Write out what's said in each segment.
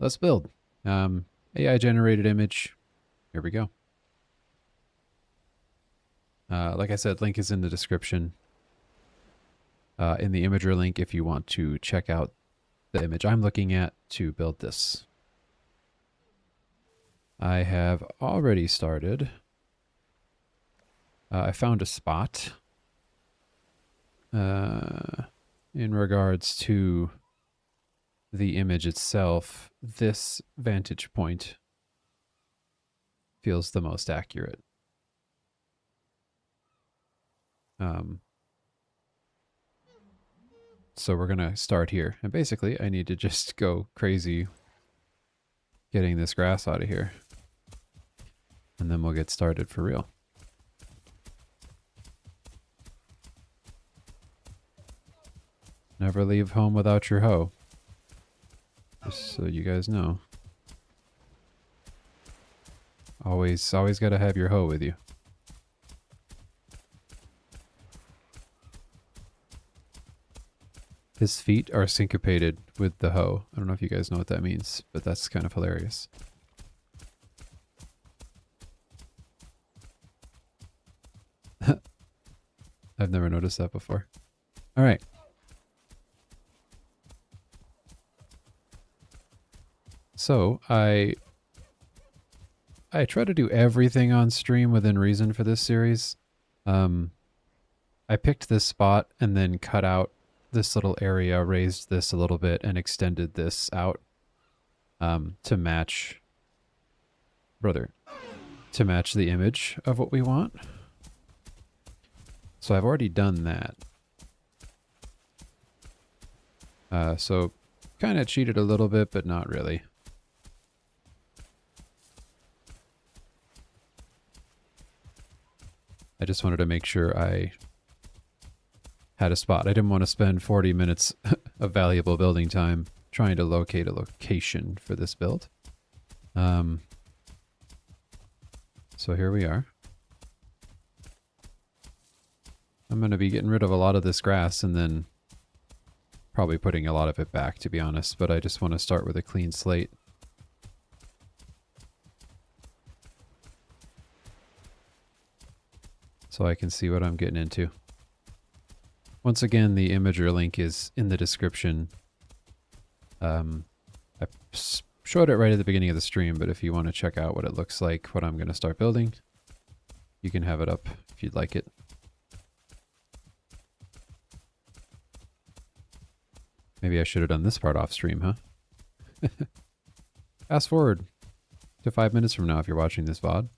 let's build. AI generated image. Here we go. Like I said, link is in the description. In the imager link if you want to check out the image I'm looking at to build this. I have already started. I found a spot in regards to the image itself. This vantage point feels the most accurate. So we're going to start here. And basically, I need to just go crazy getting this grass out of here. And then we'll get started for real. Never leave home without your hoe. Just so you guys know. Always got to have your hoe with you. His feet are syncopated with the hoe. I don't know if you guys know what that means, but that's kind of hilarious. I've never noticed that before. All right. So I try to do everything on stream within reason for this series. I picked this spot and then cut out this little area, raised this a little bit, and extended this out to match, to match the image of what we want. So I've already done that. So kind of cheated a little bit, but not really. I just wanted to make sure I had a spot. I didn't want to spend 40 minutes of valuable building time trying to locate a location for this build. So here we are. I'm going to be getting rid of a lot of this grass and then probably putting a lot of it back, to be honest, but I just want to start with a clean slate. So I can see what I'm getting into. Once again, the imager link is in the description. I showed it right at the beginning of the stream, but if you want to check out what it looks like, what I'm going to start building, you can have it up if you'd like it. Maybe I should have done this part off stream, huh? Fast forward to 5 minutes from now if you're watching this VOD,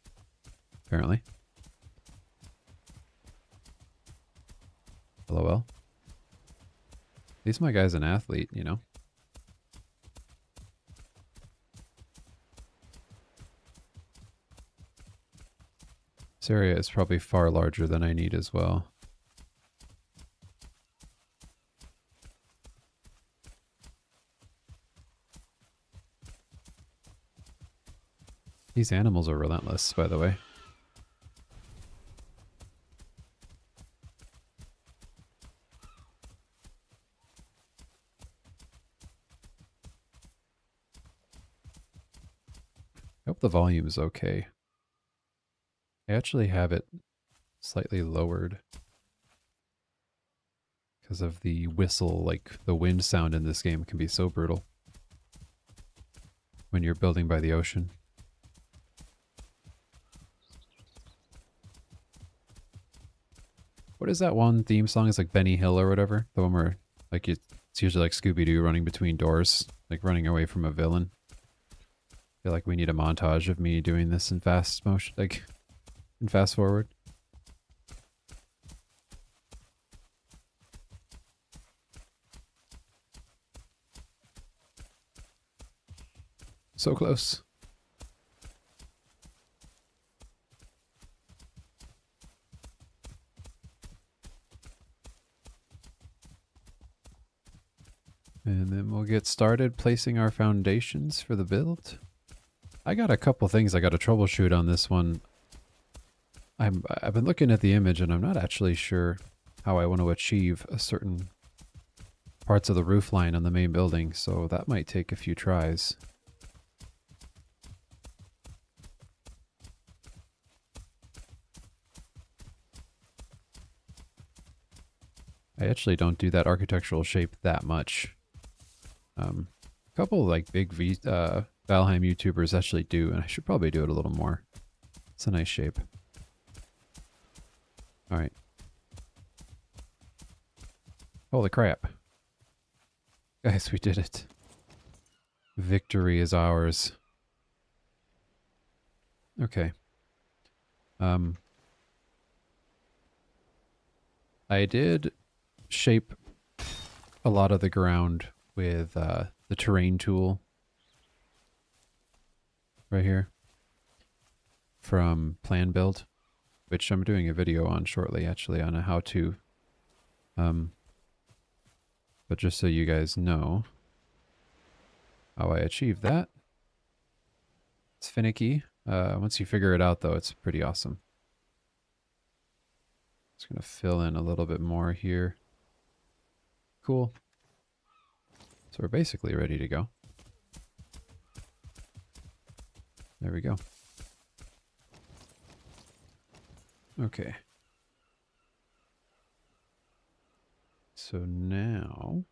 apparently. LOL. At least my guy's an athlete, you know? This area is probably far larger than I need as well. These animals are relentless, by the way. I hope the volume is okay. I actually have it slightly lowered because of the whistle, like the wind sound in this game can be so brutal when you're building by the ocean. What is that one theme song? It's like Benny Hill or whatever. The one where like it's usually like Scooby-Doo running between doors, like running away from a villain. I feel like we need a montage of me doing this in fast motion, like in fast forward. So close. And then we'll get started placing our foundations for the build. I got a couple things I got to troubleshoot on this one. I've been looking at the image and I'm not actually sure how I want to achieve a certain parts of the roof line on the main building, so that might take a few tries. I actually don't do that architectural shape that much. A couple like big Valheim YouTubers actually do, and I should probably do it a little more. It's a nice shape. All right. Holy crap. Guys, we did it. Victory is ours. Okay. I did shape a lot of the ground with the terrain tool right here from Plan Build, which I'm doing a video on shortly actually on a how to. But just so you guys know how I achieved that. It's finicky. Once you figure it out though, it's pretty awesome. Just gonna fill in a little bit more here. Cool. So we're basically ready to go. There we go. Okay. So now,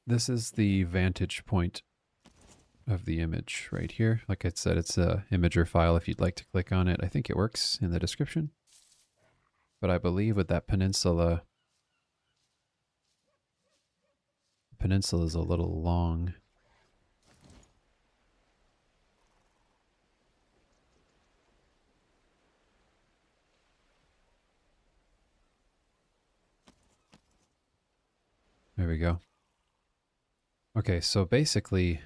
this is the vantage point of the image right here. Like I said, it's a imager file if you'd like to click on it. I think it works in the description. But I believe with that peninsula, the peninsula is a little long. There we go. Okay, so basically,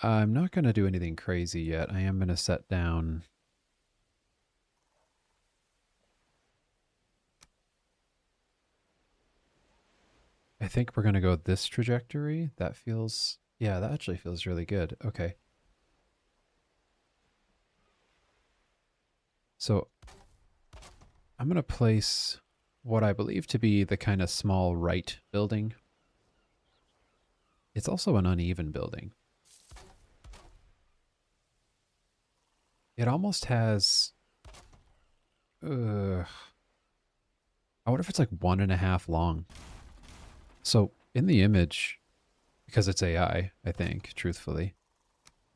I'm not going to do anything crazy yet. I am going to set down I think we're going to go this trajectory. That feels, yeah, that actually feels really good. Okay. So I'm going to place what I believe to be the kind of small right building. It's also an uneven building. It almost has, I wonder if it's like 1.5 long. So in the image, because it's AI, I think, truthfully,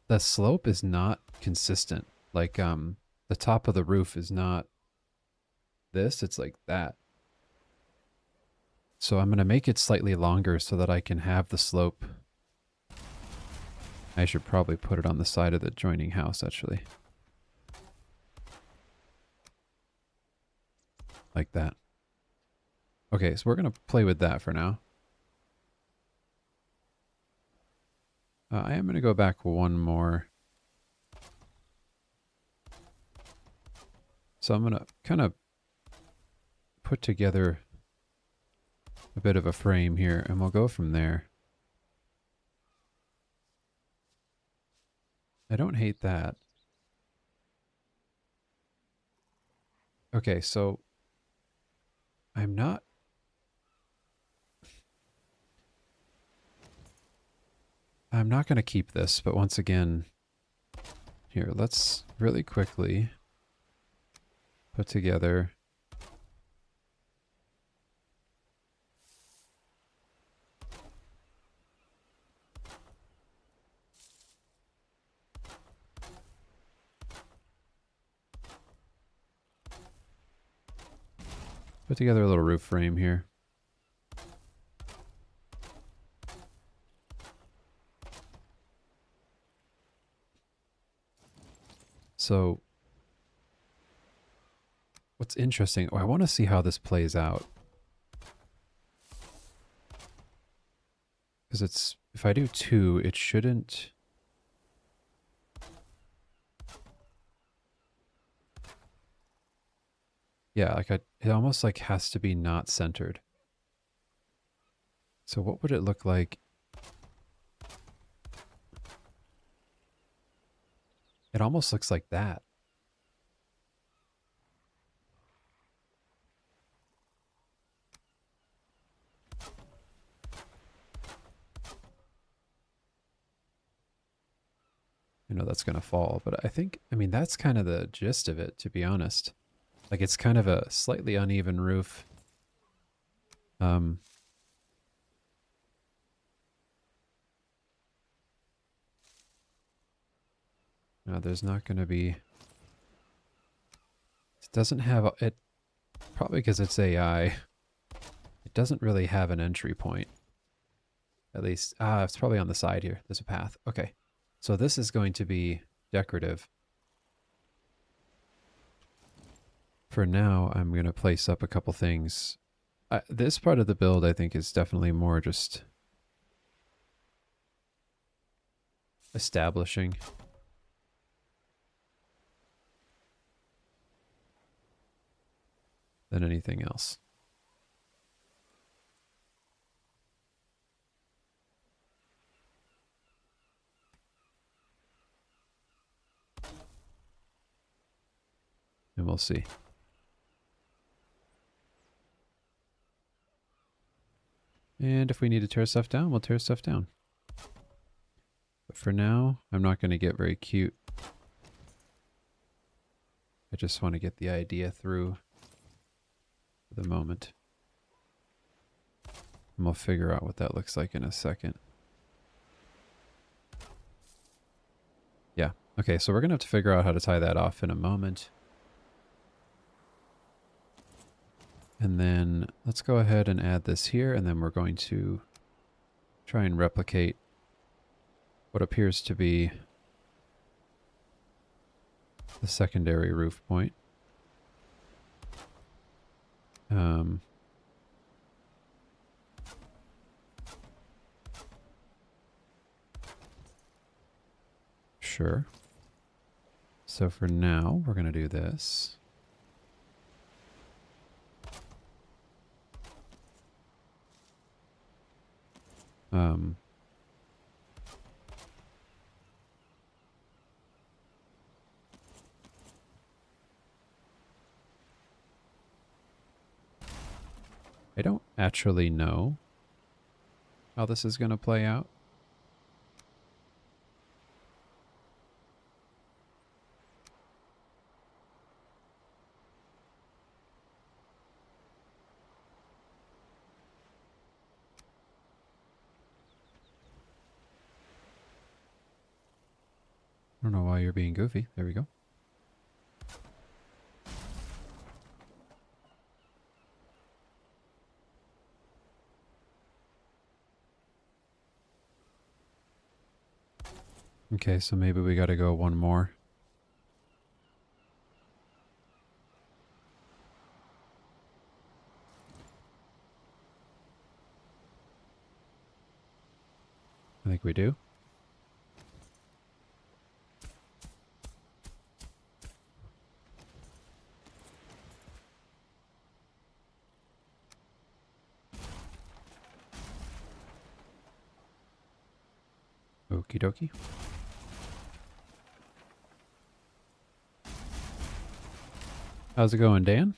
the slope is not consistent. Like, the top of the roof is not this, it's like that. So I'm going to make it slightly longer so that I can have the slope. I should probably put it on the side of the joining house, actually. Like that. Okay, so we're going to play with that for now. I am going to go back one more. So I'm going to kind of put together a bit of a frame here, and we'll go from there. I don't hate that. Okay, so I'm not... I'm not going to keep this, but once again, here, let's really quickly put together a little roof frame here. So what's interesting, I want to see how this plays out. Because it's, if I do 2, it shouldn't... Yeah, like it almost like has to be not centered. So what would it look like? It almost looks like that. You know, that's going to fall, but I think, I mean, that's kind of the gist of it, to be honest. Like it's kind of a slightly uneven roof. No, there's not going to be... It doesn't have... It probably because it's AI. It doesn't really have an entry point. At least... it's probably on the side here. There's a path. Okay. So this is going to be decorative. For now, I'm going to place up a couple things. This part of the build, I think, is definitely more just establishing. Than anything else. And we'll see. And if we need to tear stuff down, we'll tear stuff down. But for now, I'm not going to get very cute. I just want to get the idea through for the moment. And we'll figure out what that looks like in a second. Yeah. Okay, so we're going to have to figure out how to tie that off in a moment. And then let's go ahead and add this here, and then we're going to try and replicate what appears to be the secondary roof point. Sure. So for now, we're going to do this. I don't actually know how this is going to play out. I don't know why you're being goofy. There we go. Okay, so maybe we got to go one more. I think we do. Okie dokie. How's it going, Dan?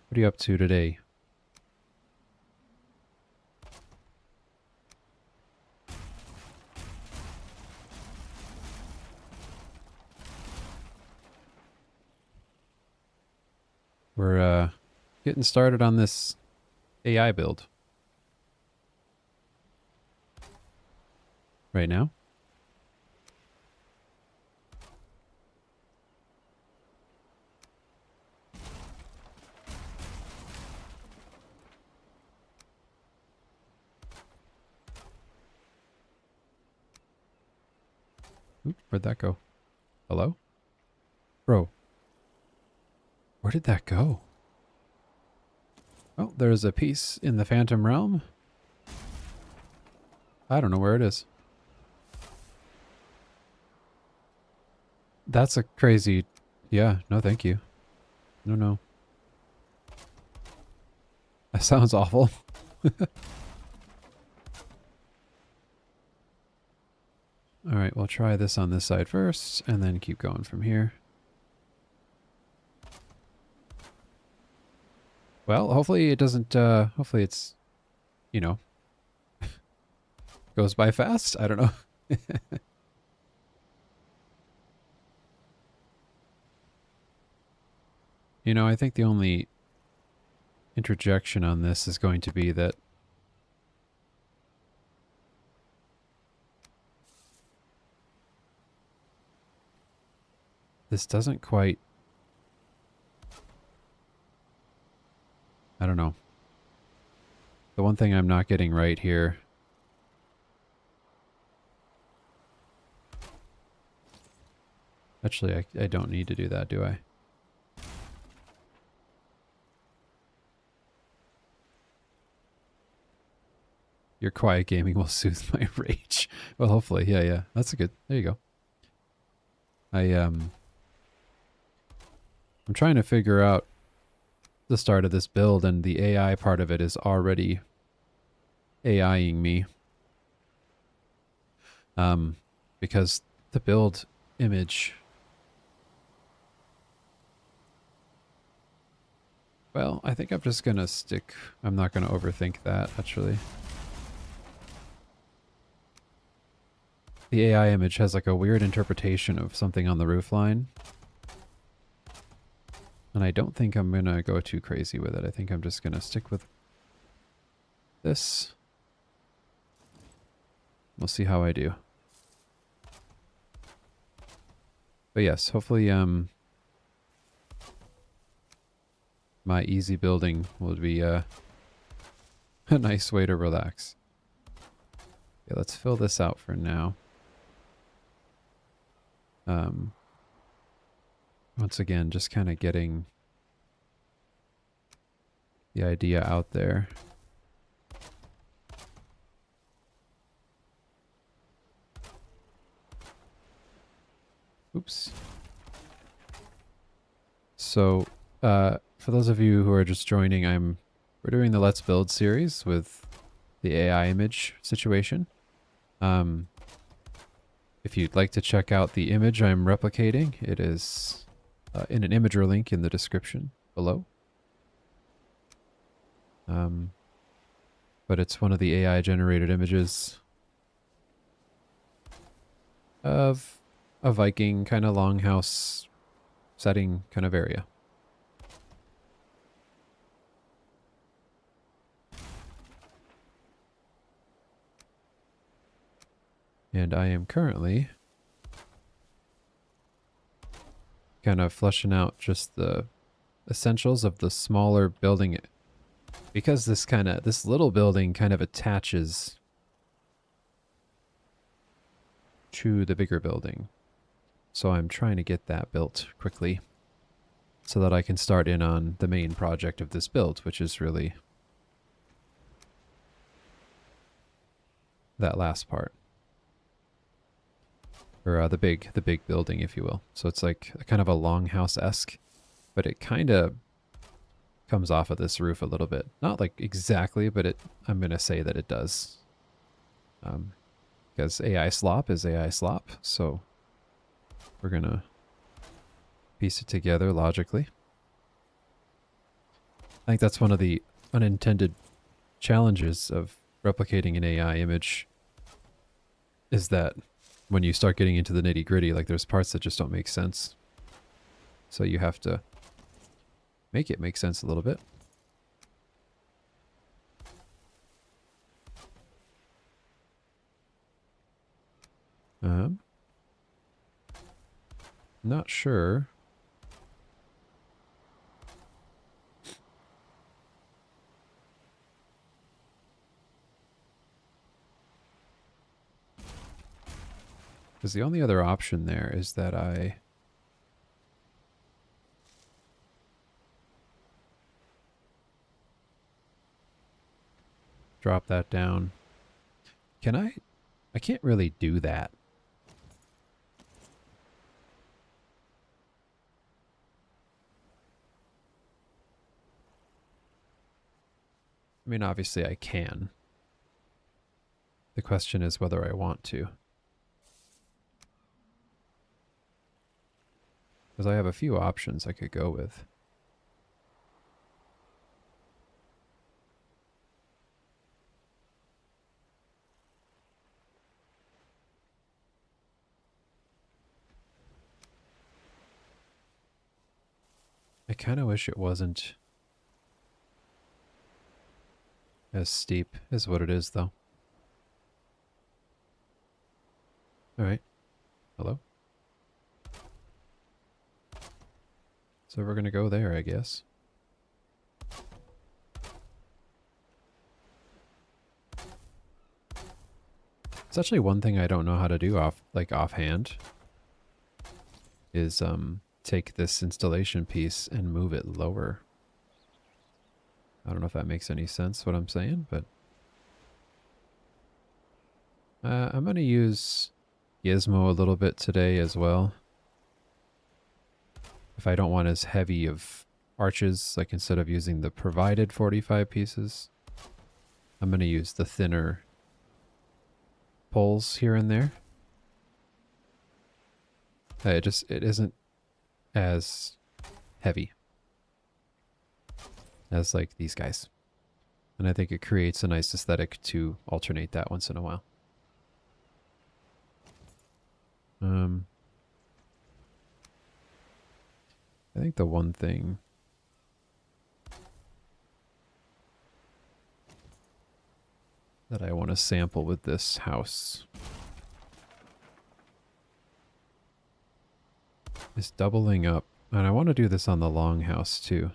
What are you up to today? We're getting started on this AI build. Right now. Oop, where'd that go? Hello? Bro. Where did that go? Oh, there's a piece in the Phantom Realm. I don't know where it is. That's a crazy... Yeah, no thank you. No, no. That sounds awful. Alright, we'll try this on this side first, and then keep going from here. Well, hopefully it doesn't, hopefully it's, you know, goes by fast. I don't know. You know, I think the only interjection on this is going to be that this doesn't quite... I don't know. The one thing I'm not getting right here... Actually, I don't need to do that, do I? Your quiet gaming will soothe my rage. Well, hopefully. Yeah, yeah. That's a good... There you go. I'm trying to figure out the start of this build, and the AI part of it is already AIing me. Because the build image... Well, I think I'm just gonna stick... I'm not gonna overthink that, actually. The AI image has like a weird interpretation of something on the roofline. And I don't think I'm gonna go too crazy with it. I think I'm just gonna stick with this. We'll see how I do. But yes, hopefully my easy building will be a nice way to relax. Okay, let's fill this out for now. Once again, just kind of getting the idea out there. Oops. So, for those of you who are just joining, we're doing the Let's Build series with the AI image situation. If you'd like to check out the image I'm replicating, it is in an imager link in the description below. But it's one of the AI generated images of a Viking kind of longhouse setting kind of area. And I am currently kind of fleshing out just the essentials of the smaller building, because this little building kind of attaches to the bigger building. So I'm trying to get that built quickly so that I can start in on the main project of this build, which is really that last part. Or the big building, if you will. So it's like kind of a longhouse-esque, but it kind of comes off of this roof a little bit. Not like exactly, but I'm going to say that it does. Because AI slop is AI slop, so we're going to piece it together logically. I think that's one of the unintended challenges of replicating an AI image, is that when you start getting into the nitty-gritty, like there's parts that just don't make sense. So you have to make it make sense a little bit. Not sure. Because the only other option there is that I drop that down. Can I? I can't really do that. I mean, obviously I can. The question is whether I want to. Because I have a few options I could go with. I kind of wish it wasn't as steep as what it is, though. Alright. Hello? So we're gonna go there, I guess. It's actually one thing I don't know how to do offhand is take this installation piece and move it lower. I don't know if that makes any sense what I'm saying, but I'm gonna use Gizmo a little bit today as well. If I don't want as heavy of arches, like instead of using the provided 45 pieces, I'm gonna use the thinner poles here and there. It isn't as heavy as like these guys. And I think it creates a nice aesthetic to alternate that once in a while. I think the one thing that I want to sample with this house is doubling up. And I want to do this on the long house too.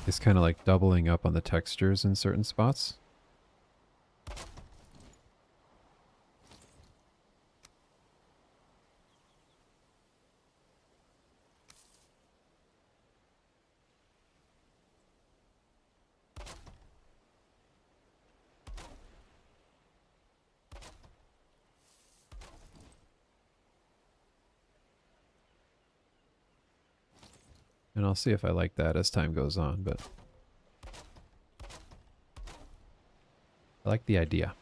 It's kind of like doubling up on the textures in certain spots. And I'll see if I like that as time goes on, but I like the idea.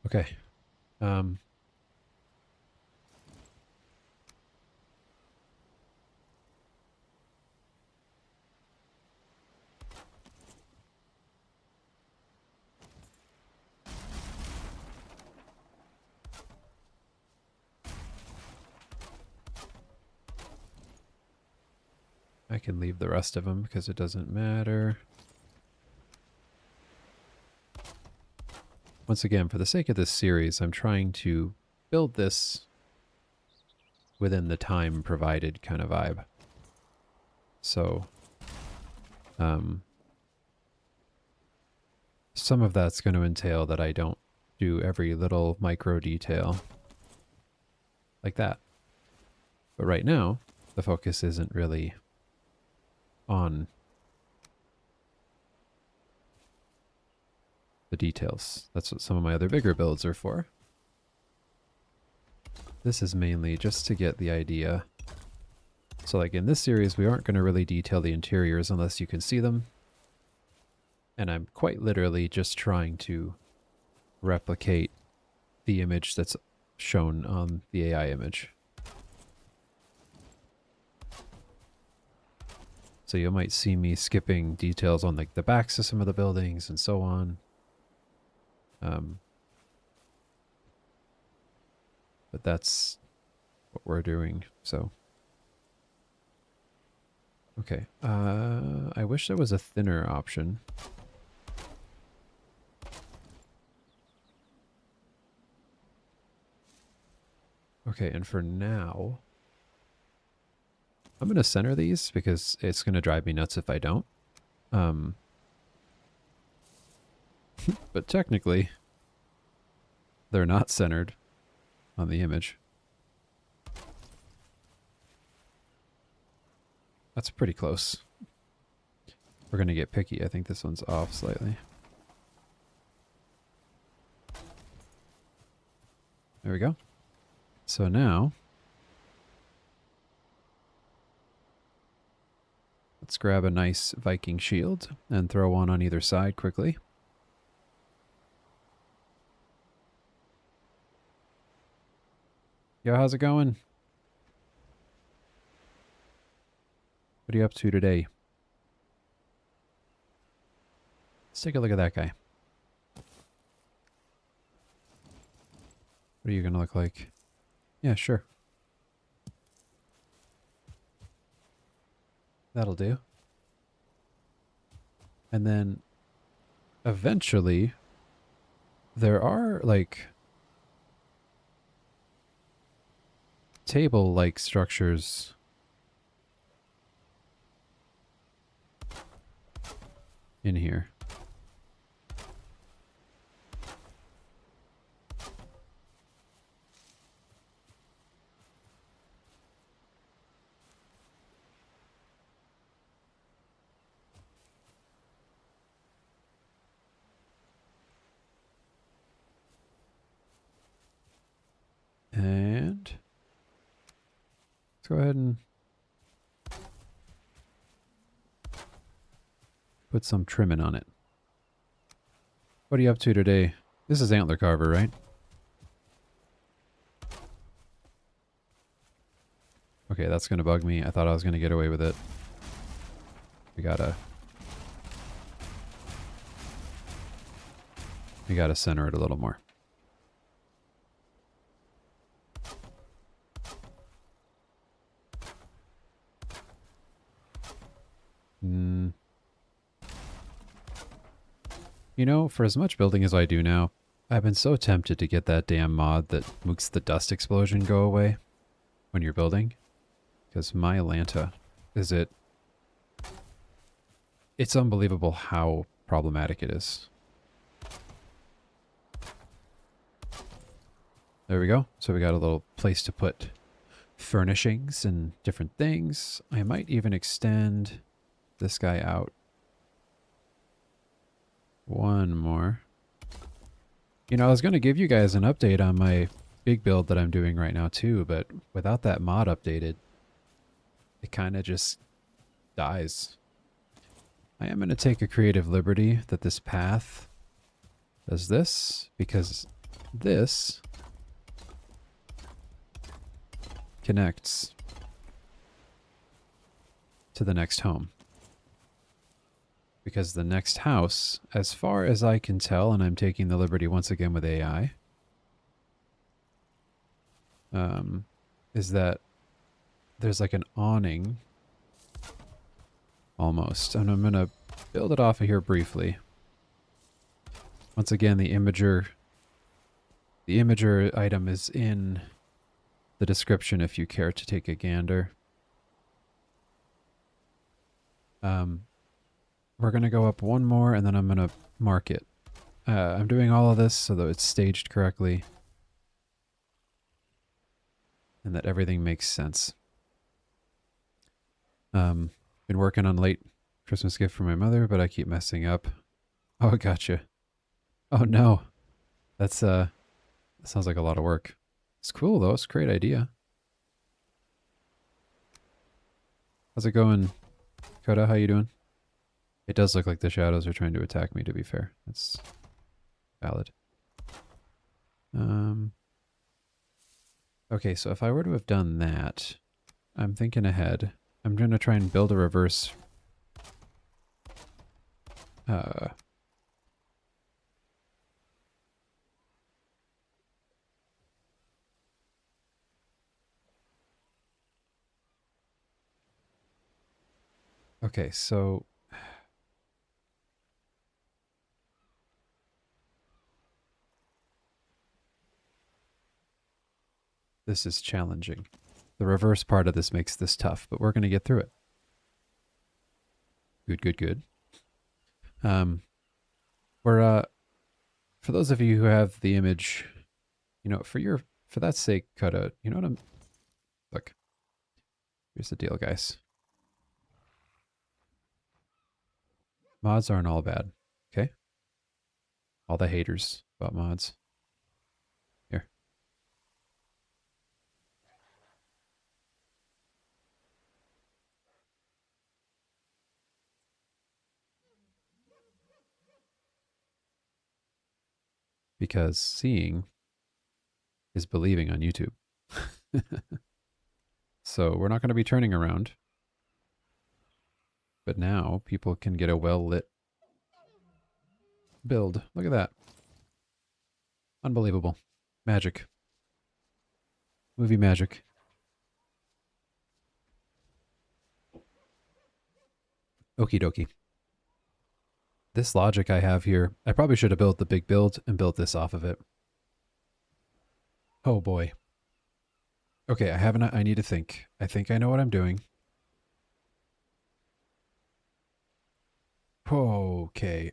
Okay. I can leave the rest of them because it doesn't matter. Once again, for the sake of this series, I'm trying to build this within the time provided kind of vibe. So, some of that's going to entail that I don't do every little micro detail like that. But right now, the focus isn't really on the details. That's what some of my other bigger builds are for. This is mainly just to get the idea. So like in this series, we aren't going to really detail the interiors unless you can see them. And I'm quite literally just trying to replicate the image that's shown on the AI image. So you might see me skipping details on like the backs of some of the buildings and so on. But that's what we're doing, so. Okay, I wish there was a thinner option. Okay, and for now, I'm going to center these because it's going to drive me nuts if I don't. But technically, they're not centered on the image. That's pretty close. We're going to get picky. I think this one's off slightly. There we go. So now, let's grab a nice Viking shield and throw one on either side quickly. Yo, how's it going? What are you up to today? Let's take a look at that guy. What are you going to look like? Yeah, sure. That'll do. And then eventually there are like table-like structures in here. And let's go ahead and put some trimming on it. What are you up to today? This is antler carver, right? Okay, that's going to bug me. I thought I was going to get away with it. We gotta center it a little more. You know, for as much building as I do now, I've been so tempted to get that damn mod that makes the dust explosion go away when you're building. Because my Atlanta, it's unbelievable how problematic it is. There we go. So we got a little place to put furnishings and different things. I might even extend this guy out one more. You know, I was going to give you guys an update on my big build that I'm doing right now too, but without that mod updated, it kind of just dies. I am going to take a creative liberty that this path does this, because this connects to the next home. Because the next house, as far as I can tell, and I'm taking the liberty once again with AI, is that there's like an awning, almost. And I'm going to build it off of here briefly. Once again, the imager item is in the description if you care to take a gander. We're going to go up one more, and then I'm going to mark it. I'm doing all of this so that it's staged correctly and that everything makes sense. Been working on late Christmas gift for my mother, but I keep messing up. Oh, gotcha. Oh, no. That sounds like a lot of work. It's cool, though. It's a great idea. How's it going, Coda? How you doing? It does look like the shadows are trying to attack me, to be fair. That's valid. Okay, so if I were to have done that, I'm thinking ahead. I'm going to try and build a reverse... Okay, so... This is challenging. The reverse part of this makes this tough, but we're going to get through it. Good, good, good. For those of you who have the image, you know, for that sake, Coda, you know what I'm... Look. Here's the deal, guys. Mods aren't all bad, okay? All the haters about mods. Here. Because seeing is believing on YouTube. So we're not going to be turning around. But now people can get a well-lit build. Look at that. Unbelievable. Magic. Movie magic. Okie dokie. This logic I have here, I probably should have built the big build and built this off of it. Oh boy. Okay, I need to think. I think I know what I'm doing. Okay,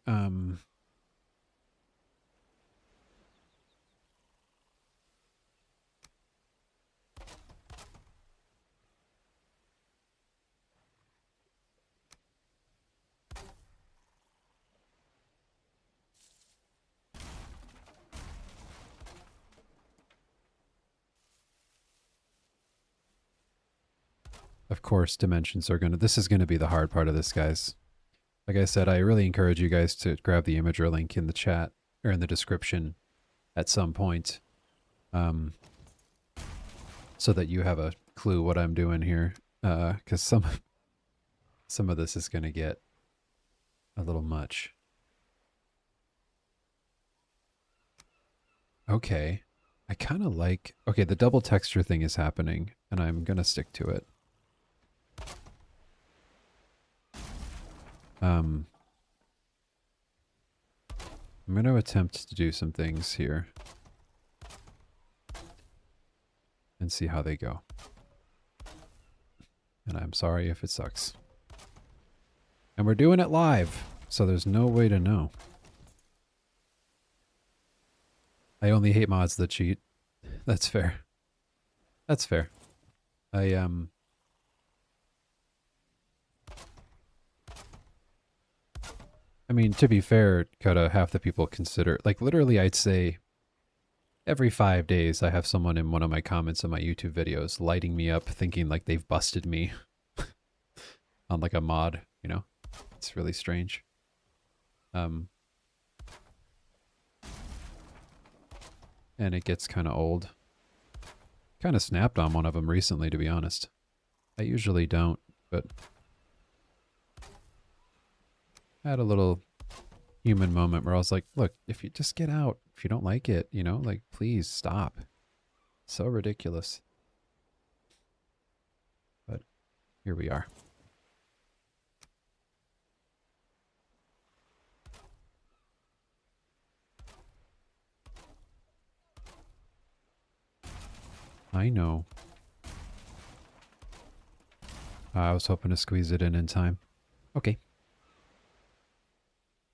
of course, dimensions are this is gonna be the hard part of this, guys. Like I said, I really encourage you guys to grab the imager link in the chat or in the description at some point, so that you have a clue what I'm doing here. Because some of this is gonna get a little much. Okay, I kind of like. Okay, the double texture thing is happening, and I'm gonna stick to it. I'm going to attempt to do some things here and see how they go. And I'm sorry if it sucks. And we're doing it live, so there's no way to know. I only hate mods that cheat. That's fair. That's fair. I mean, to be fair, Kota, half the people consider, like literally I'd say every 5 days I have someone in one of my comments on my YouTube videos lighting me up thinking like they've busted me on like a mod, you know? It's really strange. And it gets kind of old. Kind of snapped on one of them recently, to be honest. I usually don't, but I had a little human moment where I was like, look, if you just get out, if you don't like it, you know, like, please stop. So ridiculous. But here we are. I know. I was hoping to squeeze it in time. Okay.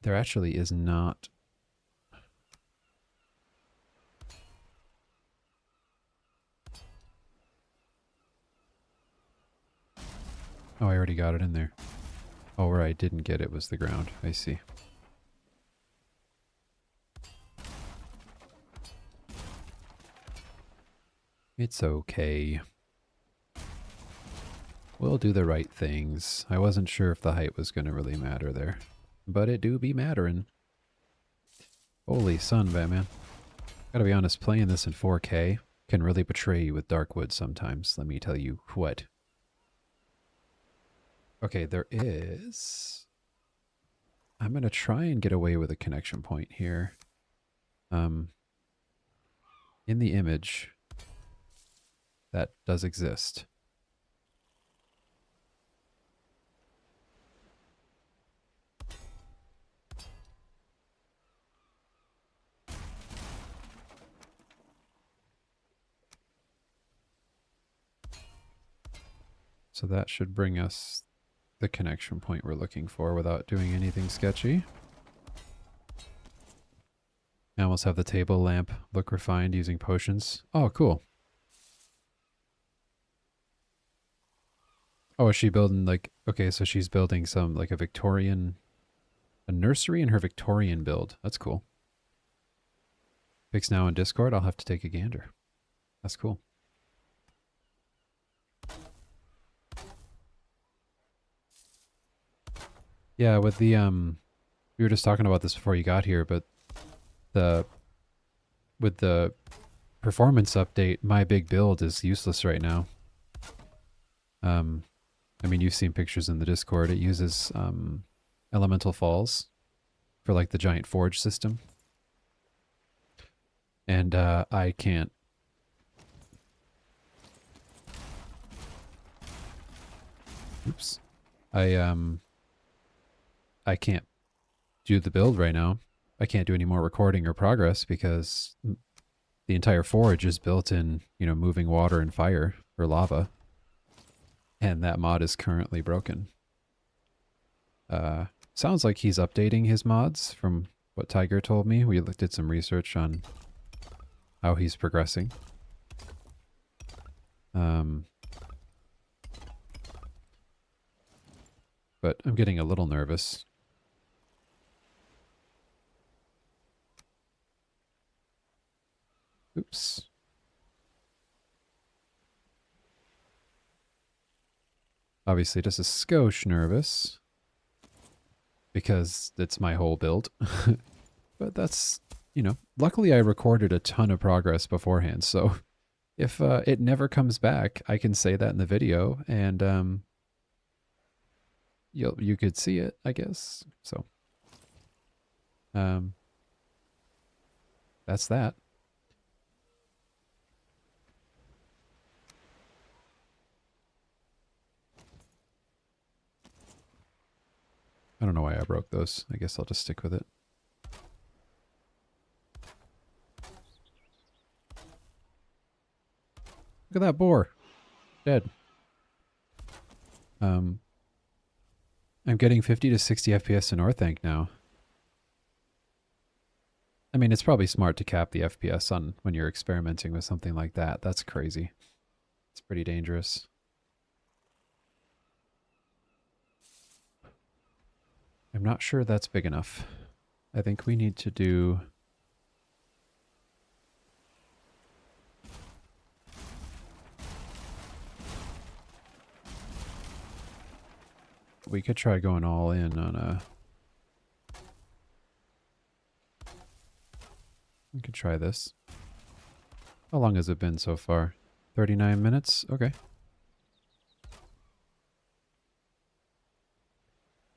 There actually is not. Oh, I already got it in there. Oh, where I didn't get it was the ground. I see. It's okay. We'll do the right things. I wasn't sure if the height was going to really matter there. But it do be mattering. Holy sun, Batman. Gotta be honest, playing this in 4K can really betray you with Darkwood sometimes, let me tell you what. Okay, there is... I'm gonna try and get away with a connection point here. In the image, that does exist. So that should bring us the connection point we're looking for without doing anything sketchy. I almost have the table lamp look refined using potions. Oh, cool. Oh, is she building like, okay, so she's building some like a Victorian, a nursery in her Victorian build. That's cool. Pics now in Discord. I'll have to take a gander. That's cool. Yeah, with the, we were just talking about this before you got here, but with the performance update, my big build is useless right now. I mean, you've seen pictures in the Discord. It uses, elemental falls. for like the giant forge system. And I can't. Oops. I can't do the build right now. I can't do any more recording or progress because the entire forge is built in, you know, moving water and fire or lava. And that mod is currently broken. Sounds like he's updating his mods from what Tiger told me. We did some research on how he's progressing. But I'm getting a little nervous. Oops. Obviously just a skosh nervous because it's my whole build. But that's, you know, luckily I recorded a ton of progress beforehand. So if it never comes back, I can say that in the video and you could see it, I guess. So that's that. I don't know why I broke those. I guess I'll just stick with it. Look at that boar. Dead. I'm getting 50 to 60 FPS in Orthanc now. I mean, it's probably smart to cap the FPS on when you're experimenting with something like that. That's crazy. It's pretty dangerous. I'm not sure that's big enough. I think we need to do... We could try going all in on a... We could try this. How long has it been so far? 39 minutes? Okay.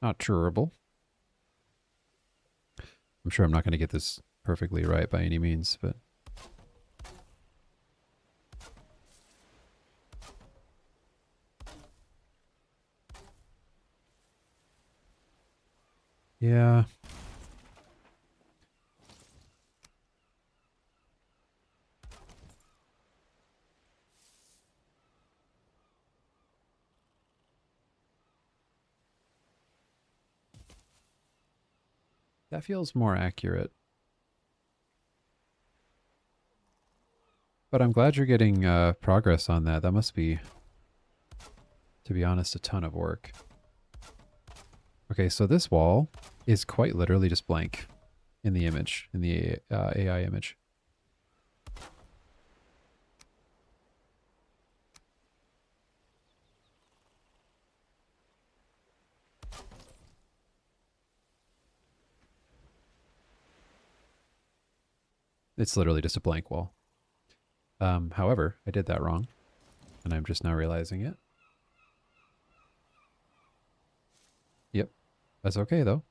Not terrible. I'm sure I'm not going to get this perfectly right by any means, but... Yeah. That feels more accurate. But I'm glad you're getting progress on that. That must be, to be honest, a ton of work. Okay, so this wall is quite literally just blank in the image, in the AI image. It's literally just a blank wall. However, I did that wrong, and I'm just now realizing it. Yep, that's okay though.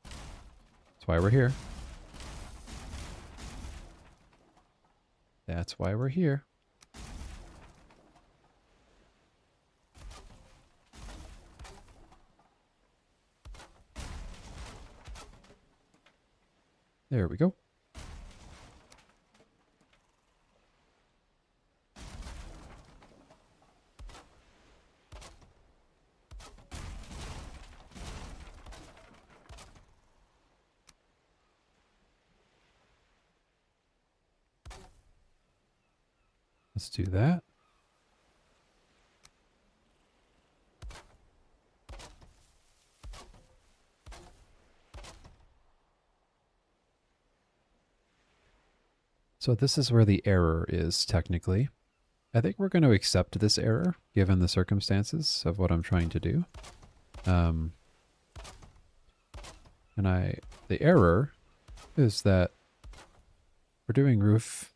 That's why we're here. That's why we're here. There we go. Let's do that. So this is where the error is technically. I think we're going to accept this error given the circumstances of what I'm trying to do. And the error is that we're doing roof,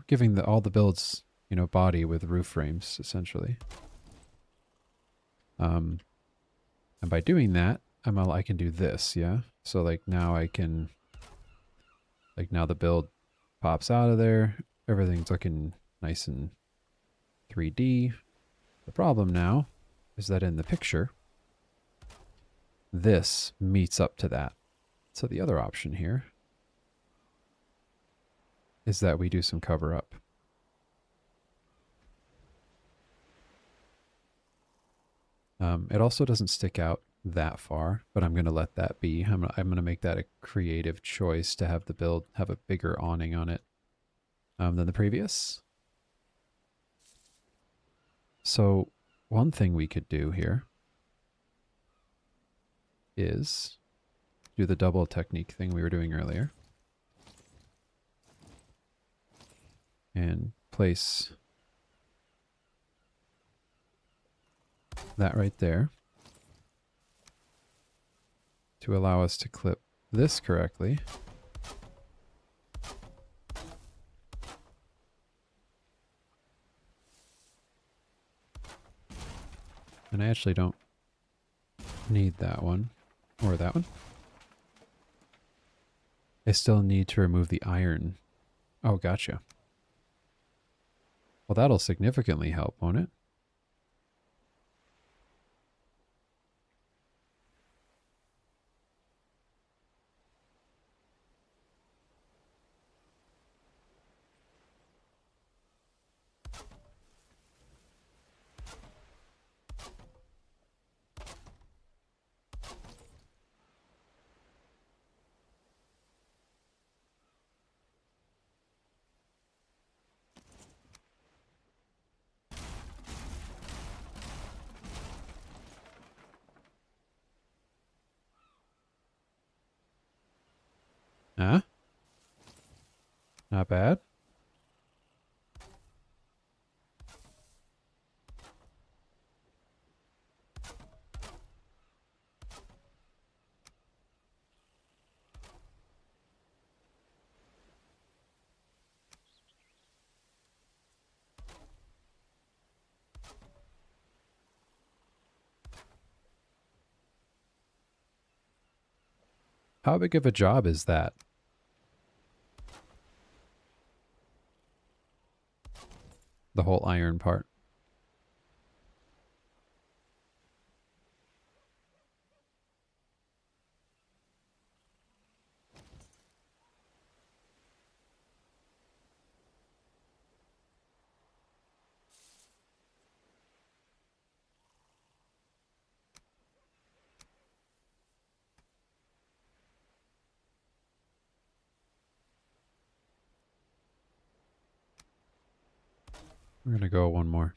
giving all the builds, you know, body with roof frames essentially. And by doing that, I can do this, yeah? So like now I can, like now the build pops out of there. Everything's looking nice and 3D. The problem now is that in the picture, this meets up to that. So the other option here is that we do some cover up. It also doesn't stick out that far, but I'm going to let that be. I'm going to make that a creative choice to have the build have a bigger awning on it than the previous. So one thing we could do here is do the double technique thing we were doing earlier. And place that right there to allow us to clip this correctly. And I actually don't need that one or that one. I still need to remove the iron. Oh, gotcha. Well, that'll significantly help, won't it? Huh? Not bad. How big of a job is that? The whole iron part. We're going to go one more.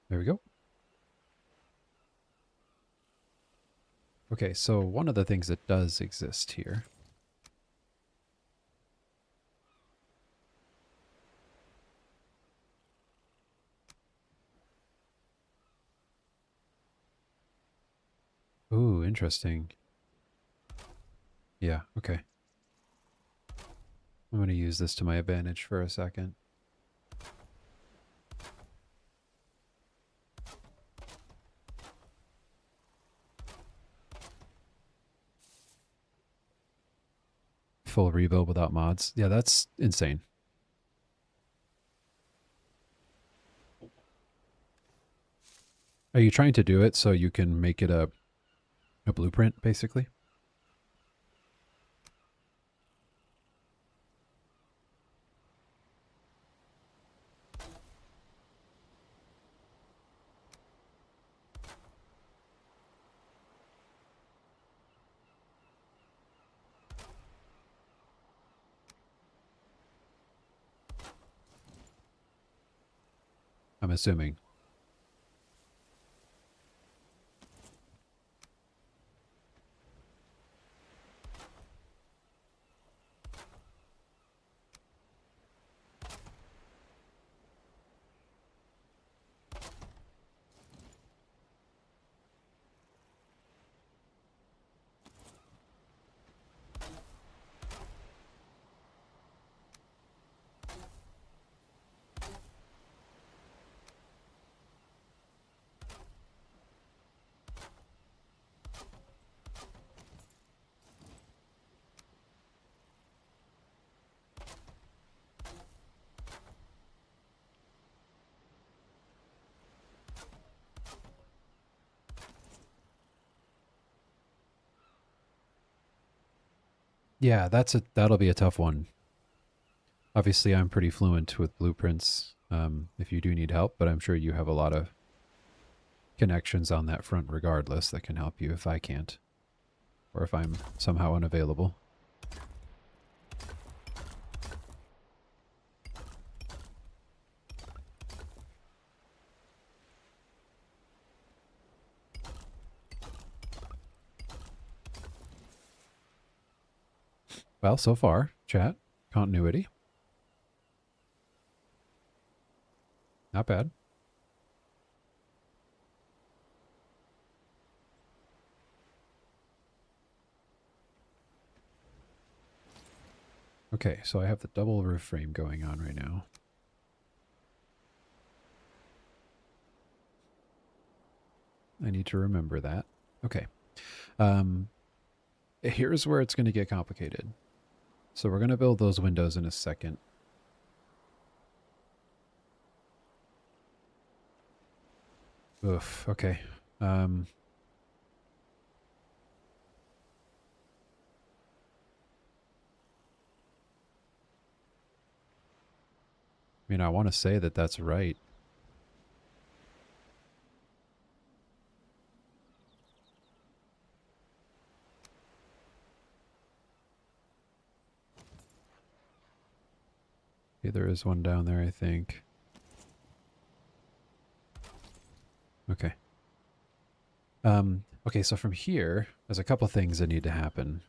There we go. Okay, so one of the things that does exist here ooh, interesting. Yeah, okay. I'm going to use this to my advantage for a second. Full rebuild without mods. Yeah, that's insane. Are you trying to do it so you can make it a blueprint, basically? I'm assuming. Yeah, that'll be a tough one. Obviously, I'm pretty fluent with blueprints. If you do need help, but I'm sure you have a lot of connections on that front regardless that can help you if I can't, or if I'm somehow unavailable. Well, so far, chat, continuity. Not bad. Okay, so I have the double roof frame going on right now. I need to remember that. Okay. Here's where it's going to get complicated. So we're going to build those windows in a second. Oof, okay. I mean, I want to say that that's right. Okay, there is one down there, I think. Okay. Okay, so from here, there's a couple things that need to happen.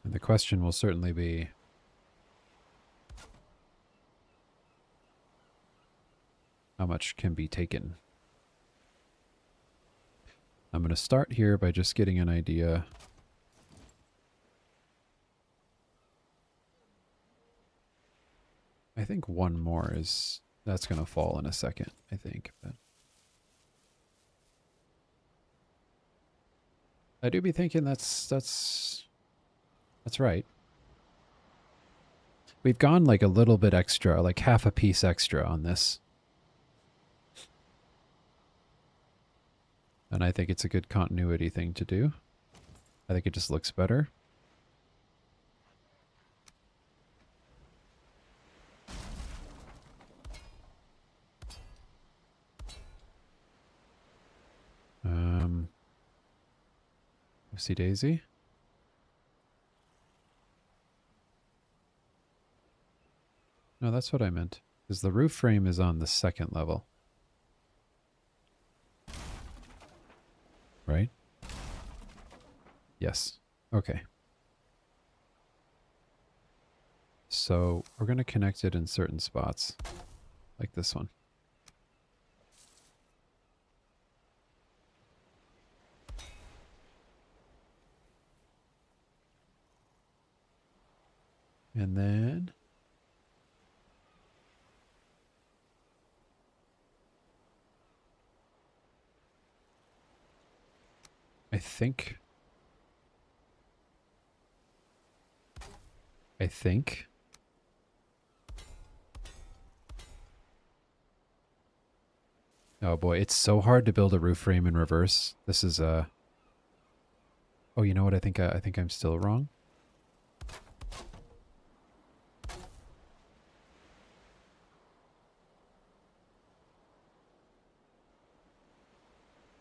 And the question will certainly be, how much can be taken? I'm going to start here by just getting an idea. I think one more is, that's going to fall in a second, I think. But I do be thinking that's right. We've gone like a little bit extra, like half a piece extra on this. And I think it's a good continuity thing to do. I think it just looks better. Oopsie daisy. No, that's what I meant. Because the roof frame is on the second level. Right? Yes. Okay. So we're going to connect it in certain spots. Like this one. And then I think oh boy, it's so hard to build a roof frame in reverse. This is oh, you know what? I think I'm still wrong.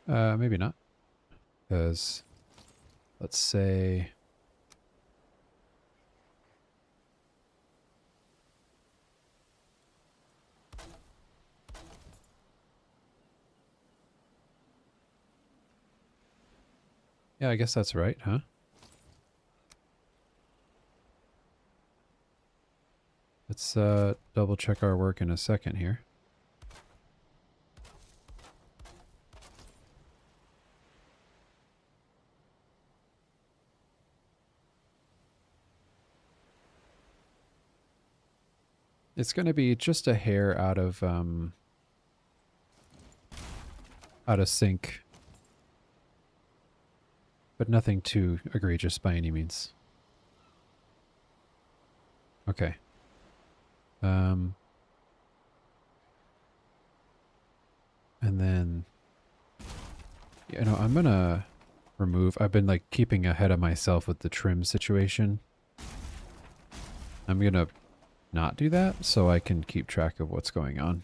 Maybe not. Because let's say yeah, I guess that's right, huh? Let's double check our work in a second here. It's going to be just a hair out of out of sync, but nothing too egregious by any means. Okay. And then, you know, I'm gonna remove, I've been like keeping ahead of myself with the trim situation. I'm gonna not do that so I can keep track of what's going on.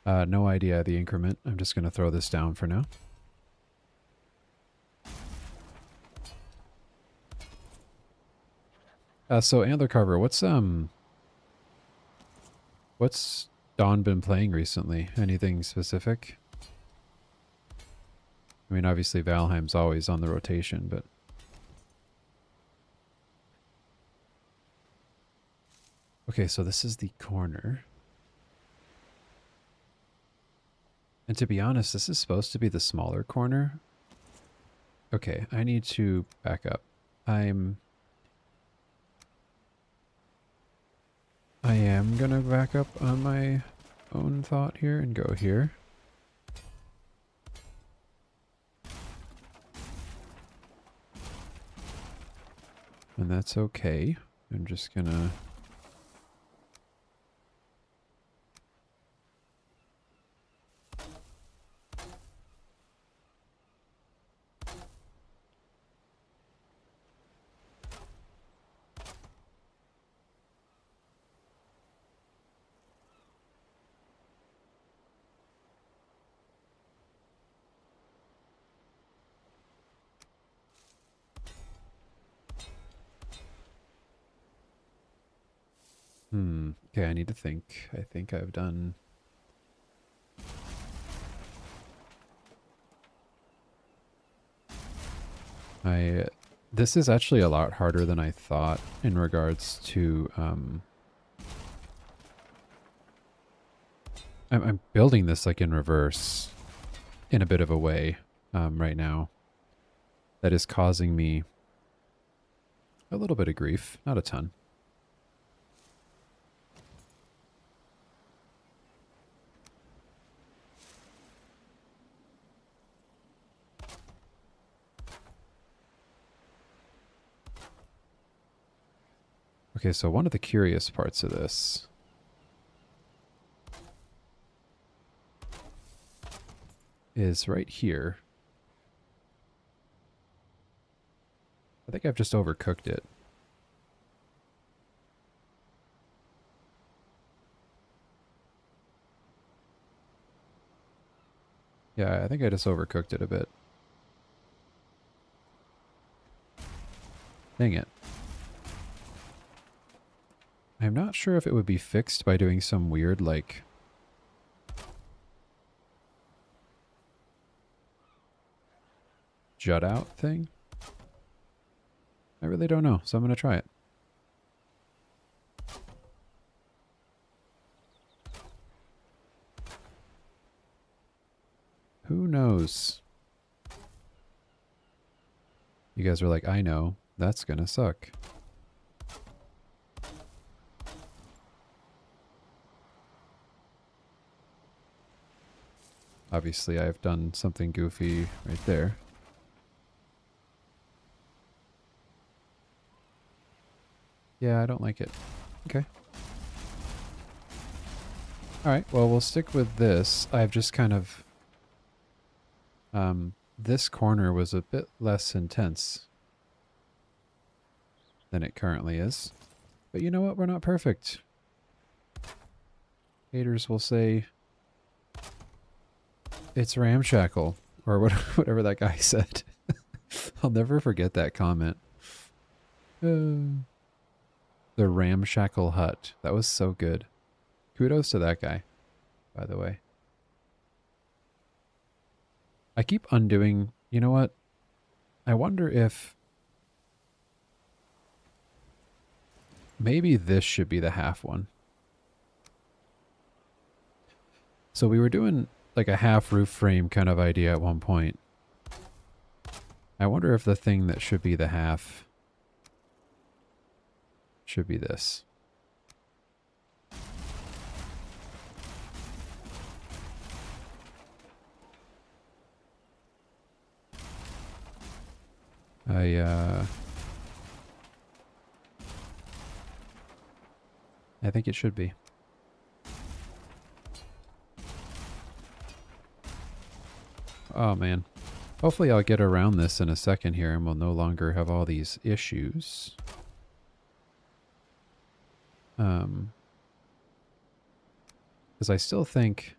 No idea the increment. I'm just gonna throw this down for now. So Antler Carver, what's Dawn been playing recently? Anything specific? I mean, obviously Valheim's always on the rotation, but okay, so this is the corner. And to be honest, this is supposed to be the smaller corner. Okay, I need to back up. I am gonna back up on my own thought here and go here. And that's okay. I'm just gonna... Okay, I need to think. I think I've done... This is actually a lot harder than I thought in regards to... I'm building this like in reverse in a bit of a way right now. That is causing me a little bit of grief. Not a ton. Okay, so one of the curious parts of this is right here. I think I've just overcooked it. Yeah, I think I just overcooked it a bit. Dang it. I'm not sure if it would be fixed by doing some weird, like... jut out thing. I really don't know, so I'm going to try it. Who knows? You guys are like, I know. That's going to suck. Obviously, I've done something goofy right there. Yeah, I don't like it. Okay. Alright, well, we'll stick with this. I've just kind of... this corner was a bit less intense than it currently is. But you know what? We're not perfect. Haters will say... it's ramshackle, or whatever that guy said. I'll never forget that comment. The ramshackle hut. That was so good. Kudos to that guy, by the way. I keep undoing... you know what? I wonder if... maybe this should be the half one. So we were doing... like a half roof frame kind of idea at one point. I wonder if the thing that should be the half should be this. I think it should be. Oh man. Hopefully I'll get around this in a second here and we'll no longer have all these issues. Because I still think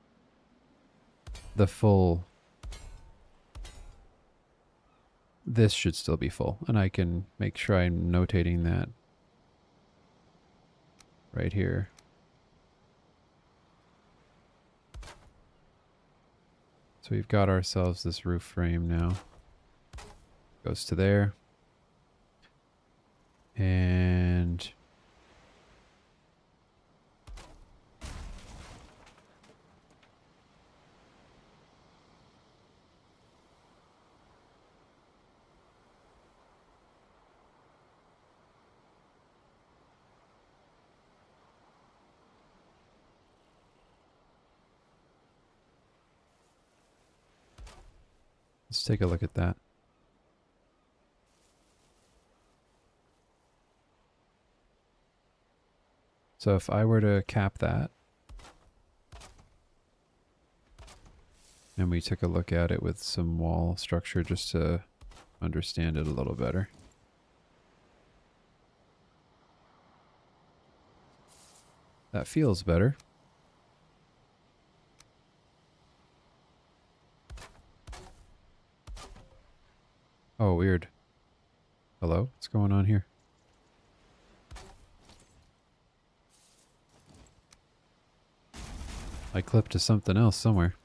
the full... This should still be full, and I can make sure I'm notating that right here. So we've got ourselves this roof frame now. Goes to there. And... let's take a look at that. So if I were to cap that, and we took a look at it with some wall structure just to understand it a little better. That feels better. Oh, weird. Hello? What's going on here? I clipped to something else somewhere.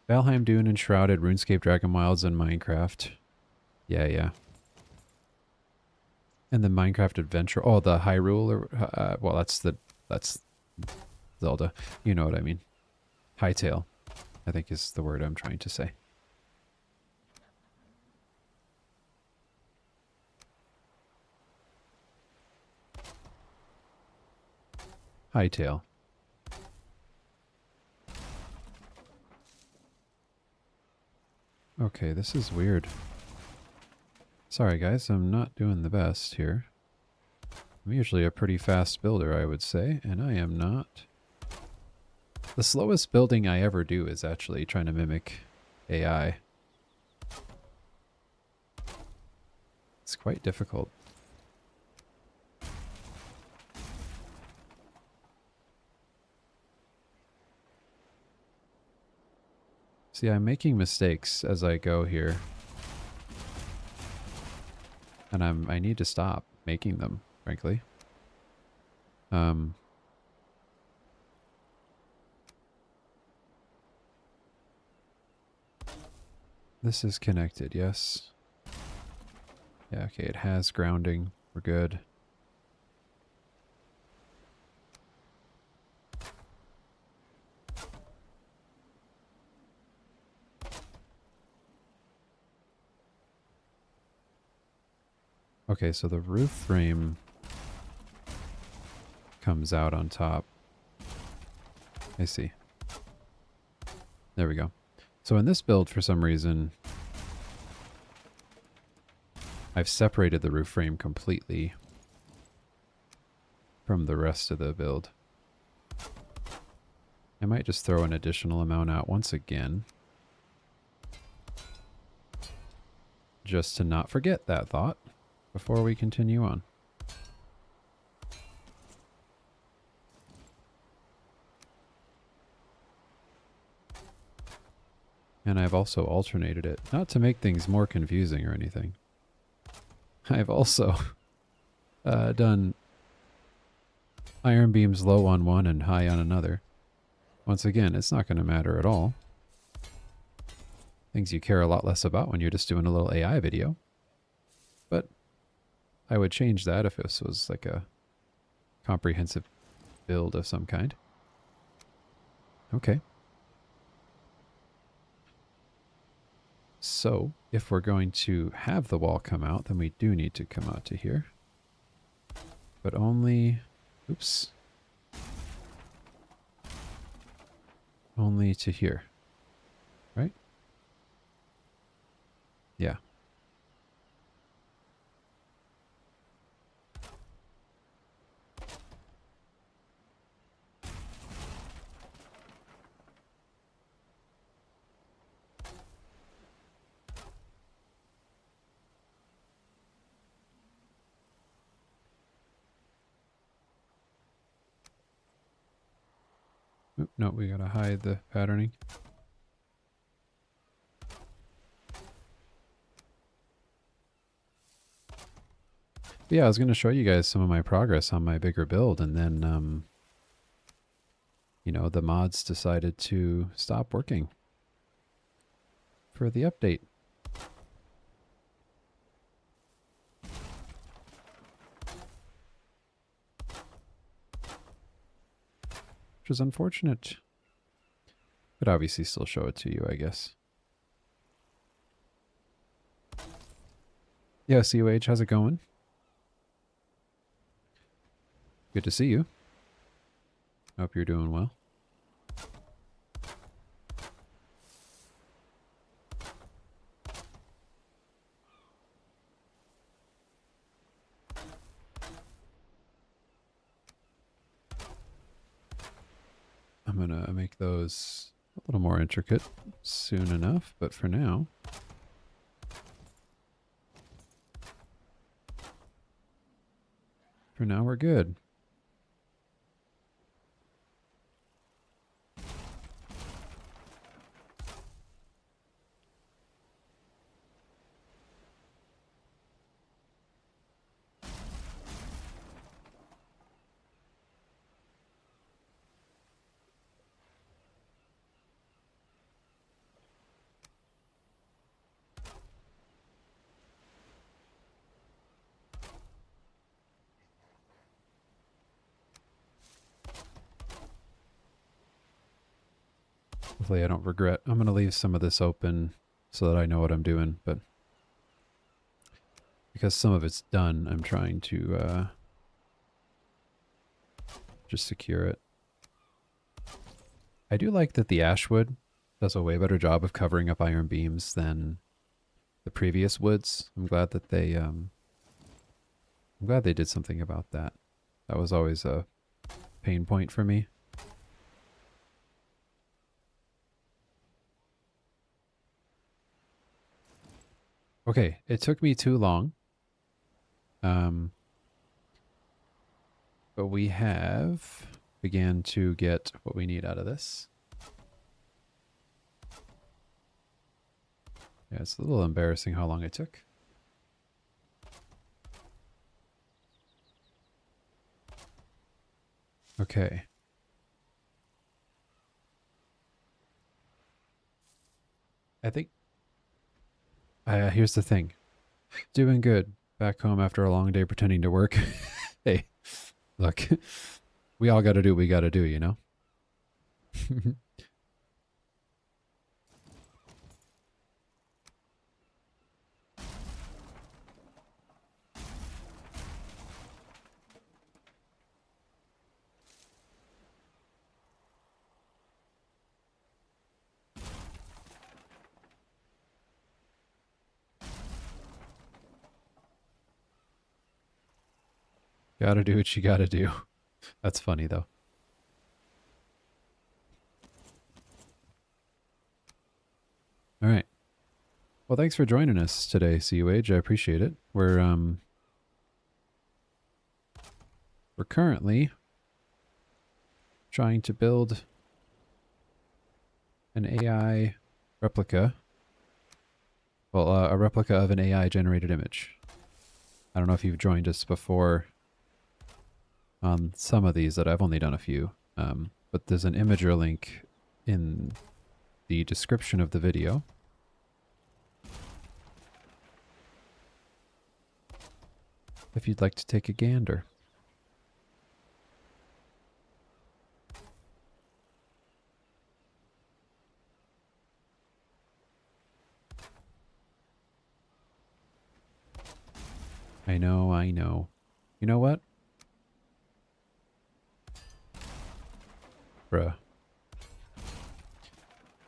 Valheim, Dune, Enshrouded, RuneScape, Dragon Wilds, and Minecraft. Yeah. And the Minecraft Adventure. Oh, the Hyrule. Or, well, that's Zelda. You know what I mean. Hytale, I think is the word I'm trying to say. Hytale. Okay, this is weird. Sorry guys, I'm not doing the best here. I'm usually a pretty fast builder, I would say, and I am not. The slowest building I ever do is actually trying to mimic AI. It's quite difficult. See, I'm making mistakes as I go here. And I need to stop making them, frankly. This is connected, yes. Yeah, okay, it has grounding. We're good. Okay, so the roof frame comes out on top. I see. There we go. So in this build, for some reason, I've separated the roof frame completely from the rest of the build. I might just throw an additional amount out once again, just to not forget that thought before we continue on. And I've also alternated it, not to make things more confusing or anything. I've also done iron beams low on one and high on another. Once again, it's not going to matter at all. Things you care a lot less about when you're just doing a little AI video. But I would change that if this was like a comprehensive build of some kind. Okay. So, if we're going to have the wall come out, then we do need to come out to here. But only... Oops. Only to here. Right? Yeah. no, we gotta hide the patterning. But yeah, I was gonna show you guys some of my progress on my bigger build, and then, you know, the mods decided to stop working for the update. Which was unfortunate. Could obviously still show it to you, I guess. Yeah, COH, how's it going? Good to see you. Hope you're doing well. I'm gonna make those a little more intricate soon enough, but for now, we're good. Hopefully I don't regret. I'm going to leave some of this open so that I know what I'm doing, but because some of it's done, I'm trying to just secure it. I do like that the ashwood does a way better job of covering up iron beams than the previous woods. I'm glad that they did something about that. That was always a pain point for me. Okay, it took me too long. But we have began to get what we need out of this. Yeah, it's a little embarrassing how long it took. Okay. I think here's the thing. Doing good. Back home after a long day pretending to work. Hey, look. We all got to do what we got to do, you know? Gotta do what you gotta do. That's funny, though. All right. Well, thanks for joining us today, CUH. I appreciate it. We're currently trying to build an AI replica. Well, a replica of an AI generated image. I don't know if you've joined us before on some of these that I've only done a few, but there's an imager link in the description of the video. If you'd like to take a gander. I know, I know. You know what? Bruh.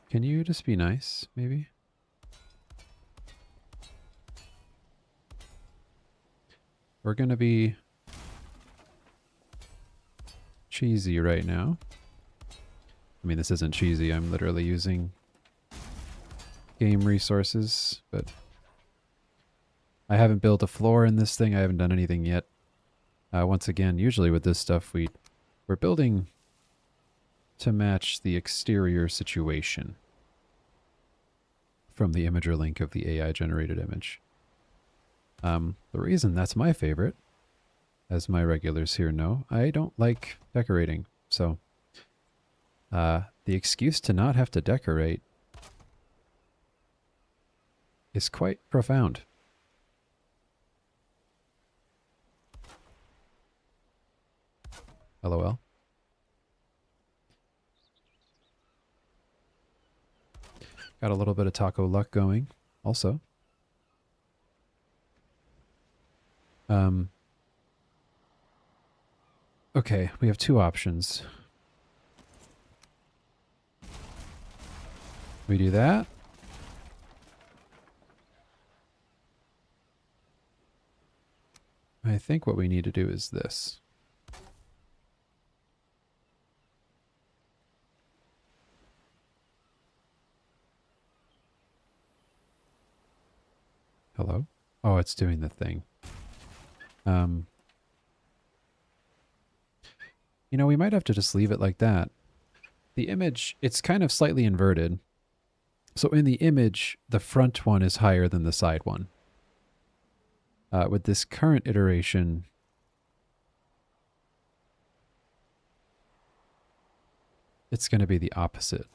Can you just be nice, maybe? We're gonna be cheesy right now. I mean, this isn't cheesy. I'm literally using game resources, but I haven't built a floor in this thing. I haven't done anything yet. Once again, usually with this stuff, we're building to match the exterior situation from the imager link of the AI generated image. The reason that's my favorite, as my regulars here know, I don't like decorating. So the excuse to not have to decorate is quite profound. LOL. Got a little bit of taco luck going also. Okay, we have two options. We do that. I think what we need to do is this. Hello? Oh, it's doing the thing. You know, we might have to just leave it like that. The image, it's kind of slightly inverted. So in the image, the front one is higher than the side one. With this current iteration, it's going to be the opposite.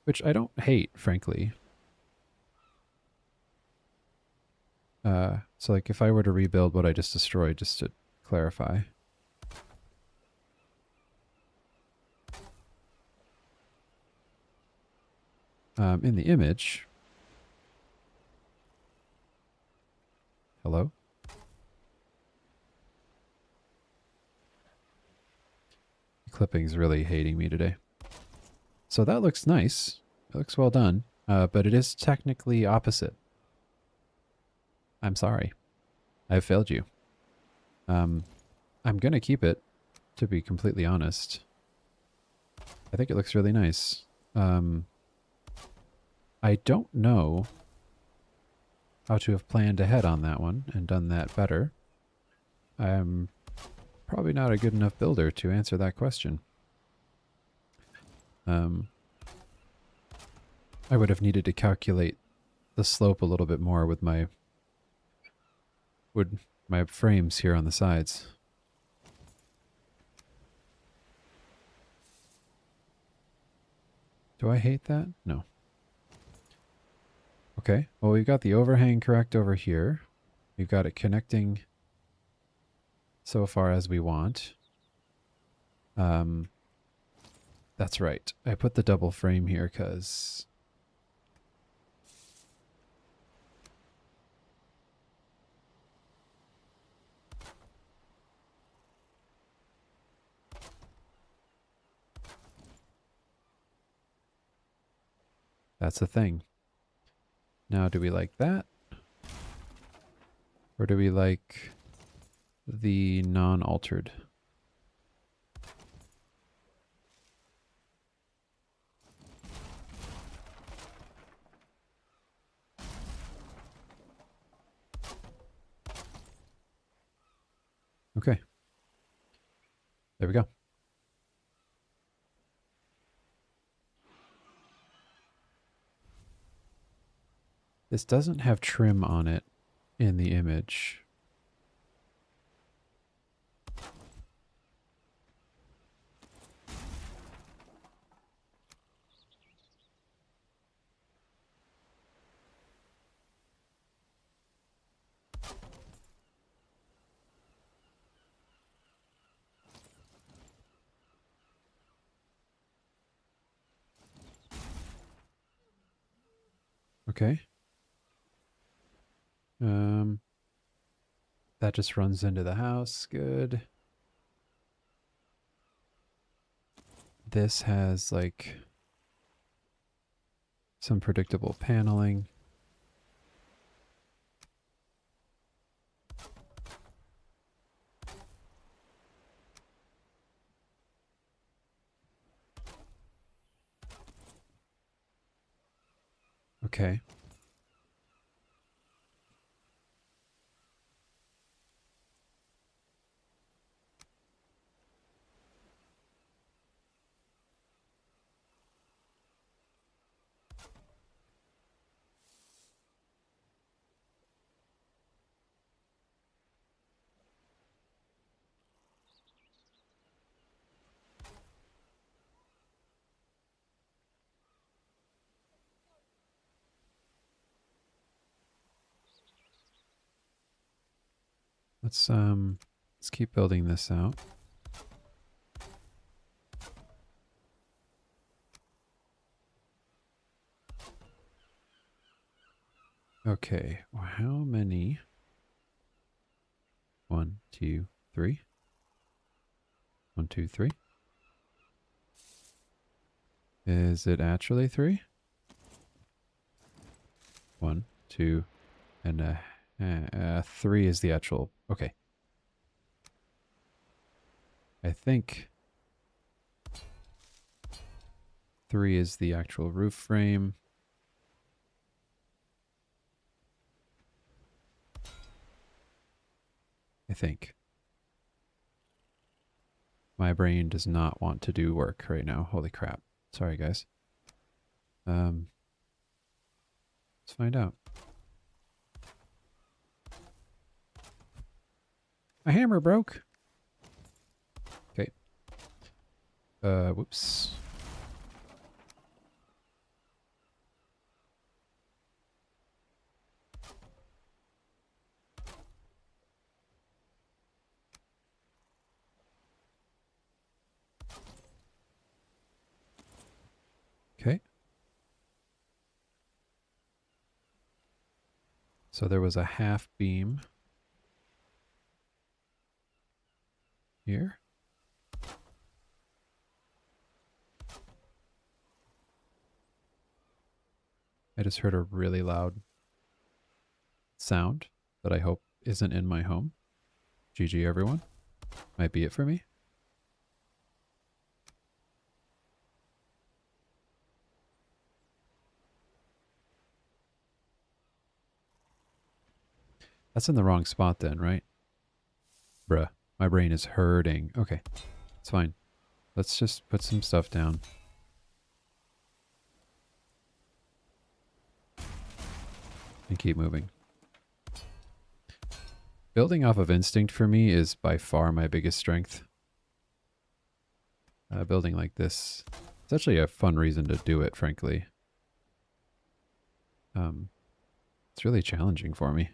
Which I don't hate, frankly. So like if I were to rebuild what I just destroyed, just to clarify. In the image. Hello? Clipping's really hating me today. So that looks nice. It looks well done. But it is technically opposite. I'm sorry. I've failed you. I'm gonna keep it, to be completely honest. I think it looks really nice. I don't know how to have planned ahead on that one and done that better. I'm probably not a good enough builder to answer that question. I would have needed to calculate the slope a little bit more with my frames here on the sides. Do I hate that? No. Okay, well we've got the overhang correct over here. We've got it connecting so far as we want. That's right. I put the double frame here because that's the thing. Now, do we like that? Or do we like the non-altered? Okay. There we go. This doesn't have trim on it in the image. Okay. That just runs into the house. Good. This has like some predictable paneling. Okay. Let's keep building this out. Okay, well, how many? 1, 2, 3. 1, 2, 3. Is it actually 3? 1, 2, and 3 is the actual. Okay. I think 3 is the actual roof frame. I think. My brain does not want to do work right now. Holy crap. Sorry, guys. Let's find out. My hammer broke. Okay. Whoops. Okay. So there was a half beam here. I just heard a really loud sound that I hope isn't in my home. GG, everyone. Might be it for me. That's in the wrong spot then, right? Bruh, my brain is hurting. Okay, it's fine. Let's just put some stuff down. And keep moving. Building off of instinct for me is by far my biggest strength. Building like this, it's actually a fun reason to do it, frankly. It's really challenging for me.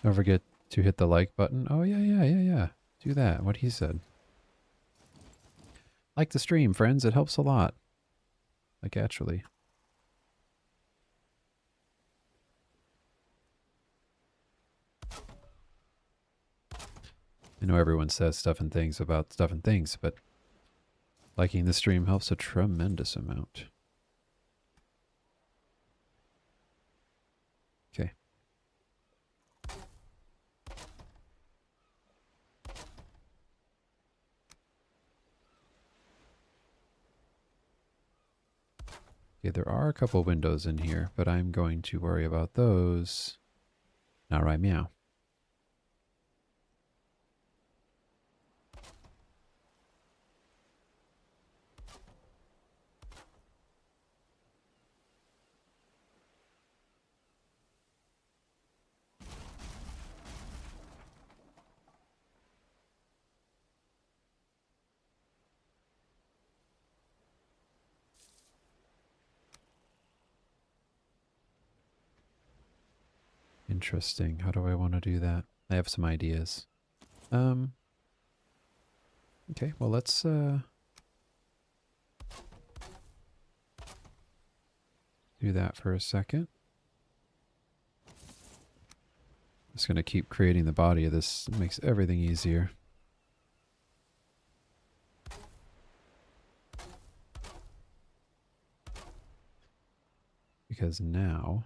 Don't forget to hit the like button. Oh, yeah. Do that, what he said. Like the stream, friends. It helps a lot. Like, actually. I know everyone says stuff and things about stuff and things, but liking the stream helps a tremendous amount. Okay. Okay, there are a couple windows in here, but I'm going to worry about those. Now, right, meow. Interesting. How do I want to do that? I have some ideas. Okay, well, let's do that for a second. Just going to keep creating the body of this. It makes everything easier. Because now...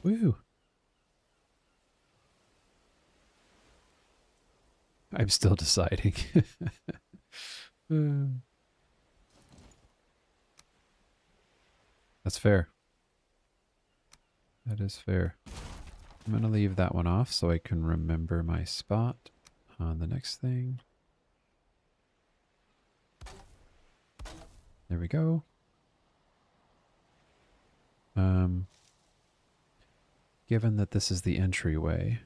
Woo! I'm still deciding. That's fair. That is fair. I'm going to leave that one off so I can remember my spot on the next thing. There we go. Given that this is the entryway,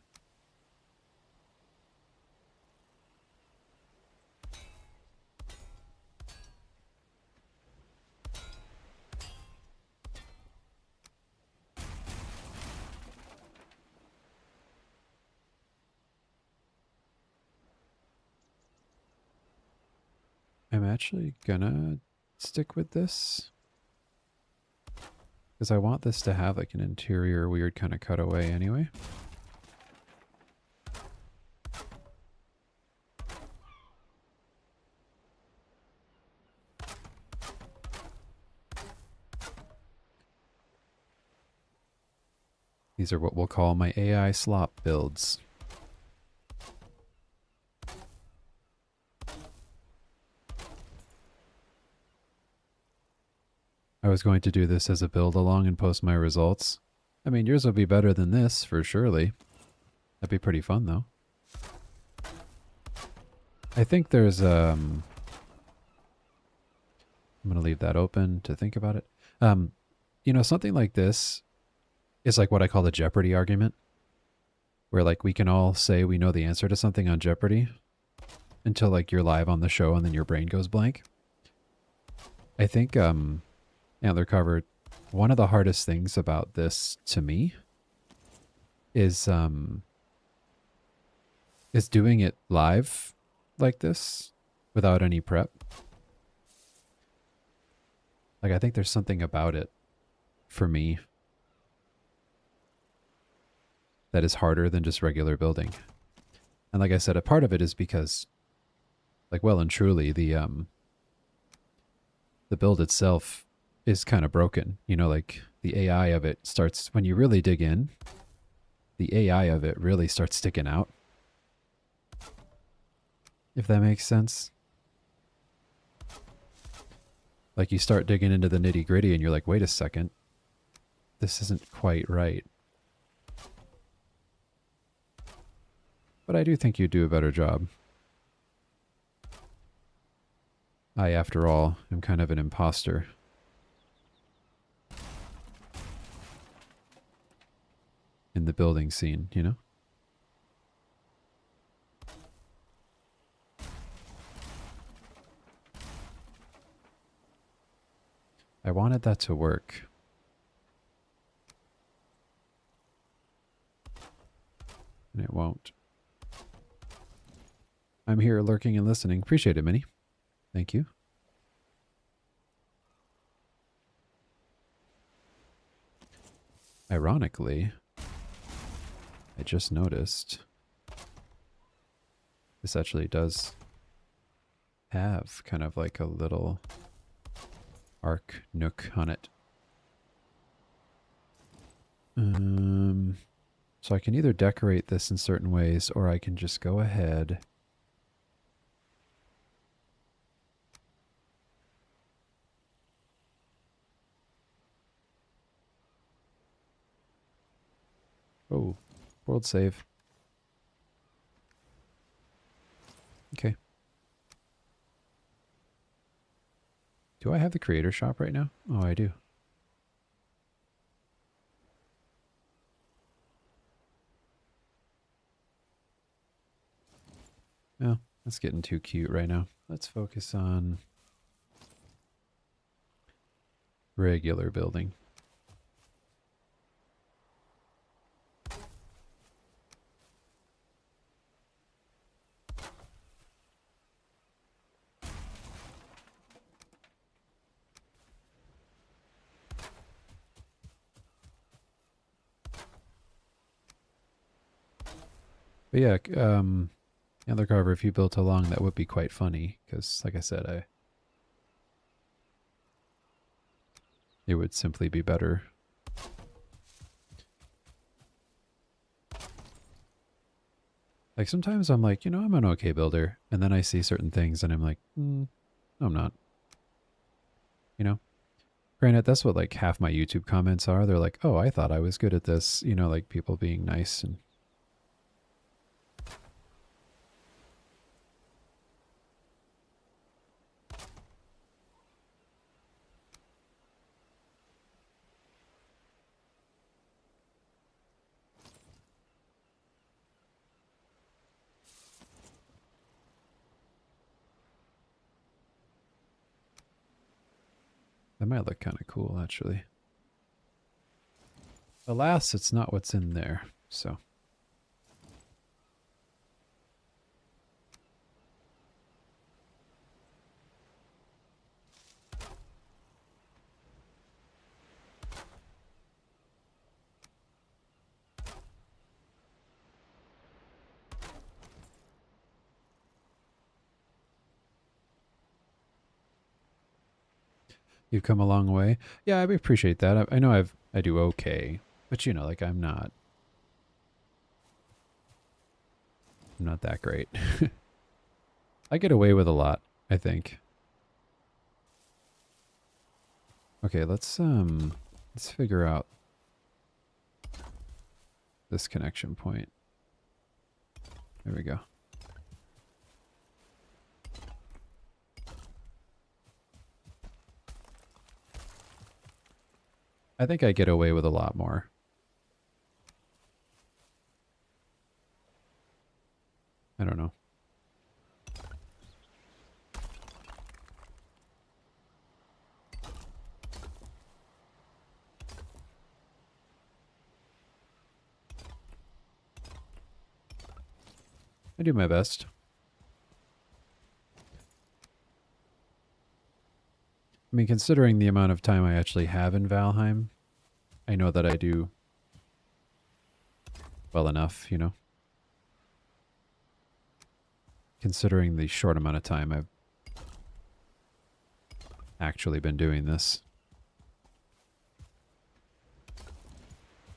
I'm actually gonna stick with this because I want this to have like an interior weird kind of cutaway anyway. These are what we'll call my AI slop builds. I was going to do this as a build along and post my results. I mean, yours will be better than this, for surely. That'd be pretty fun, though. I think there's, I'm going to leave that open to think about it. You know, something like this is like what I call the Jeopardy argument, where like we can all say we know the answer to something on Jeopardy until like you're live on the show and then your brain goes blank. I think, Antler Cover, one of the hardest things about this to me is doing it live like this without any prep. Like, I think there's something about it for me that is harder than just regular building. And like I said, a part of it is because, like, well and truly, the build itself is kind of broken. You know, like the AI of it starts, when you really dig in, the AI of it really starts sticking out. If that makes sense. Like you start digging into the nitty gritty and you're like, wait a second, this isn't quite right. But I do think you do a better job. I, after all, am kind of an imposter. In the building scene, you know? I wanted that to work. And it won't. I'm here lurking and listening. Appreciate it, Minnie. Thank you. Ironically, I just noticed this actually does have kind of like a little arc nook on it. So I can either decorate this in certain ways or I can just go ahead oh, world save. Okay. Do I have the creator shop right now? Oh, I do. Oh, that's getting too cute right now. Let's focus on regular building. But yeah, Antler Carver, if you built along, that would be quite funny, because, like I said, it would simply be better. Like, sometimes I'm like, you know, I'm an okay builder, and then I see certain things, and I'm like, no, I'm not. You know? Granted, that's what like half my YouTube comments are. They're like, "Oh, I thought I was good at this," you know, like people being nice and. That might look kind of cool, actually. Alas, it's not what's in there, so. You've come a long way. Yeah, I appreciate that. I know I do okay, but you know, like I'm not that great. I get away with a lot, I think. Okay, let's figure out this connection point. There we go. I think I get away with a lot more. I don't know. I do my best. I mean, considering the amount of time I actually have in Valheim, I know that I do well enough, you know. Considering the short amount of time I've actually been doing this.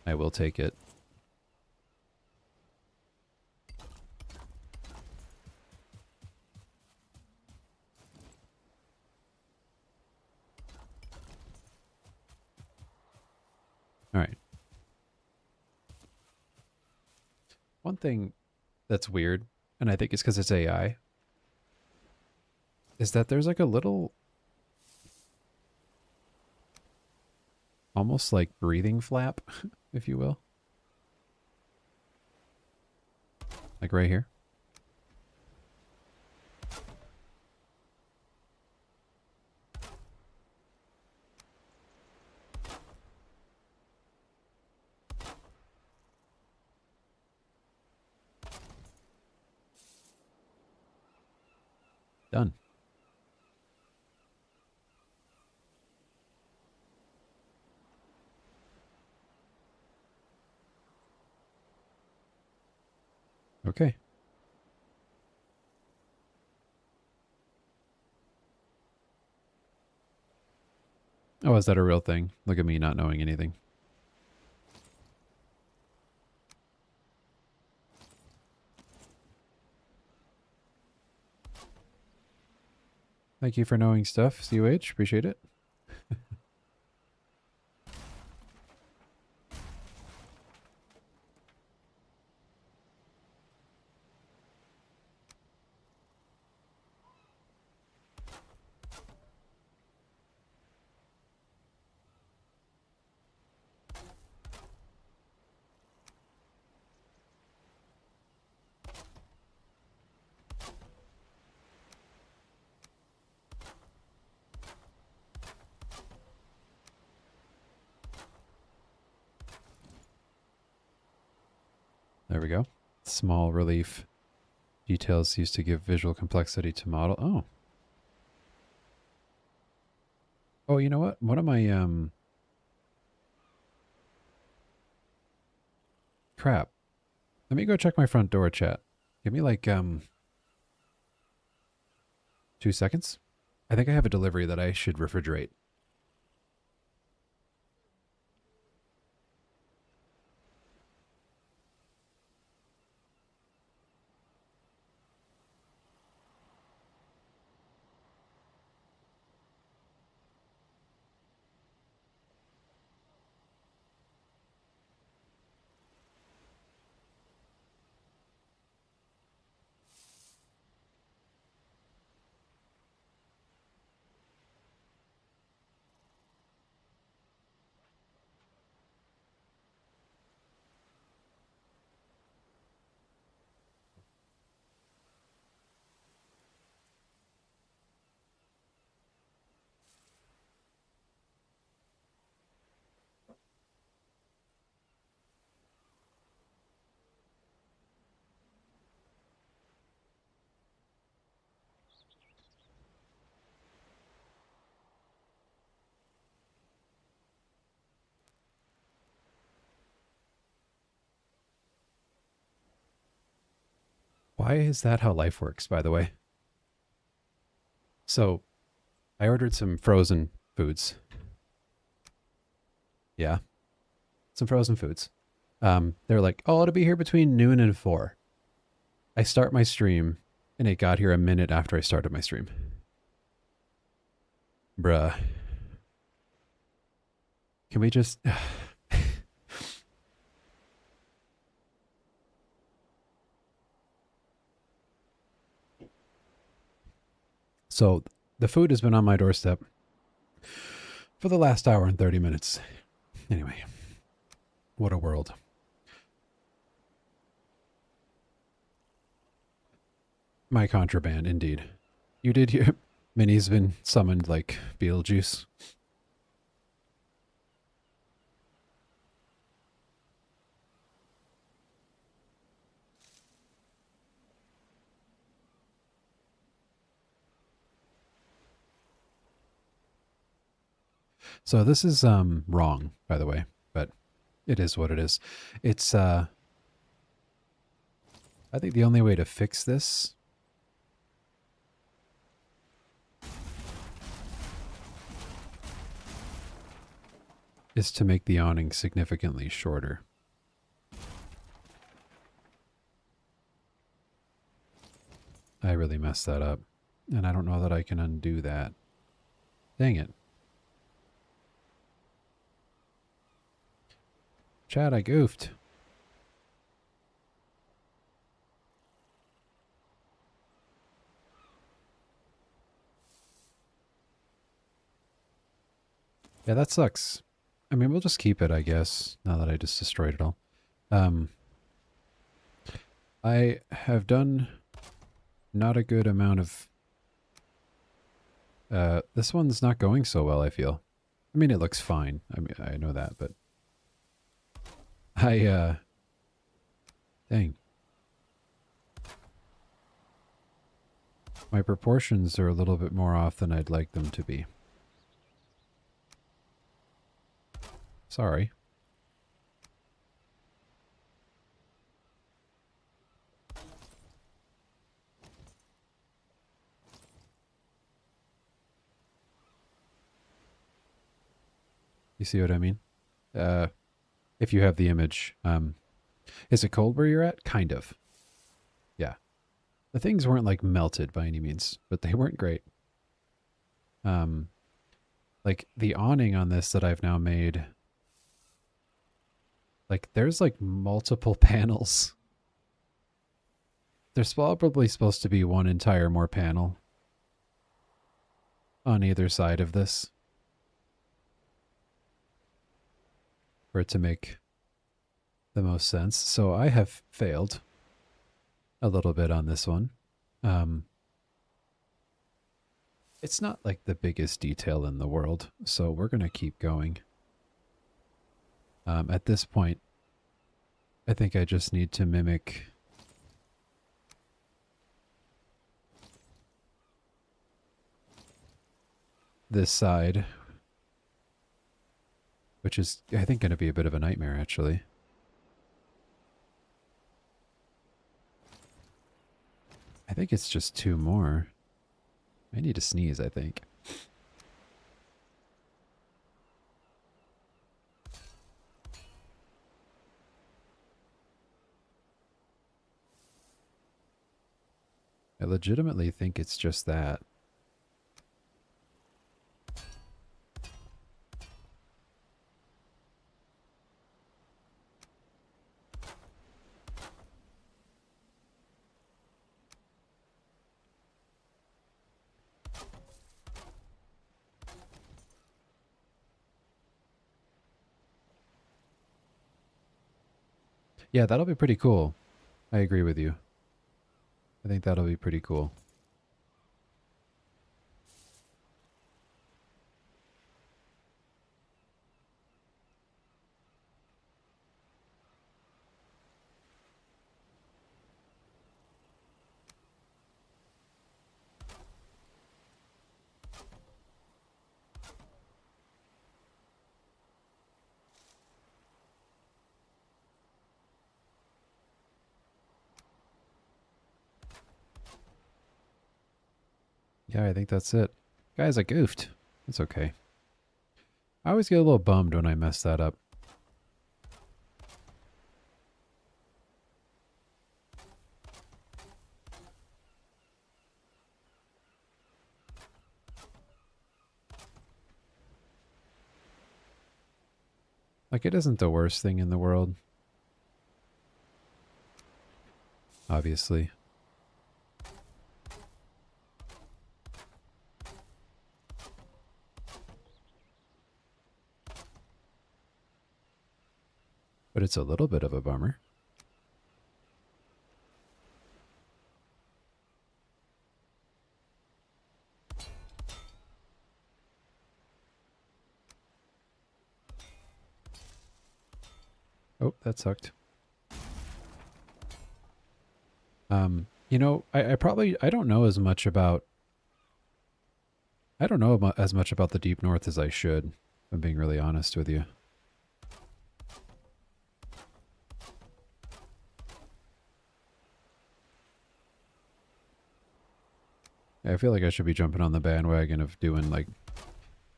I will take it. All right. One thing that's weird, and I think it's because it's AI, is that there's like a little, almost like breathing flap, if you will. Like right here. Done. Okay. Oh, is that a real thing? Look at me not knowing anything. Thank you for knowing stuff, CUH. Appreciate it. There we go. Small relief details used to give visual complexity to model. Oh. Oh, you know what? One of my crap. Let me go check my front door, chat. Give me like 2 seconds. I think I have a delivery that I should refrigerate. Why is that how life works, by the way? So, I ordered some frozen foods. Yeah, some frozen foods. They're like, oh, it'll be here between noon and 4. I start my stream, and it got here a minute after I started my stream. Bruh. Can we just... So, the food has been on my doorstep for the last hour and 30 minutes. Anyway, what a world. My contraband, indeed. You did hear... Minnie's been summoned like Beetlejuice. So this is wrong, by the way, but it is what it is. It's I think the only way to fix this is to make the awning significantly shorter. I really messed that up, and I don't know that I can undo that. Dang it. Chad, I goofed. Yeah, that sucks. I mean, we'll just keep it, I guess, now that I just destroyed it all. I have done not a good amount of... this one's not going so well, I feel. I mean, it looks fine. I mean, I know that, but... Dang. My proportions are a little bit more off than I'd like them to be. Sorry. You see what I mean? If you have the image. Is it cold where you're at? Kind of. Yeah. The things weren't like melted by any means, but they weren't great. Like the awning on this that I've now made, like there's like multiple panels. There's probably supposed to be one entire more panel on either side of this for it to make the most sense. So I have failed a little bit on this one. It's not like the biggest detail in the world, so we're going to keep going. At this point, I think I just need to mimic this side, which is, I think, going to be a bit of a nightmare, actually. I think it's just 2 more. I need to sneeze, I think. I legitimately think it's just that. Yeah, that'll be pretty cool. I agree with you. I think that'll be pretty cool. Yeah, I think that's it. Guys, I goofed. It's okay. I always get a little bummed when I mess that up. Like, it isn't the worst thing in the world. Obviously. But it's a little bit of a bummer. Oh, that sucked. You know, I don't know as much about as much about the Deep North as I should, if I'm being really honest with you. I feel like I should be jumping on the bandwagon of doing like,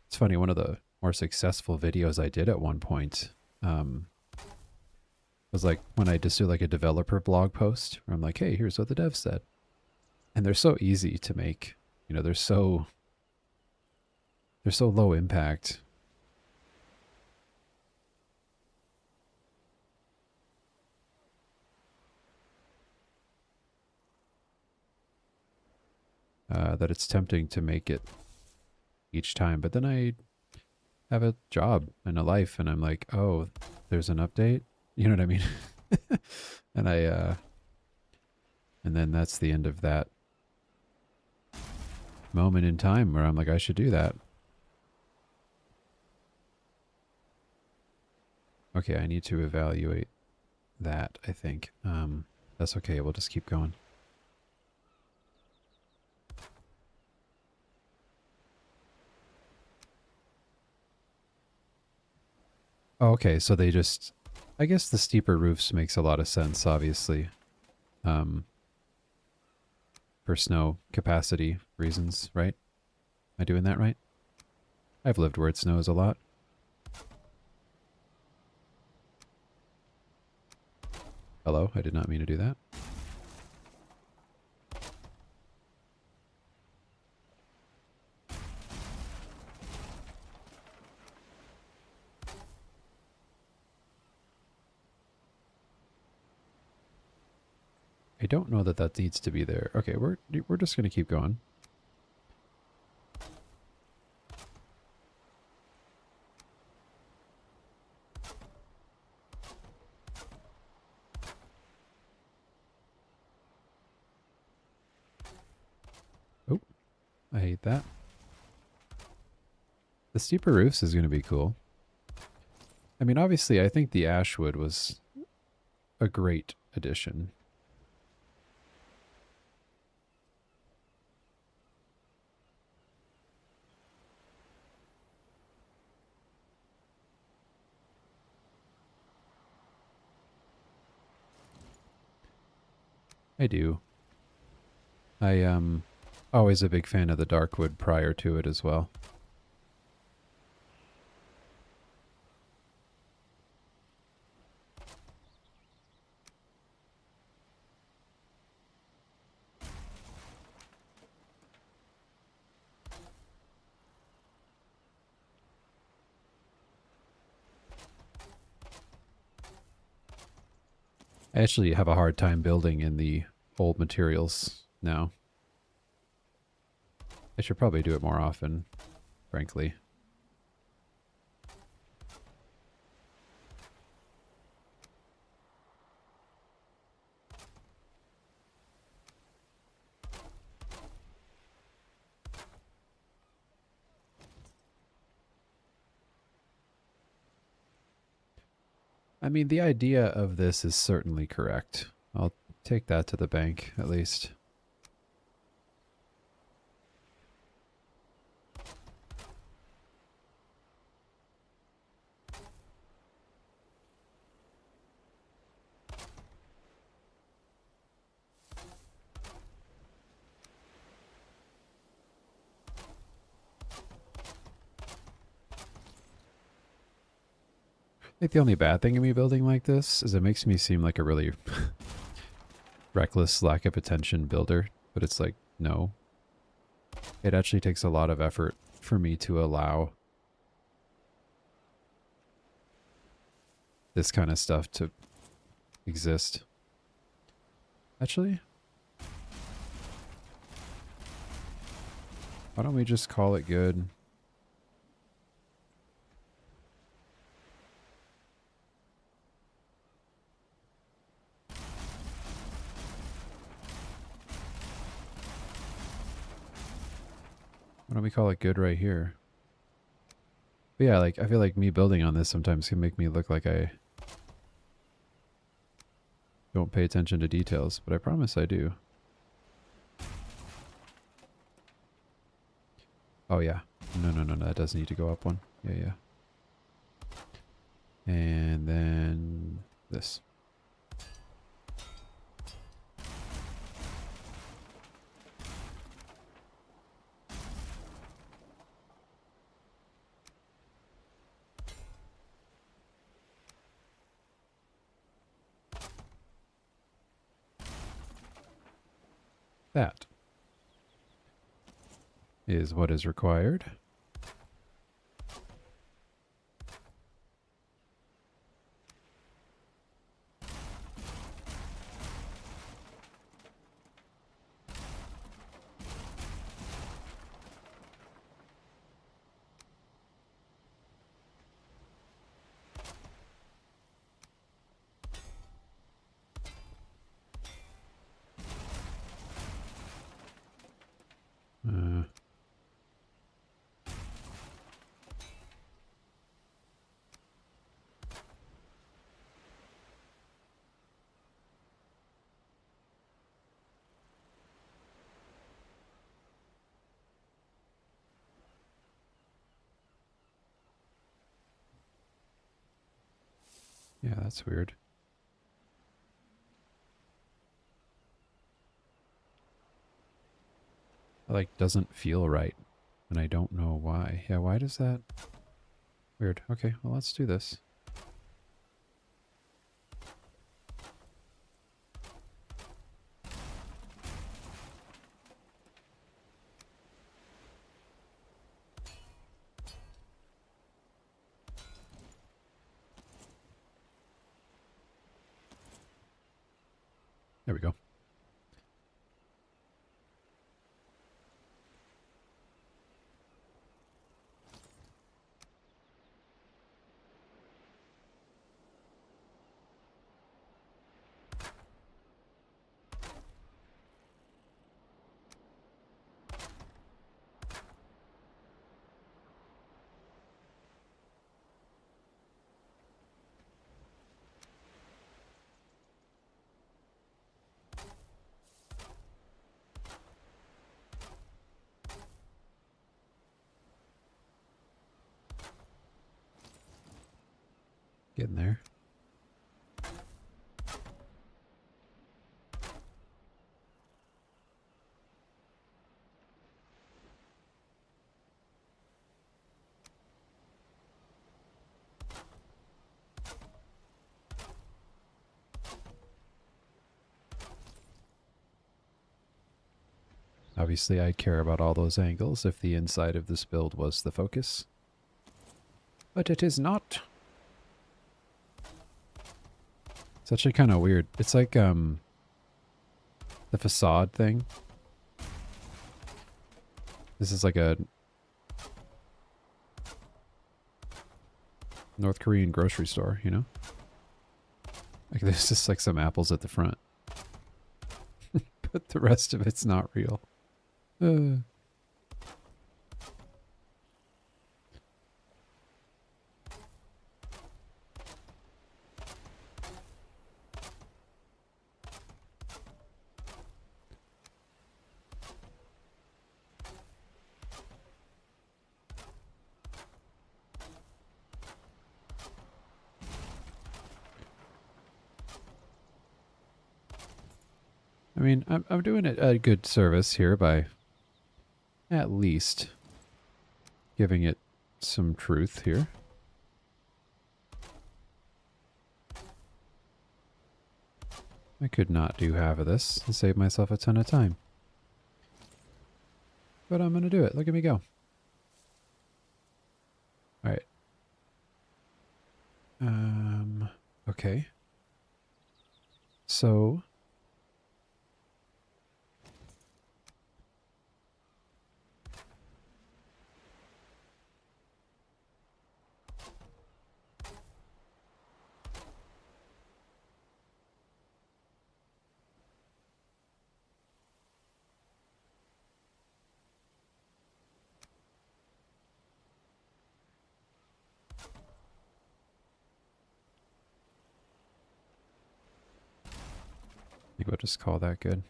it's funny, one of the more successful videos I did at one point was like when I just do like a developer blog post where I'm like, hey, here's what the dev said. And they're so easy to make. You know, they're so low impact. That it's tempting to make it each time. But then I have a job and a life and I'm like, oh, there's an update. You know what I mean? And and then that's the end of that moment in time where I'm like, I should do that. Okay, I need to evaluate that, I think. That's okay, we'll just keep going. Oh, okay, so they just... I guess the steeper roofs makes a lot of sense, obviously. For snow capacity reasons, right? Am I doing that right? I've lived where it snows a lot. Hello, I did not mean to do that. I don't know that that needs to be there. Okay, we're just going to keep going. Oh, I hate that. The steeper roofs is going to be cool. I mean, obviously, I think the Ashwood was a great addition. I do. I always a big fan of the Darkwood prior to it as well. I actually have a hard time building in the old materials now. I should probably do it more often, frankly. I mean, the idea of this is certainly correct. I'll take that to the bank, at least. think the only bad thing in me building like this is it makes me seem like a really reckless, lack of attention builder. But it's like, no. It actually takes a lot of effort for me to allow this kind of stuff to exist. Actually, why don't we just call it good? Why don't we call it good right here? But yeah, like, I feel like me building on this sometimes can make me look like I don't pay attention to details, but I promise I do. Oh yeah. No, that does need to go up one. Yeah. And then this. That is what is required. Yeah, that's weird. It like doesn't feel right, and I don't know why. Yeah, why does that? Weird. Okay, well, let's do this. There we go. Getting there. Obviously, I'd care about all those angles if the inside of this build was the focus. But it is not. It's actually kind of weird. It's like, the facade thing. This is like a North Korean grocery store, you know? Like there's just like some apples at the front. But the rest of it's not real. I mean, I'm doing it a good service here by at least giving it some truth here. I could not do half of this and save myself a ton of time. But I'm going to do it. Look at me go. All right. Okay. So I think we'll just call that good.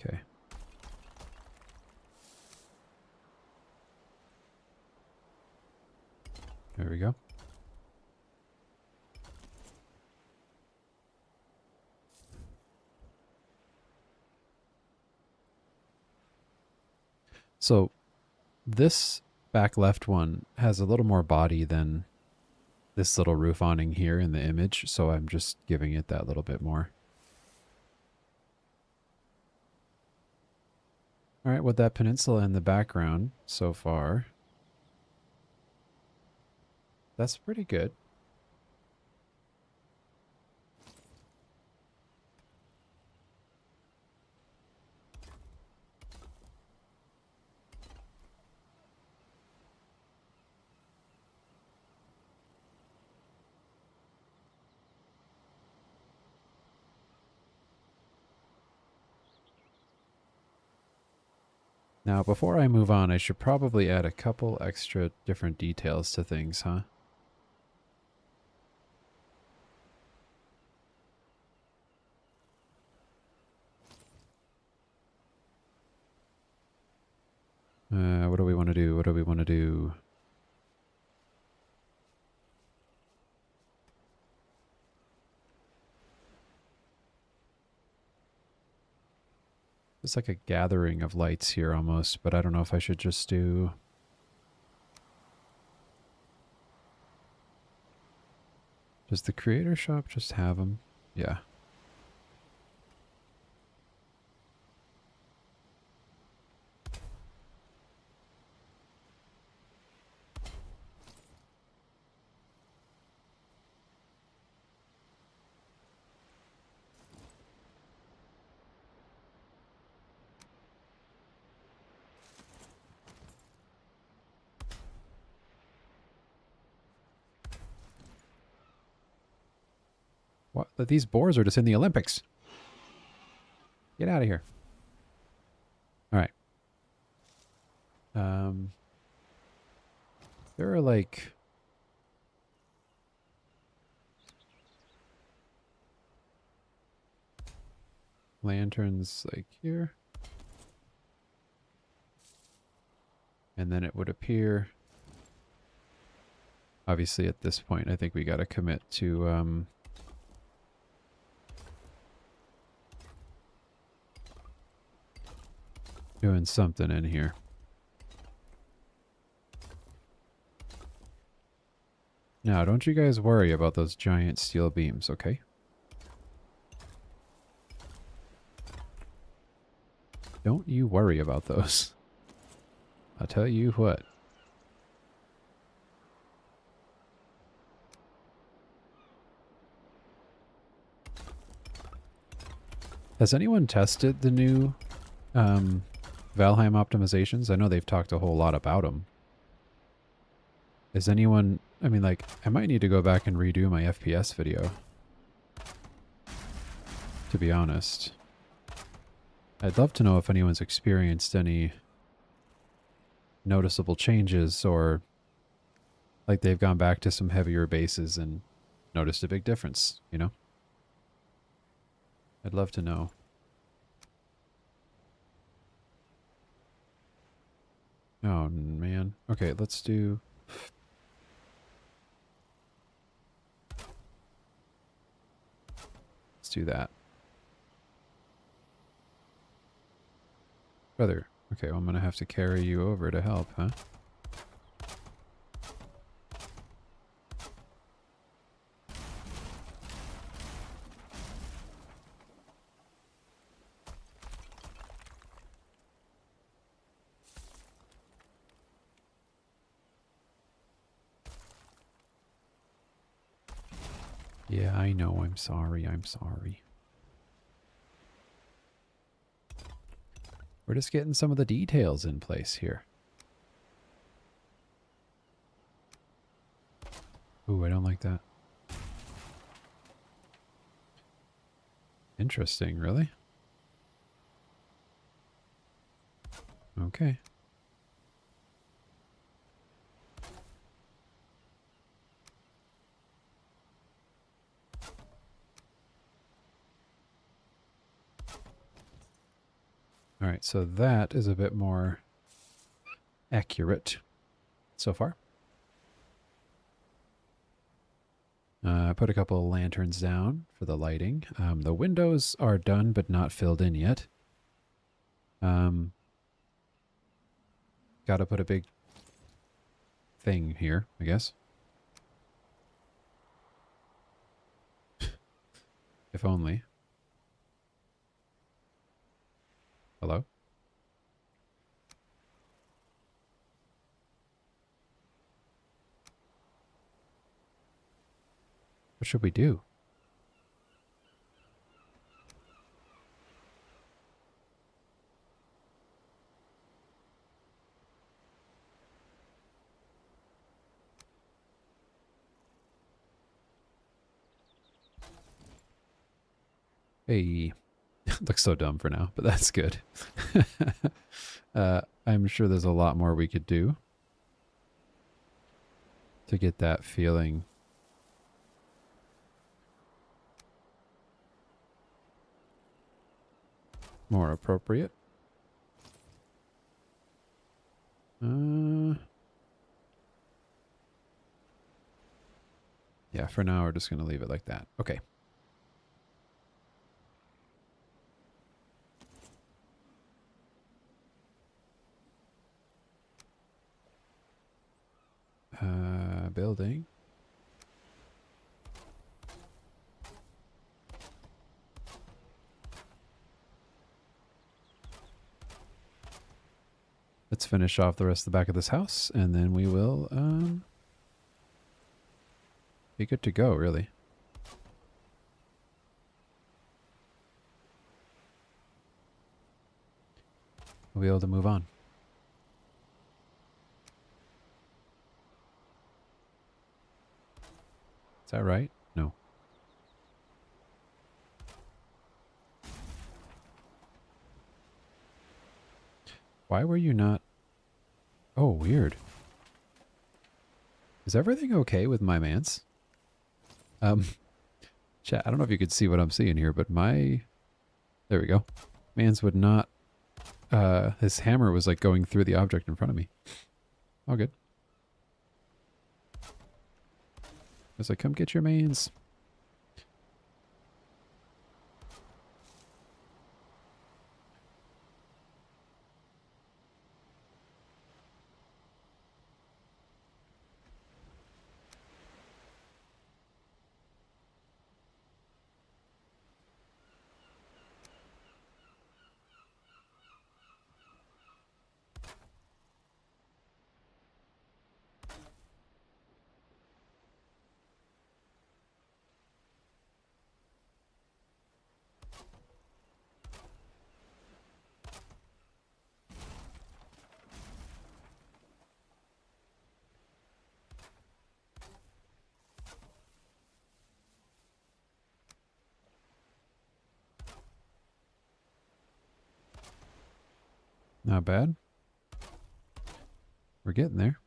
Okay. There we go. So this back left one has a little more body than this little roof awning here in the image, so I'm just giving it that little bit more. All right, with that peninsula in the background so far, that's pretty good. Now, before I move on, I should probably add a couple extra different details to things, huh? What do we want to do? What do we want to do? It's like a gathering of lights here almost, but I don't know if I should just do... Does the creator shop just have them? Yeah. What? These boars are just in the Olympics. Get out of here. All right. There are like... lanterns like here. And then it would appear... Obviously at this point, I think we got to commit to... doing something in here. Now, don't you guys worry about those giant steel beams, okay? Don't you worry about those. I'll tell you what. Has anyone tested the new Valheim optimizations? I know they've talked a whole lot about them. Is anyone... I mean, like, I might need to go back and redo my FPS video. To be honest. I'd love to know if anyone's experienced any noticeable changes or like they've gone back to some heavier bases and noticed a big difference, you know? I'd love to know. Oh, man. Okay, let's do... Let's do that. Brother. Okay, well, I'm going to have to carry you over to help, huh? Yeah, I know. I'm sorry. I'm sorry. We're just getting some of the details in place here. Ooh, I don't like that. Interesting, really? Okay. All right, so that is a bit more accurate so far. I put a couple of lanterns down for the lighting. The windows are done but not filled in yet. Got to put a big thing here, I guess. If only. Hello? What should we do? Hey. Looks so dumb for now, but that's good. I'm sure there's a lot more we could do to get that feeling more appropriate. Yeah, for now we're just going to leave it like that. Okay. Building. Let's finish off the rest of the back of this house, and then we will be good to go, really. We'll be able to move on. Is that right? No. Why were you not... Oh, weird. Is everything okay with my mans? Chat, I don't know if you could see what I'm seeing here, but my... There we go. Mans would not... his hammer was like going through the object in front of me. All good. I was like, come get your mans. Not bad. We're getting there.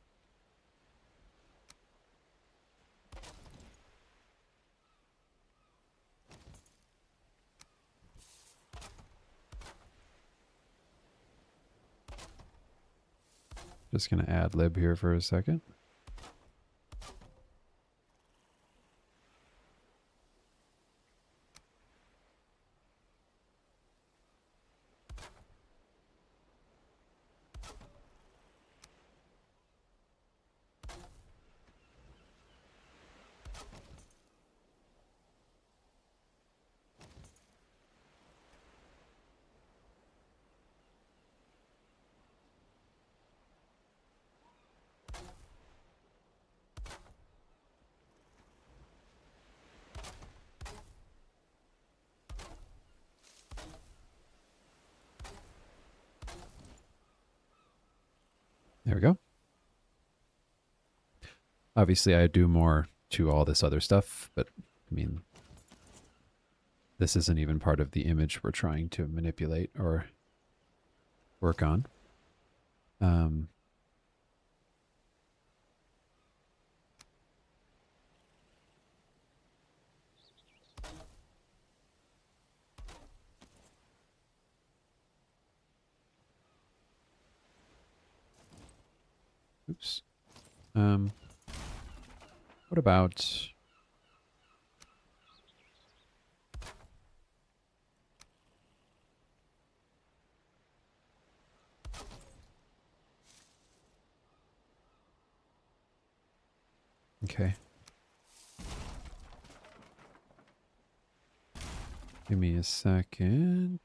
Just going to ad lib here for a second. There we go. Obviously, I do more to all this other stuff, but I mean, this isn't even part of the image we're trying to manipulate or work on. Oops. What about... Okay. Give me a second.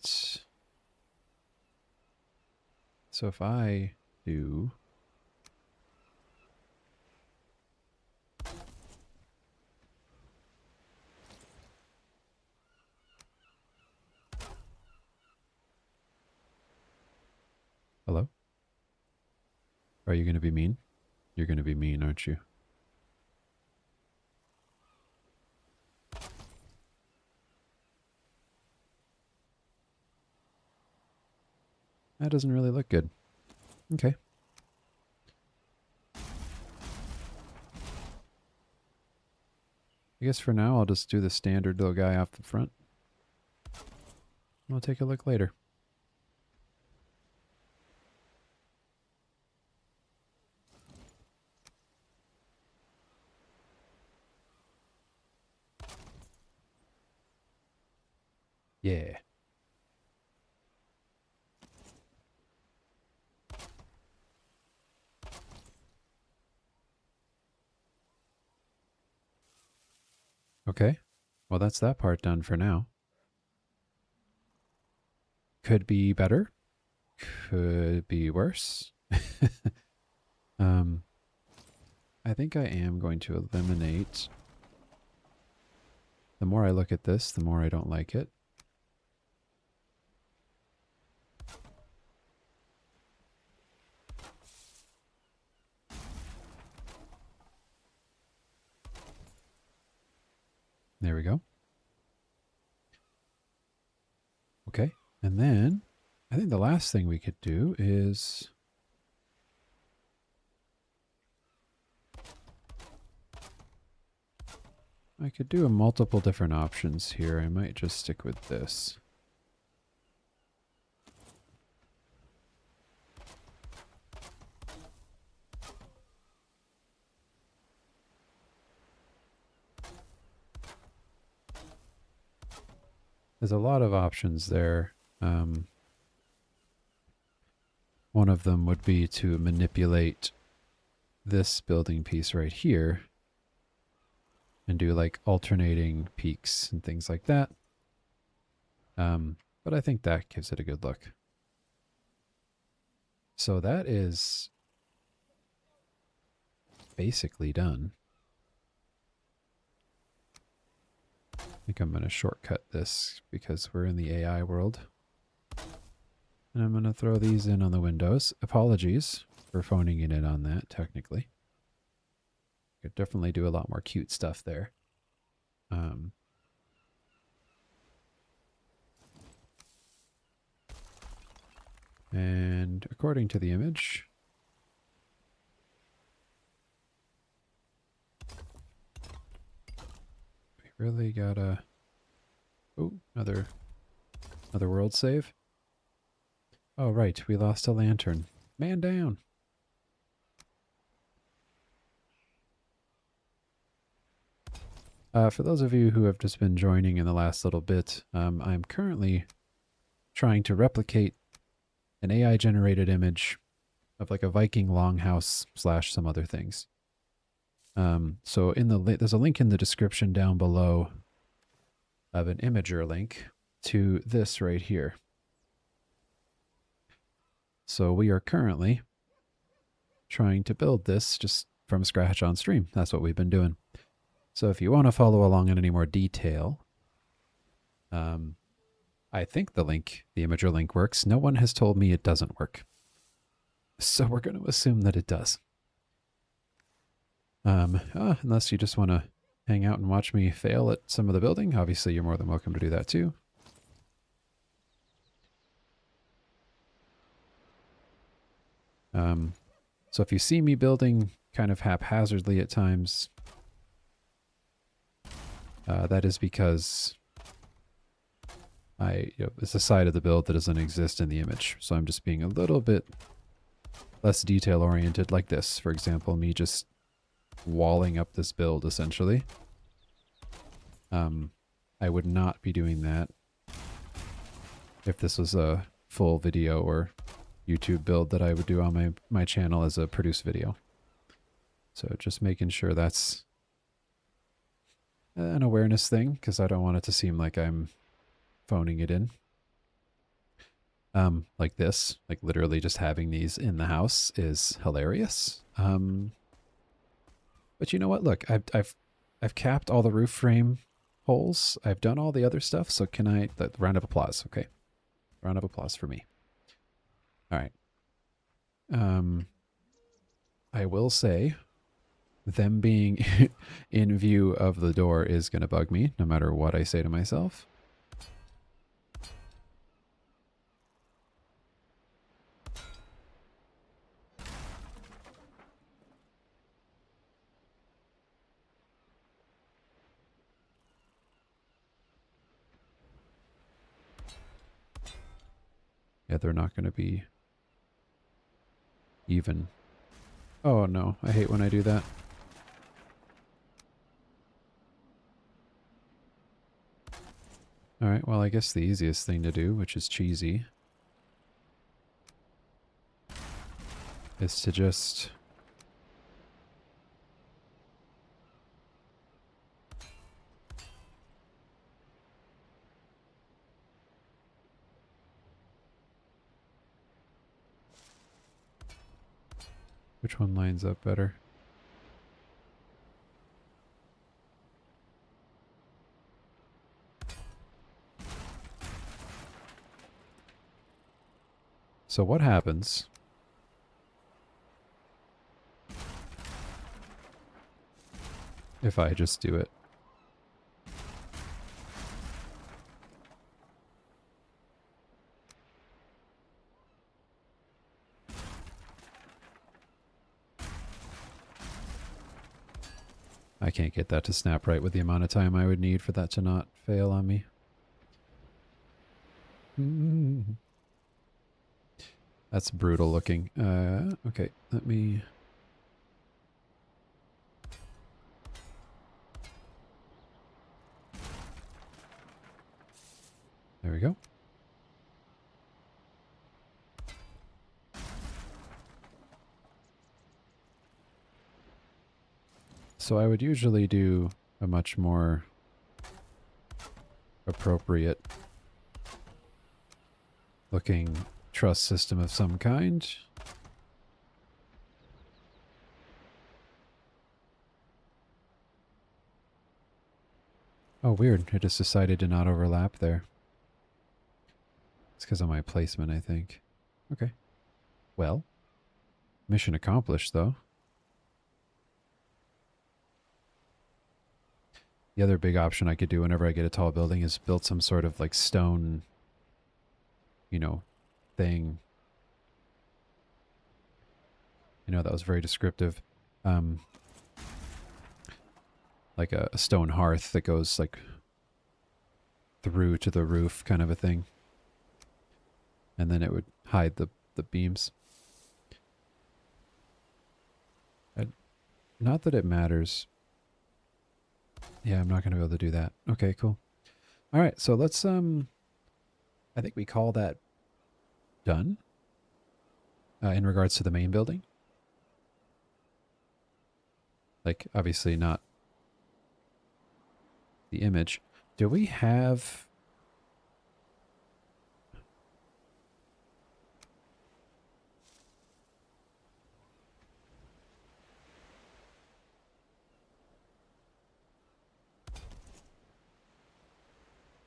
So if I do... Hello? Are you going to be mean? You're going to be mean, aren't you? That doesn't really look good. Okay. I guess for now I'll just do the standard little guy off the front. We'll take a look later. Yeah. Okay. Well, that's that part done for now. Could be better. Could be worse. I think I am going to eliminate... The more I look at this, the more I don't like it. There we go. Okay. And then I think the last thing we could do is... I could do multiple different options here. I might just stick with this. There's a lot of options there. One of them would be to manipulate this building piece right here and do like alternating peaks and things like that. But I think that gives it a good look. So that is basically done. I think I'm going to shortcut this because we're in the AI world. And I'm going to throw these in on the windows. Apologies for phoning it in on that, technically. Could definitely do a lot more cute stuff there. And according to the image, we really gotta... Oh, another world save. Oh, right, we lost a lantern. Man down. For those of you who have just been joining in the last little bit, I'm currently trying to replicate an AI-generated image of like a Viking Long House / some other things. So in there's a link in the description down below of an imager link to this right here. So we are currently trying to build this just from scratch on stream. That's what we've been doing. So if you want to follow along in any more detail, I think the imager link works. No one has told me it doesn't work. So we're going to assume that it does. Unless you just want to hang out and watch me fail at some of the building, obviously you're more than welcome to do that too. So if you see me building kind of haphazardly at times, that is because it's a side of the build that doesn't exist in the image. So I'm just being a little bit less detail oriented, like this, for example, me just walling up this build essentially. I would not be doing that if this was a full video or YouTube build that I would do on my channel as a produced video. So just making sure that's an awareness thing, because I don't want it to seem like I'm phoning it in. Like this, like literally just having these in the house is hilarious. But you know what? Look, I've capped all the roof frame holes. I've done all the other stuff. So can round of applause? Okay, round of applause for me. All right. I will say, them being in view of the door is going to bug me, no matter what I say to myself. Yeah, they're not going to be even. Oh no, I hate when I do that. Alright, well I guess the easiest thing to do, which is cheesy, is to just which one lines up better? So what happens if I just do it? I can't get that to snap right with the amount of time I would need for that to not fail on me. That's brutal looking. Okay, let me... There we go. So I would usually do a much more appropriate looking truss system of some kind. Oh, weird. It just decided to not overlap there. It's because of my placement, I think. Okay. Well, mission accomplished, though. The other big option I could do whenever I get a tall building is build some sort of like stone, you know, thing. I know that was very descriptive. Like a stone hearth that goes like through to the roof kind of a thing. And then it would hide the beams. Not that it matters Yeah, I'm not going to be able to do that. Okay, cool. All right, so let's I think we call that done in regards to the main building. Like, obviously not the image. Do we have...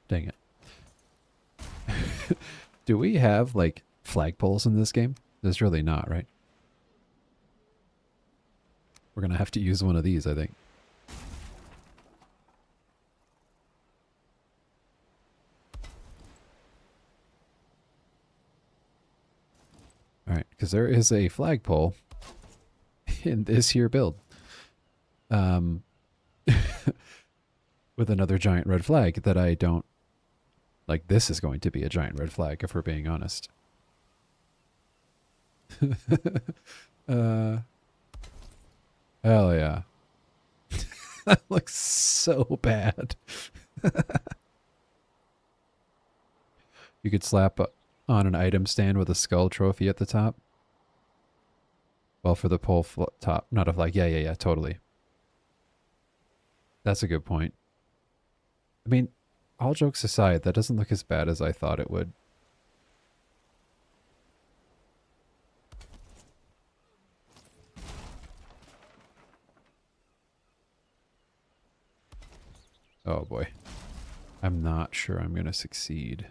Dang it. Do we have, like, flagpoles in this game? There's really not, right? We're going to have to use one of these, I think. All right, because there is a flagpole in this here build. With another giant red flag that I don't... Like, this is going to be a giant red flag, if we're being honest. uh, hell yeah. That looks so bad. You could slap on an item stand with a skull trophy at the top. Well, for the pole top, not a flag. Yeah, totally. That's a good point. I mean, all jokes aside, that doesn't look as bad as I thought it would. Oh boy. I'm not sure I'm going to succeed.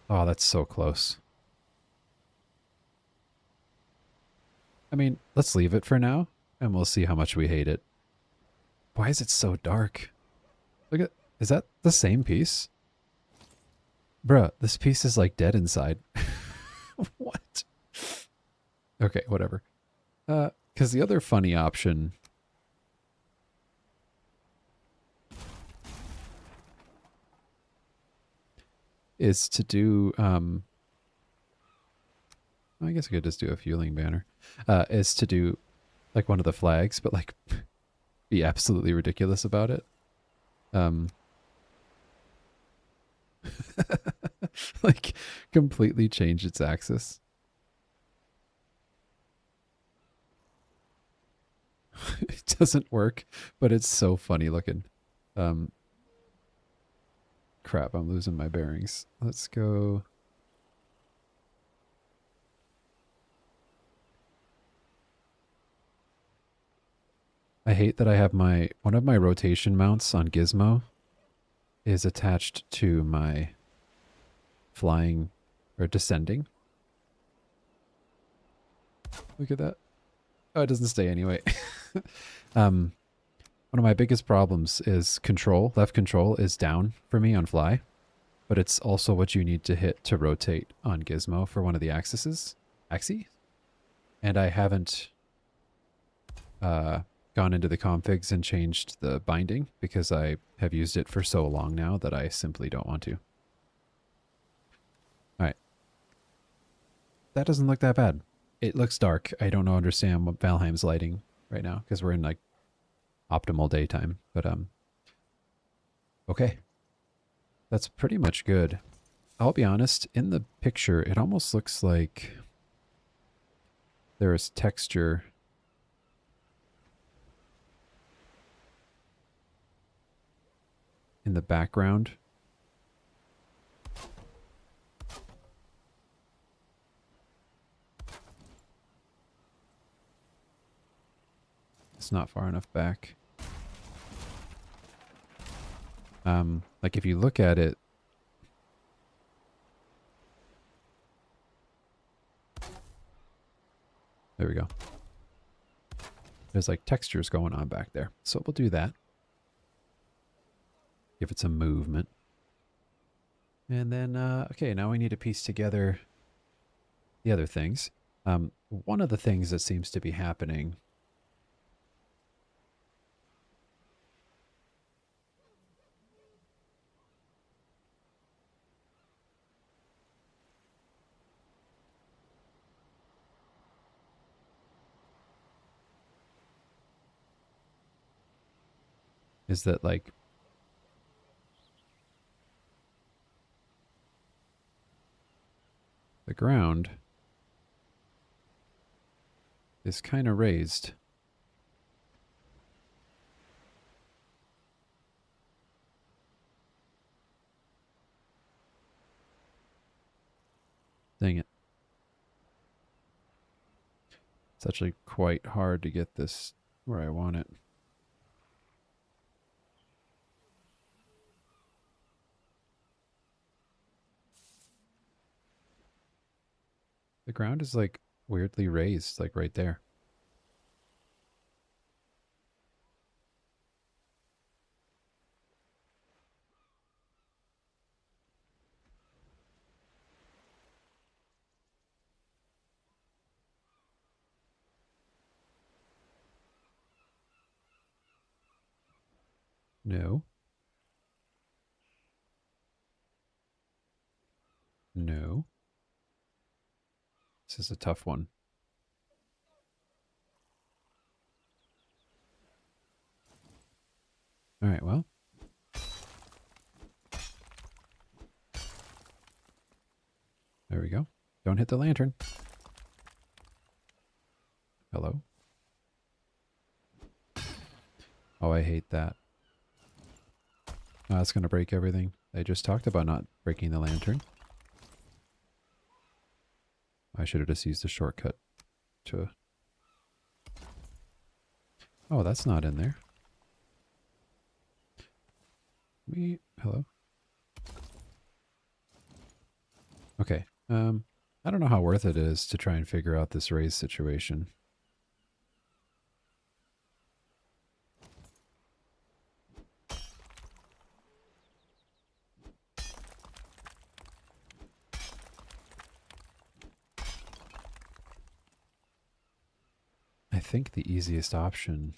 Oh, that's so close. I mean, let's leave it for now, and we'll see how much we hate it. Why is it so dark? Look at... Is that the same piece? Bruh, this piece is like dead inside. What? Okay, whatever. Because the other funny option is to do, I guess I could just do a fueling banner, is to do like one of the flags, but like be absolutely ridiculous about it. Like completely change its axis. It doesn't work, but it's so funny looking. Crap, I'm losing my bearings. Let's go. I hate that I have one of my rotation mounts on Gizmo is attached to my flying or descending. Look at that. Oh, it doesn't stay anyway. One of my biggest problems is control. Left control is down for me on fly, but it's also what you need to hit to rotate on Gizmo for one of the axes. And I haven't gone into the configs and changed the binding because I have used it for so long now that I simply don't want to. All right. That doesn't look that bad. It looks dark. I don't understand what Valheim's lighting right now because we're in like optimal daytime, but okay. That's pretty much good. I'll be honest, in the picture it almost looks like there is texture in the background. It's not far enough back. Like if you look at it, there we go. There's like textures going on back there. So we'll do that. Give it some movement. And then, okay, now we need to piece together the other things. One of the things that seems to be happening is that like the ground is kind of raised. Dang it. It's actually quite hard to get this where I want it. The ground is like weirdly raised, like right there. No. No. This is a tough one. All right, well. There we go. Don't hit the lantern. Hello? Oh, I hate that. Oh, that's going to break everything. I just talked about not breaking the lantern. I should have just used the shortcut to... Oh, that's not in there. Hello? Okay. I don't know how worth it is to try and figure out this raise situation. I think the easiest option...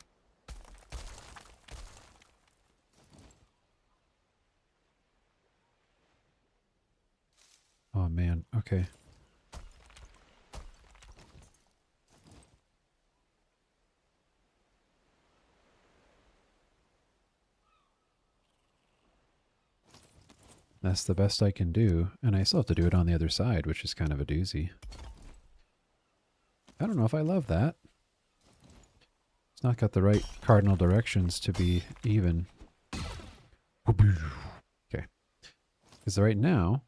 Oh man, okay. That's the best I can do, and I still have to do it on the other side, which is kind of a doozy. I don't know if I love that. It's not got the right cardinal directions to be even. Okay. Because right now...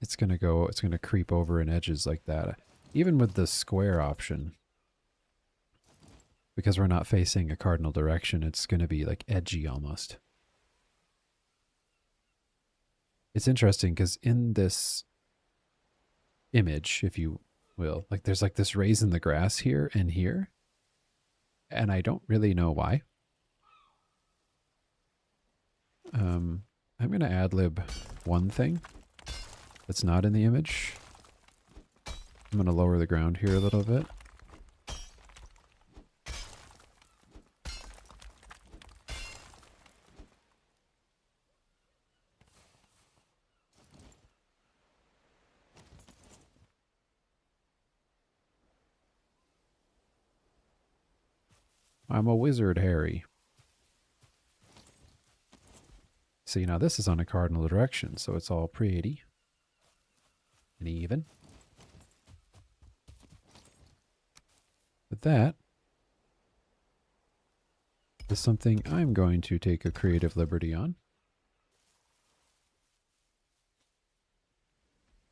it's going to creep over in edges like that. Even with the square option, because we're not facing a cardinal direction, it's going to be like edgy almost. It's interesting because in this image, if you will, like there's like this raise in the grass here and here, and I don't really know why. I'm going to ad-lib one thing that's not in the image. I'm going to lower the ground here a little bit. I'm a wizard, Harry. See, now this is on a cardinal direction, so it's all pretty and even. But that is something I'm going to take a creative liberty on.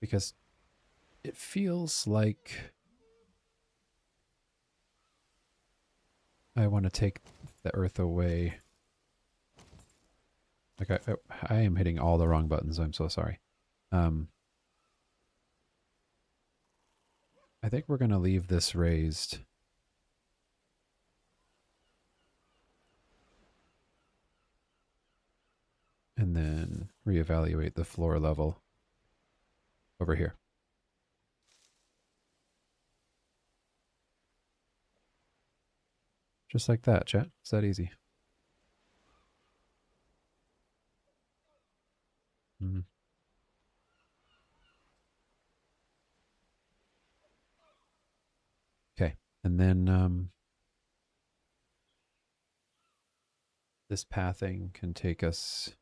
Because it feels like I want to take the earth away. Like I am hitting all the wrong buttons. I'm so sorry. I think we're going to leave this raised. And then reevaluate the floor level over here. Just like that, chat. It's that easy. Mm-hmm. And then this pathing can take us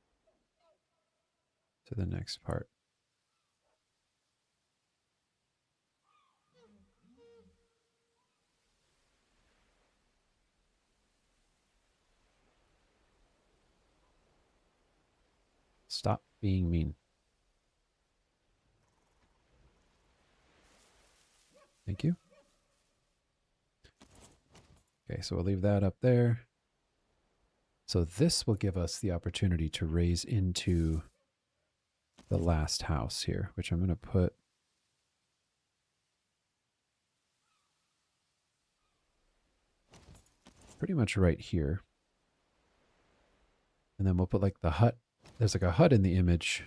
to the next part. Stop being mean. Thank you. Okay, so we'll leave that up there. So this will give us the opportunity to raise into the last house here, which I'm going to put pretty much right here. And then we'll put like the hut. There's like a hut in the image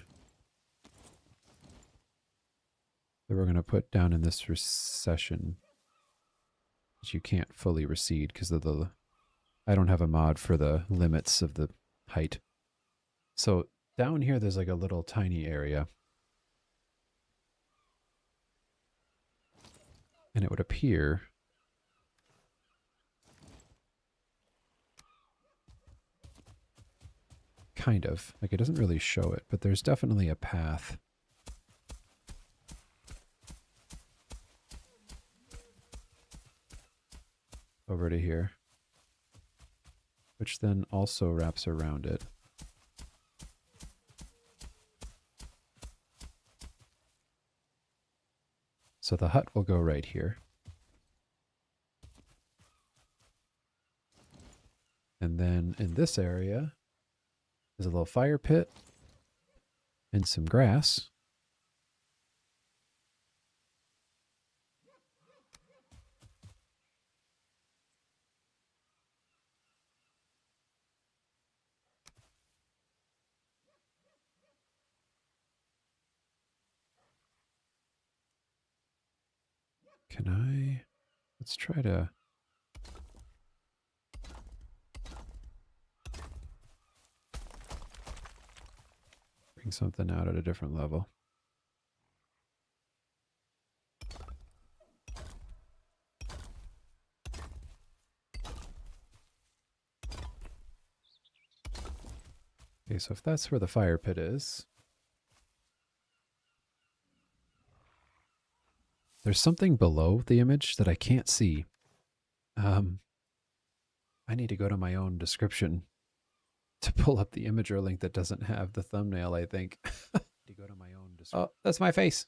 that we're going to put down in this recession, which you can't fully recede because of the, I don't have a mod for the limits of the height. So down here, there's like a little tiny area. And it would appear kind of like it doesn't really show it, but there's definitely a path over to here, which then also wraps around it. So the hut will go right here. And then in this area, there's a little fire pit and some grass. Can I? Let's try to... bring something out at a different level. Okay, so if that's where the fire pit is, there's something below the image that I can't see. I need to go to my own description to pull up the imager link that doesn't have the thumbnail, I think. To go to my own description. Oh, that's my face.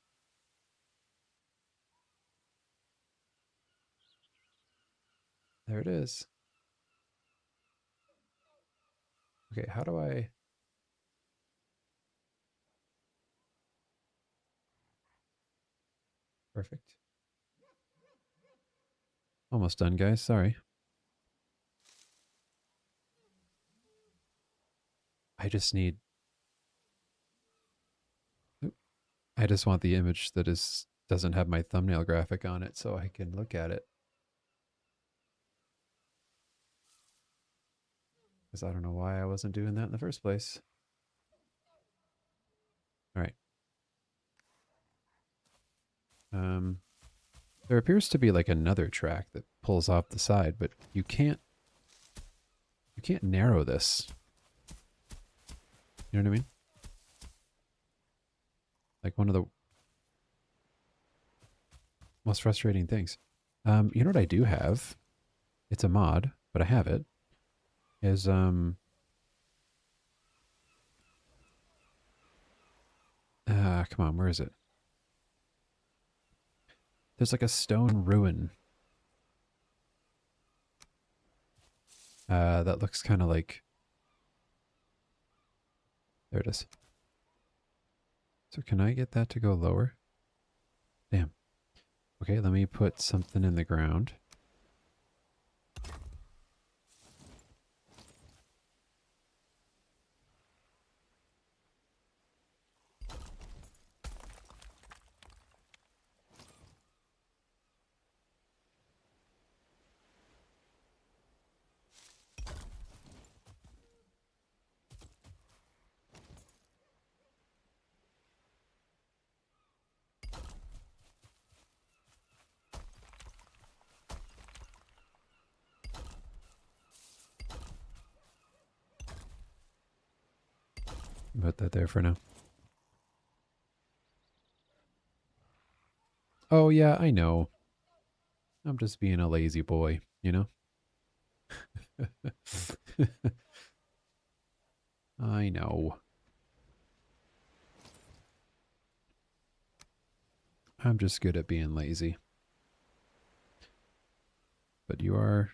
There it is. Okay, how do I... Perfect. Almost done, guys. Sorry. I just need... I just want the image that doesn't have my thumbnail graphic on it so I can look at it. Because I don't know why I wasn't doing that in the first place. All right. There appears to be like another track that pulls off the side, but you can't narrow this. You know what I mean? Like one of the most frustrating things. You know what I do have? It's a mod, but I have it. Is come on, where is it? There's like a stone ruin. That looks kind of like... There it is. So can I get that to go lower? Damn. Okay, let me put something in the ground. Put that there for now. Oh yeah, I know. I'm just being a lazy boy, you know? I know. I'm just good at being lazy. But you are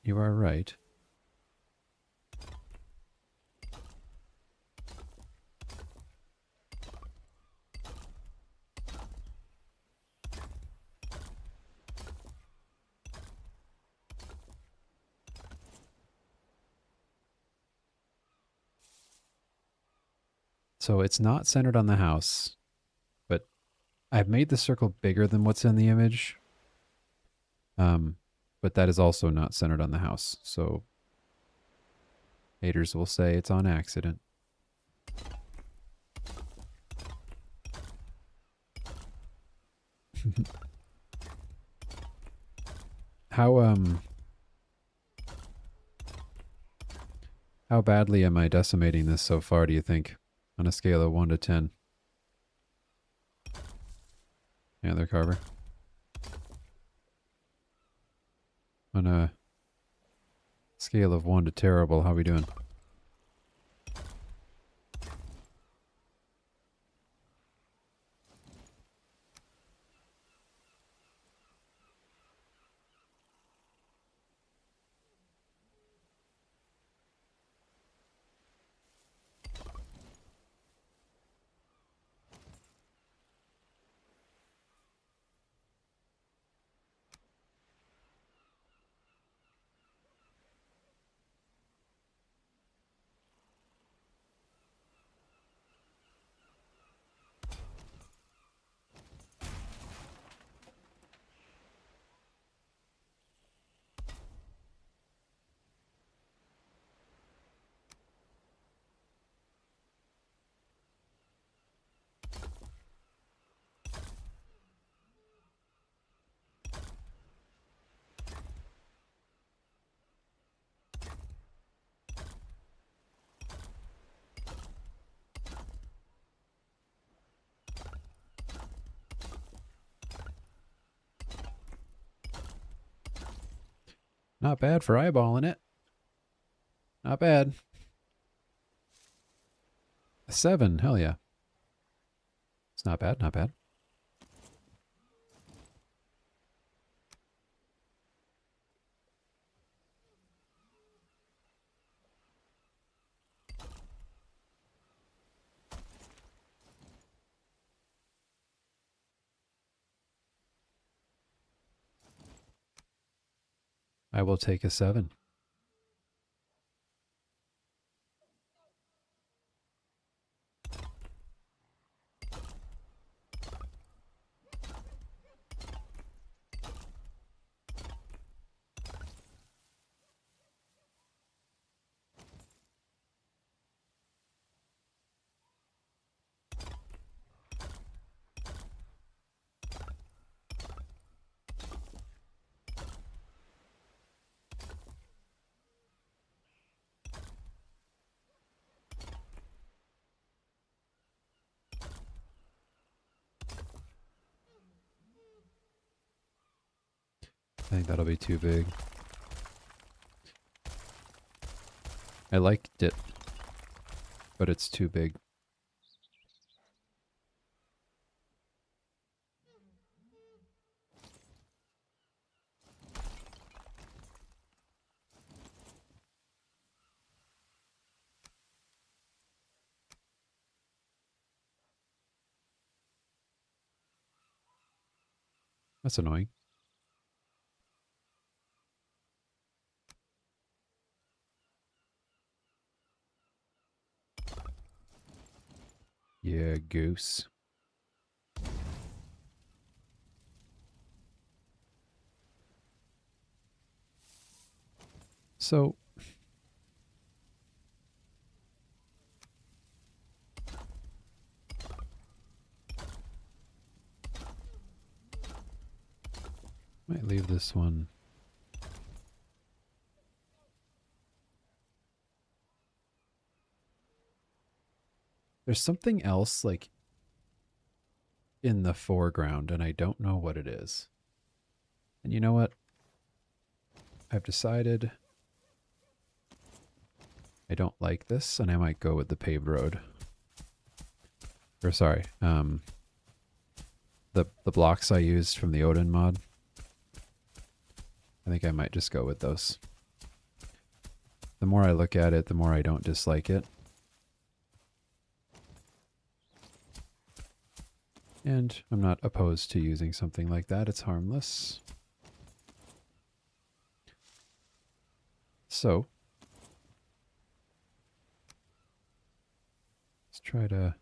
right. So it's not centered on the house, but I've made the circle bigger than what's in the image. But that is also not centered on the house. So haters will say it's on accident. How how badly am I decimating this so far, do you think? On a scale of 1 to 10. Antler carver. On a scale of 1 to terrible, how we doing? Not bad for eyeballing it. Not bad. A 7, hell yeah. It's not bad, not bad. I will take a 7. I think that'll be too big. I liked it, but it's too big. That's annoying. Yeah, goose. So, might leave this one. There's something else like in the foreground, and I don't know what it is. And you know what? I've decided I don't like this, and I might go with the paved road. Or sorry, the blocks I used from the Odin mod. I think I might just go with those. The more I look at it, the more I don't dislike it. And I'm not opposed to using something like that. It's harmless. So, let's try to...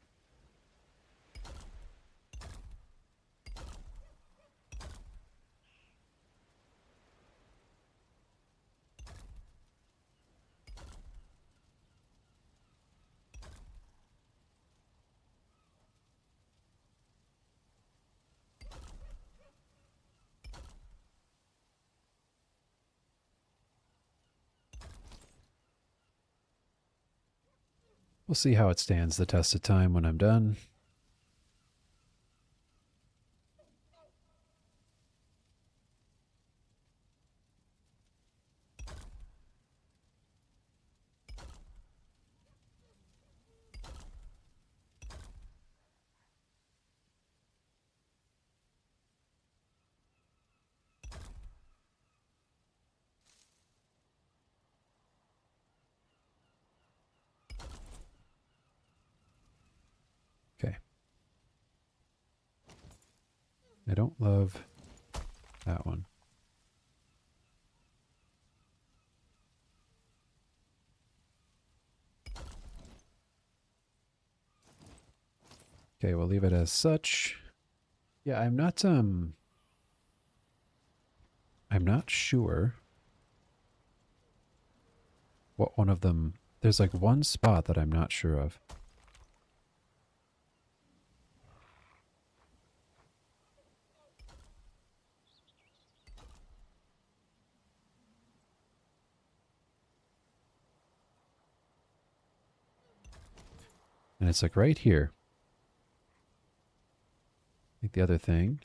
We'll see how it stands the test of time when I'm done. Okay. I don't love that one. Okay, we'll leave it as such. Yeah, I'm not sure what one of them... There's like one spot that I'm not sure of. And it's like right here. I think the other thing...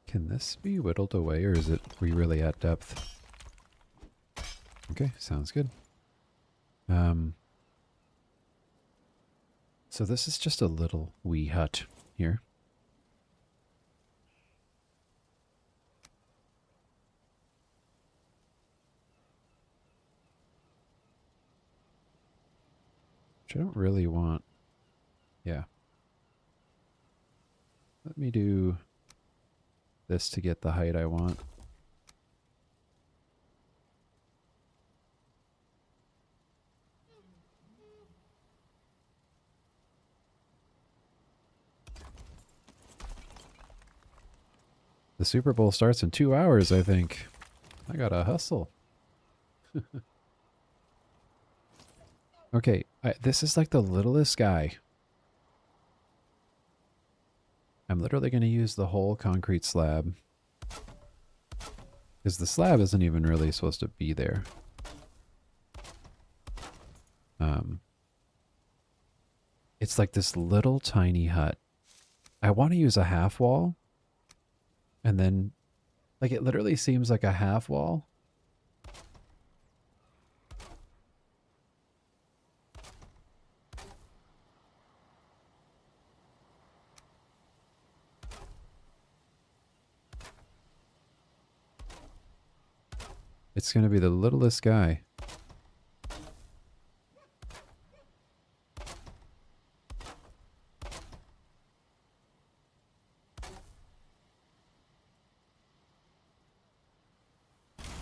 Can this be whittled away, or is it we really at depth? Okay, sounds good. So this is just a little wee hut here. Which I don't really want. Yeah. Let me do this to get the height I want. The Super Bowl starts in 2 hours, I think. I gotta hustle. Okay, this is like the littlest guy. I'm literally going to use the whole concrete slab. Because the slab isn't even really supposed to be there. It's like this little tiny hut. I want to use a half wall. And then, like, it literally seems like a half wall. It's going to be the littlest guy.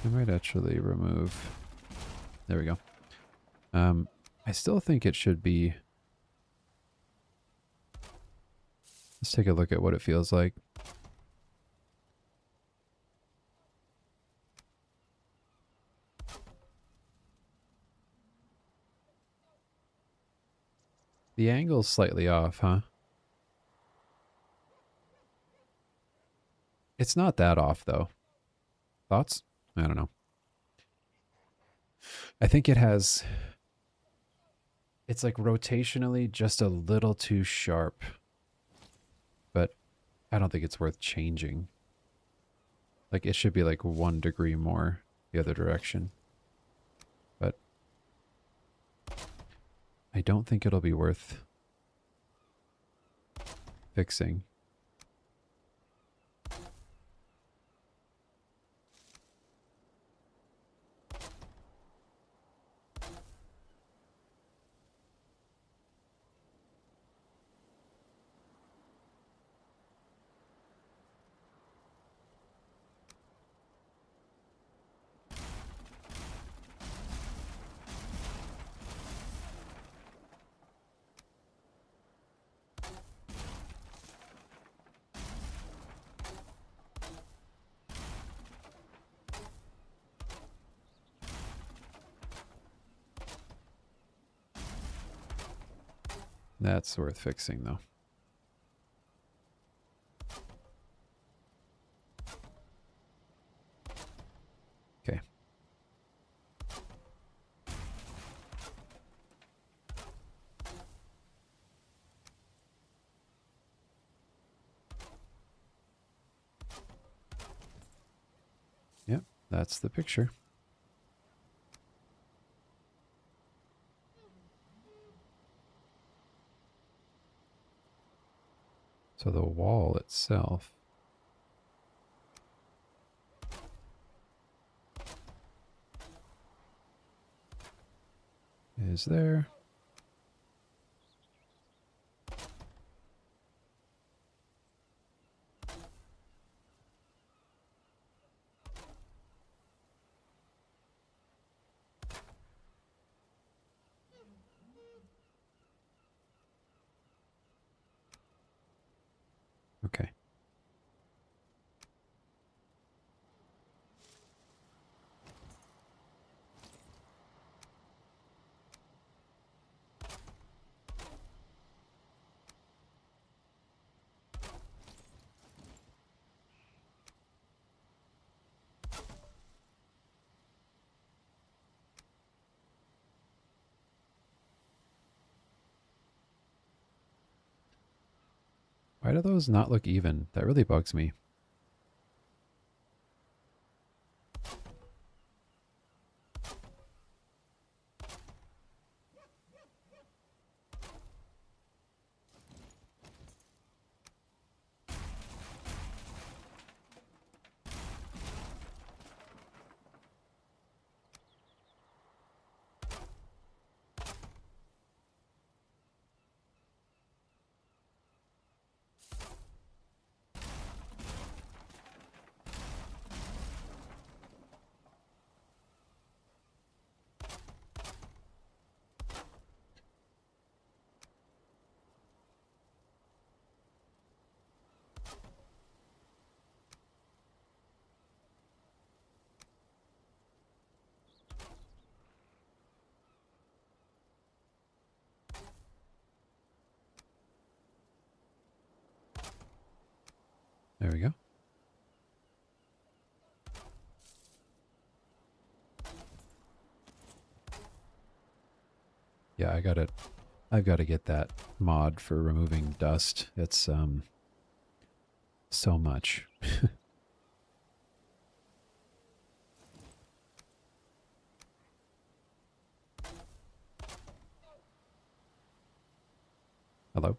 I might actually remove... There we go. I still think it should be... Let's take a look at what it feels like. The angle's slightly off, huh? It's not that off, though. Thoughts? I don't know. I think it has... It's like rotationally just a little too sharp. But I don't think it's worth changing. Like, it should be like 1 degree more the other direction. But I don't think it'll be worth fixing. That's worth fixing, though. Okay. Yep, that's the picture. So the wall itself is there. Okay. Why do those not look even? That really bugs me. There we go. Yeah, I've got to get that mod for removing dust. It's so much. Hello?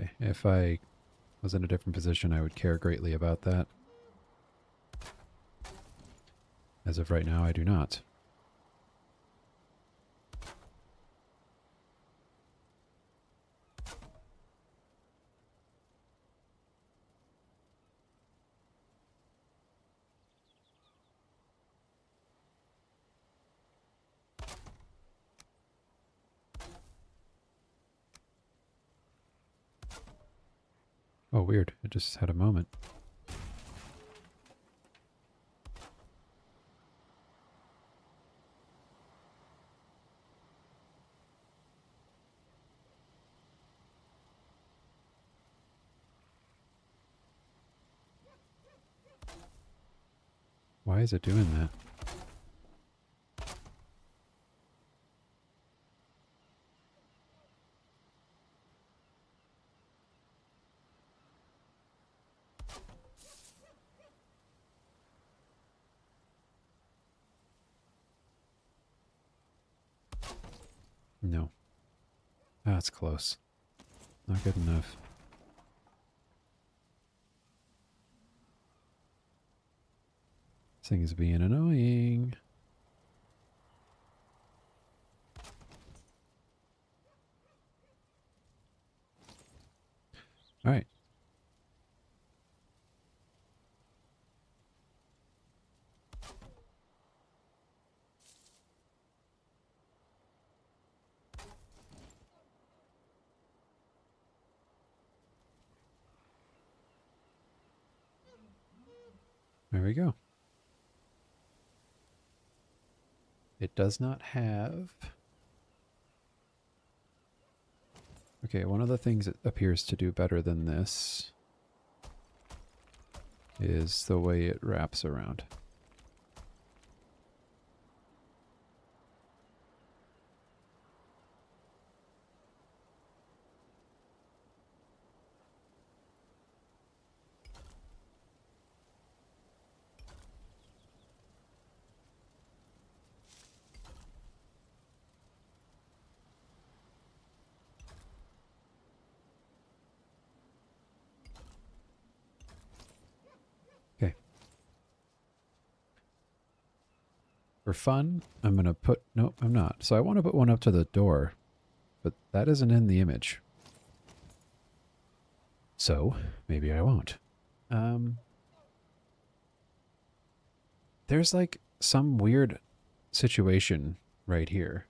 Okay, if I was in a different position, I would care greatly about that. As of right now, I do not. Oh, weird. It just had a moment. Why is it doing that? No. Ah, it's close. Not good enough. This thing is being annoying. Alright. There we go. It does not have... Okay, one of the things it appears to do better than this is the way it wraps around. Okay. For fun, I'm going to put... Nope, I'm not. So I want to put one up to the door, but that isn't in the image. So, maybe I won't. There's like some weird situation right here.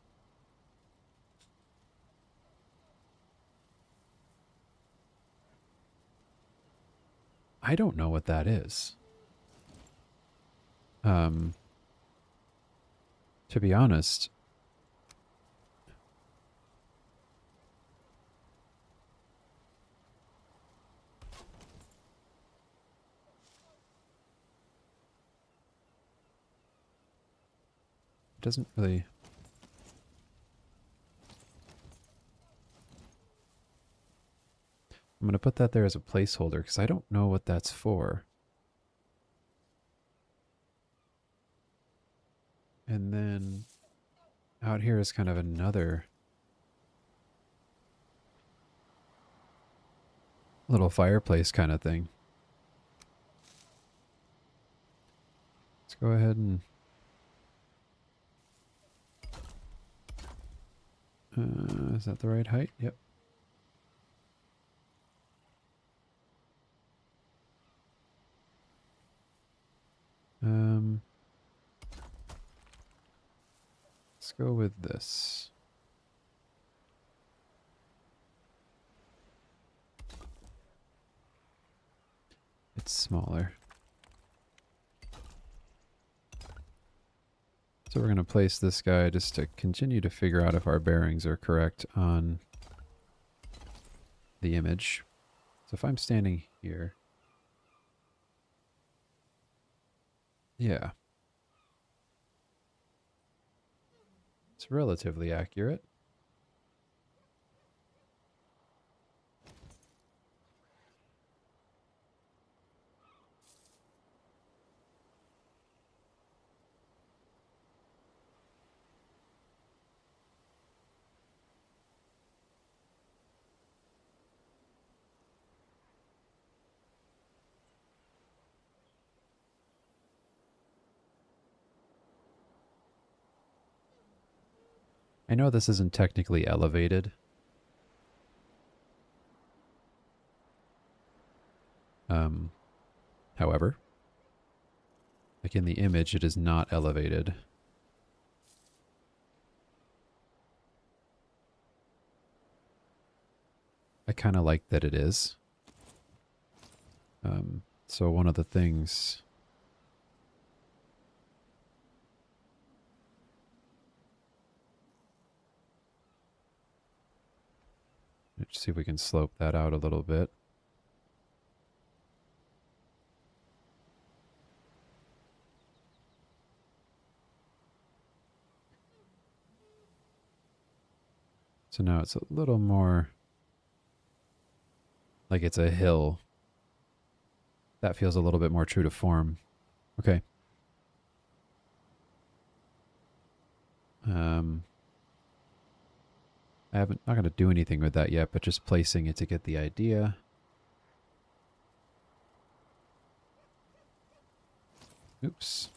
I don't know what that is. To be honest, it doesn't really... I'm going to put that there as a placeholder because I don't know what that's for. And then out here is kind of another little fireplace kind of thing. Let's go ahead and... is that the right height? Yep. Let's go with this. It's smaller. So we're going to place this guy just to continue to figure out if our bearings are correct on the image. So if I'm standing here... Yeah. It's relatively accurate. I know this isn't technically elevated. However, like in the image, it is not elevated. I kind of like that it is. So one of the things... Let's see if we can slope that out a little bit. So now it's a little more like it's a hill. That feels a little bit more true to form. Okay. Not going to do anything with that yet, but just placing it to get the idea. Oops.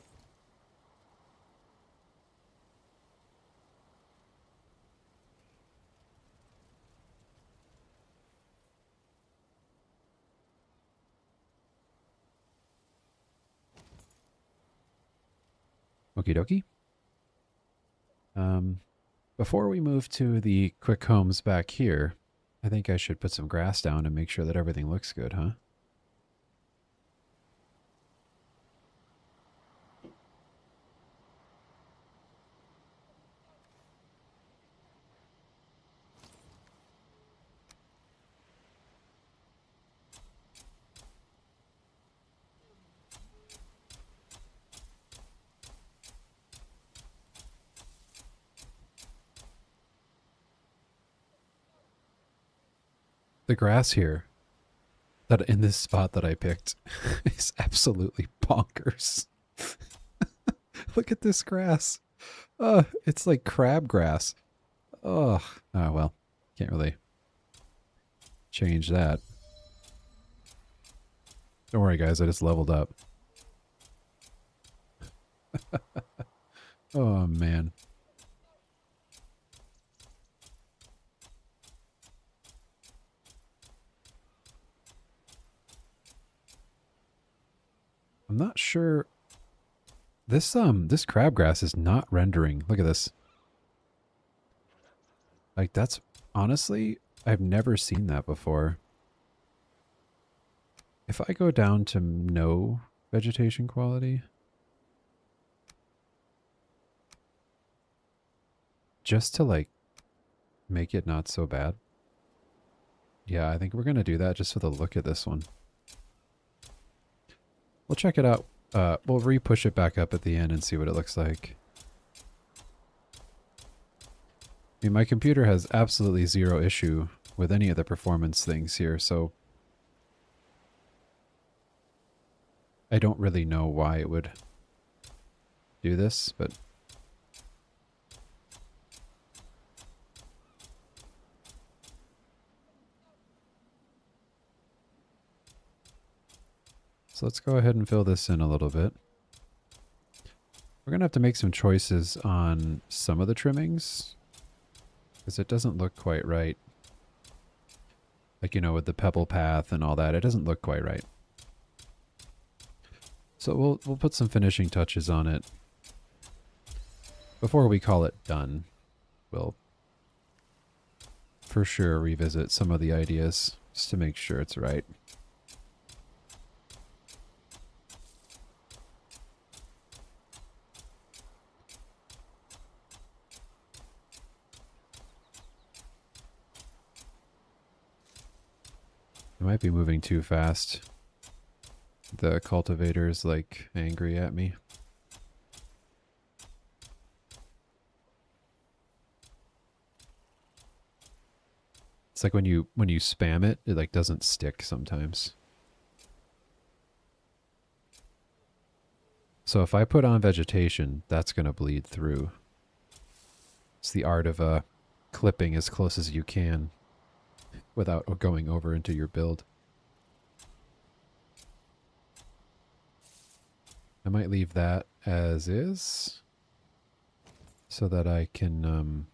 Okie dokie. Before we move to the quick homes back here, I think I should put some grass down and make sure that everything looks good, huh? The grass here, that in this spot that I picked, is absolutely bonkers. Look at this grass. It's like crabgrass. Oh, well, can't really change that. Don't worry, guys, I just leveled up. Oh, man. I'm not sure. This crabgrass is not rendering. Look at this. Like, that's honestly, I've never seen that before. If I go down to no vegetation quality, just to like make it not so bad. Yeah, I think we're going to do that just for the look at this one. We'll check it out. We'll re-push it back up at the end and see what it looks like. I mean, my computer has absolutely zero issue with any of the performance things here, so I don't really know why it would do this, but so let's go ahead and fill this in a little bit. We're going to have to make some choices on some of the trimmings because it doesn't look quite right. Like, you know, with the pebble path and all that, it doesn't look quite right. So we'll put some finishing touches on it. Before we call it done, we'll for sure revisit some of the ideas just to make sure it's right. I might be moving too fast. The cultivator's like angry at me. It's like when you spam it, it like doesn't stick sometimes. So if I put on vegetation, that's going to bleed through. It's the art of clipping as close as you can without going over into your build. I might leave that as is so that I can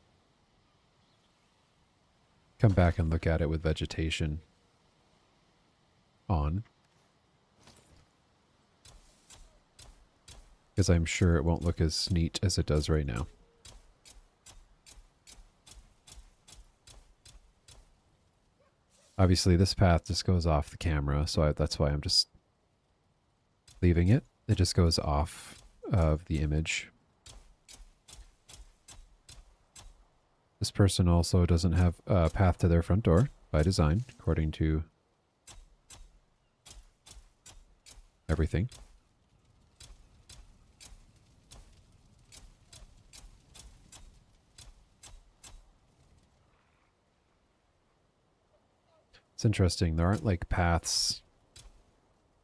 come back and look at it with vegetation on. Because I'm sure it won't look as neat as it does right now. Obviously, this path just goes off the camera, so that's why I'm just leaving it. It just goes off of the image. This person also doesn't have a path to their front door by design, according to everything. It's interesting. There aren't like paths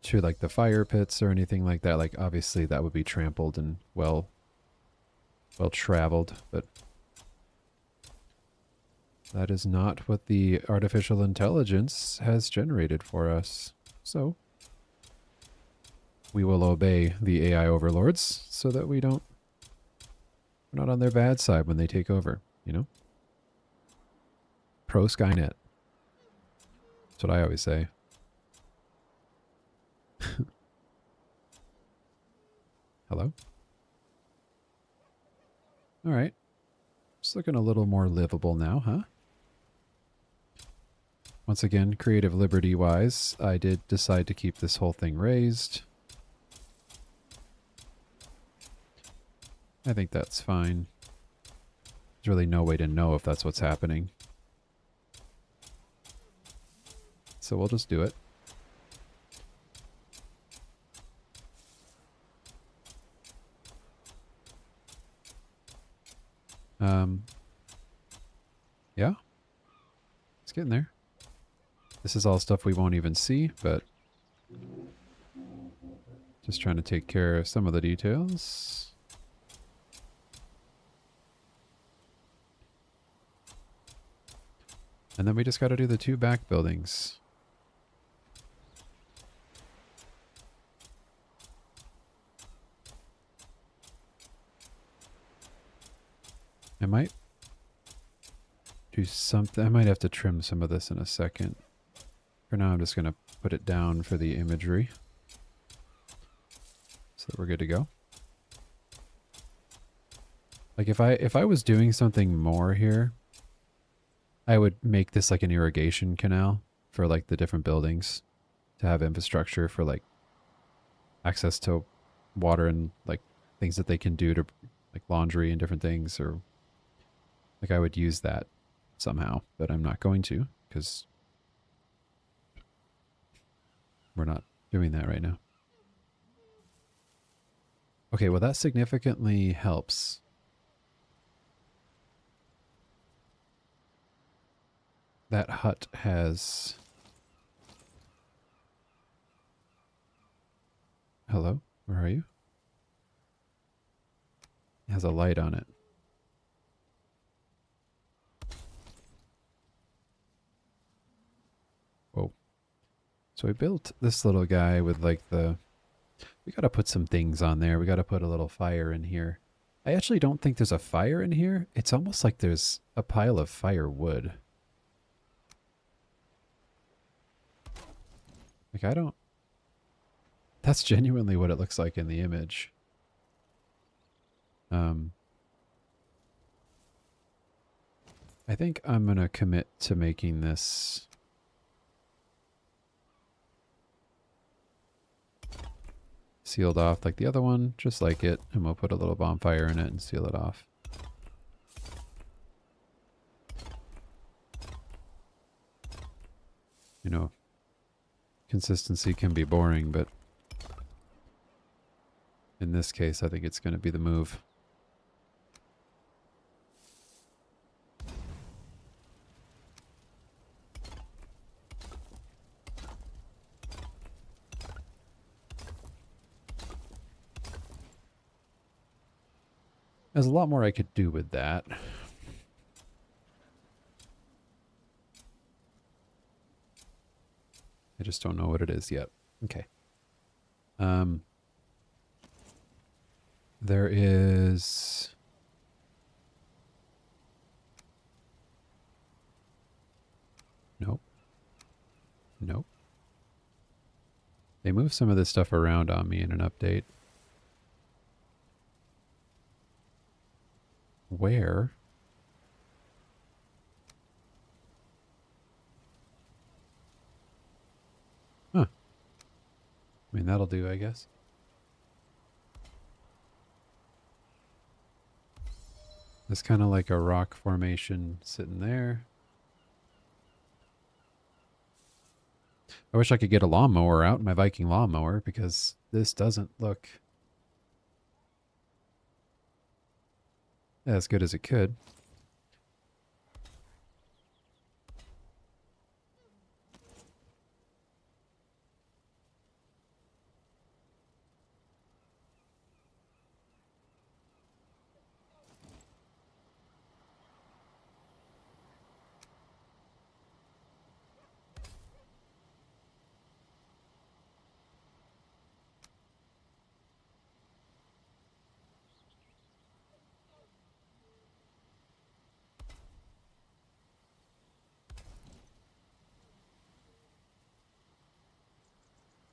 to like the fire pits or anything like that. Like obviously that would be trampled and well traveled, but that is not what the artificial intelligence has generated for us. So we will obey the AI overlords so that we're not on their bad side when they take over, you know? Pro Skynet. That's what I always say. Hello? Alright. It's looking a little more livable now, huh? Once again, creative liberty-wise, I did decide to keep this whole thing raised. I think that's fine. There's really no way to know if that's what's happening. So we'll just do it. Yeah. It's getting there. This is all stuff we won't even see, but just trying to take care of some of the details. And then we just got to do the 2 back buildings. I might do something. I might have to trim some of this in a second. For now, I'm just going to put it down for the imagery. So that we're good to go. Like if I was doing something more here, I would make this like an irrigation canal for like the different buildings to have infrastructure for like access to water and like things that they can do to like laundry and different things, or like I would use that somehow, but I'm not going to because we're not doing that right now. Okay, well that significantly helps. That hut has... Hello? Where are you? It has a light on it. Whoa. So I built this little guy with like the... We gotta put some things on there. We gotta put a little fire in here. I actually don't think there's a fire in here. It's almost like there's a pile of firewood. Like I don't... That's genuinely what it looks like in the image. I think I'm gonna commit to making this sealed off like the other one, just like it, and we'll put a little bonfire in it and seal it off. You know, consistency can be boring, but in this case, I think it's going to be the move. There's a lot more I could do with that. I just don't know what it is yet. Okay. There is... Nope. Nope. They moved some of this stuff around on me in an update. Where? Huh. I mean, that'll do, I guess. There's kind of like a rock formation sitting there. I wish I could get a lawnmower out, my Viking lawnmower, because this doesn't look as good as it could.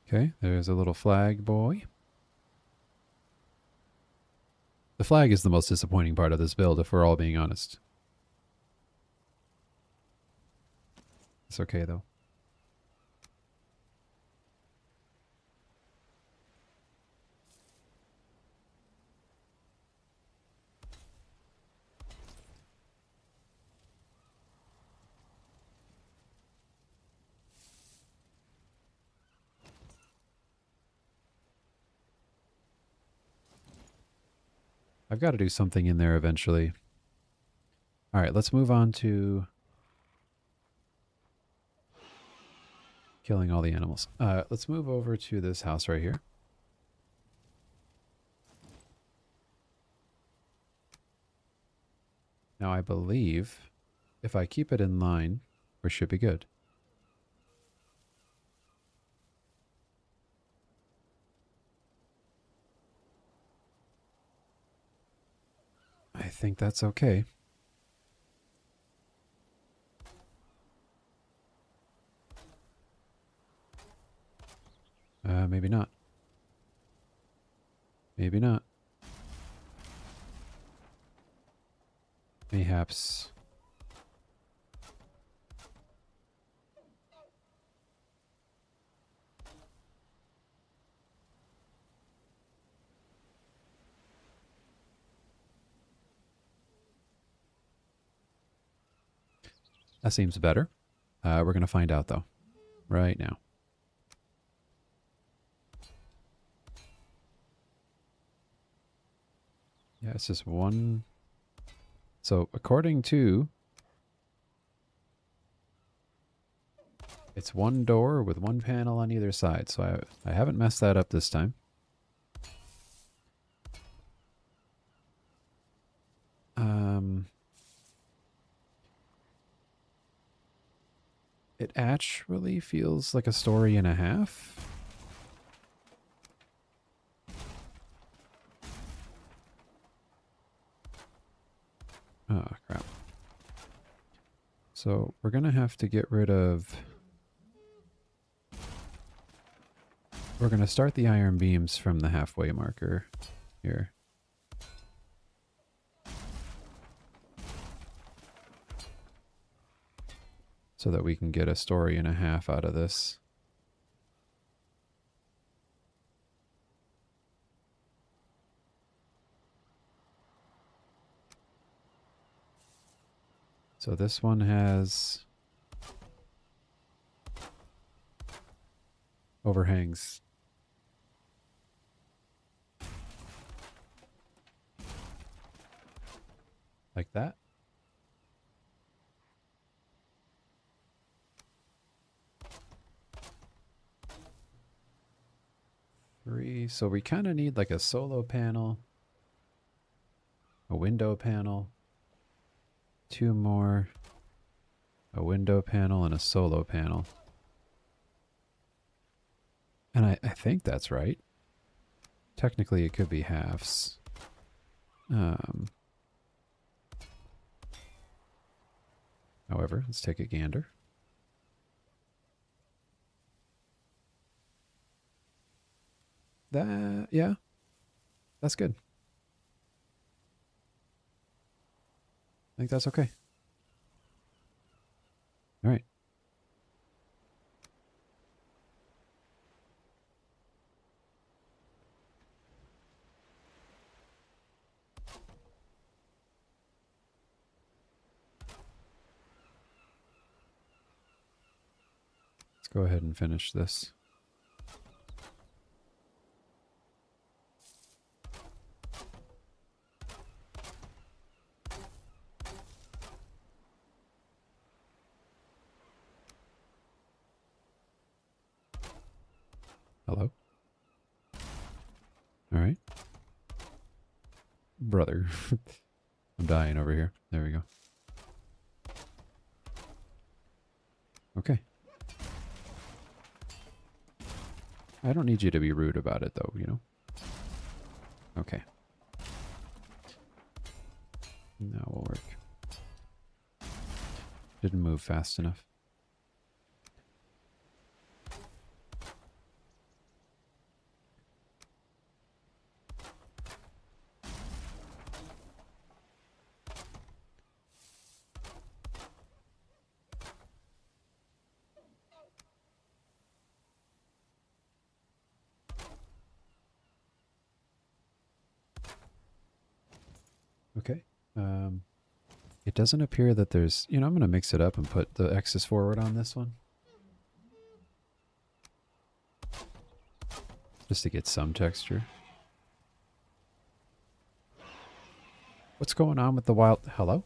Okay, there's a little flag boy. The flag is the most disappointing part of this build, if we're all being honest. It's okay, though. I've got to do something in there eventually. All right, let's move on to killing all the animals. Let's move over to this house right here. Now, I believe if I keep it in line, we should be good. I think that's okay. Maybe not. Maybe not. Mayhaps. That seems better. We're going to find out, though, right now. Yeah, it's just one. So according to, it's one door with one panel on either side. So I haven't messed that up this time. It actually feels like a story and a half. Oh, crap. So we're going to have to get rid of... We're going to start the iron beams from the halfway marker here. So that we can get a story and a half out of this. So this one has overhangs. Like that. Three. So we kind of need like a solo panel, a window panel, two more, a window panel, and a solo panel. And I think that's right. Technically, it could be halves. However, let's take a gander. Yeah, that's good. I think that's okay. All right. Let's go ahead and finish this. Hello? All right. Brother. I'm dying over here. There we go. Okay. I don't need you to be rude about it, though, you know? Okay. That will work. Didn't move fast enough. Okay. It doesn't appear that there's... You know, I'm going to mix it up and put the X's forward on this one. Just to get some texture. What's going on with the wild... Hello?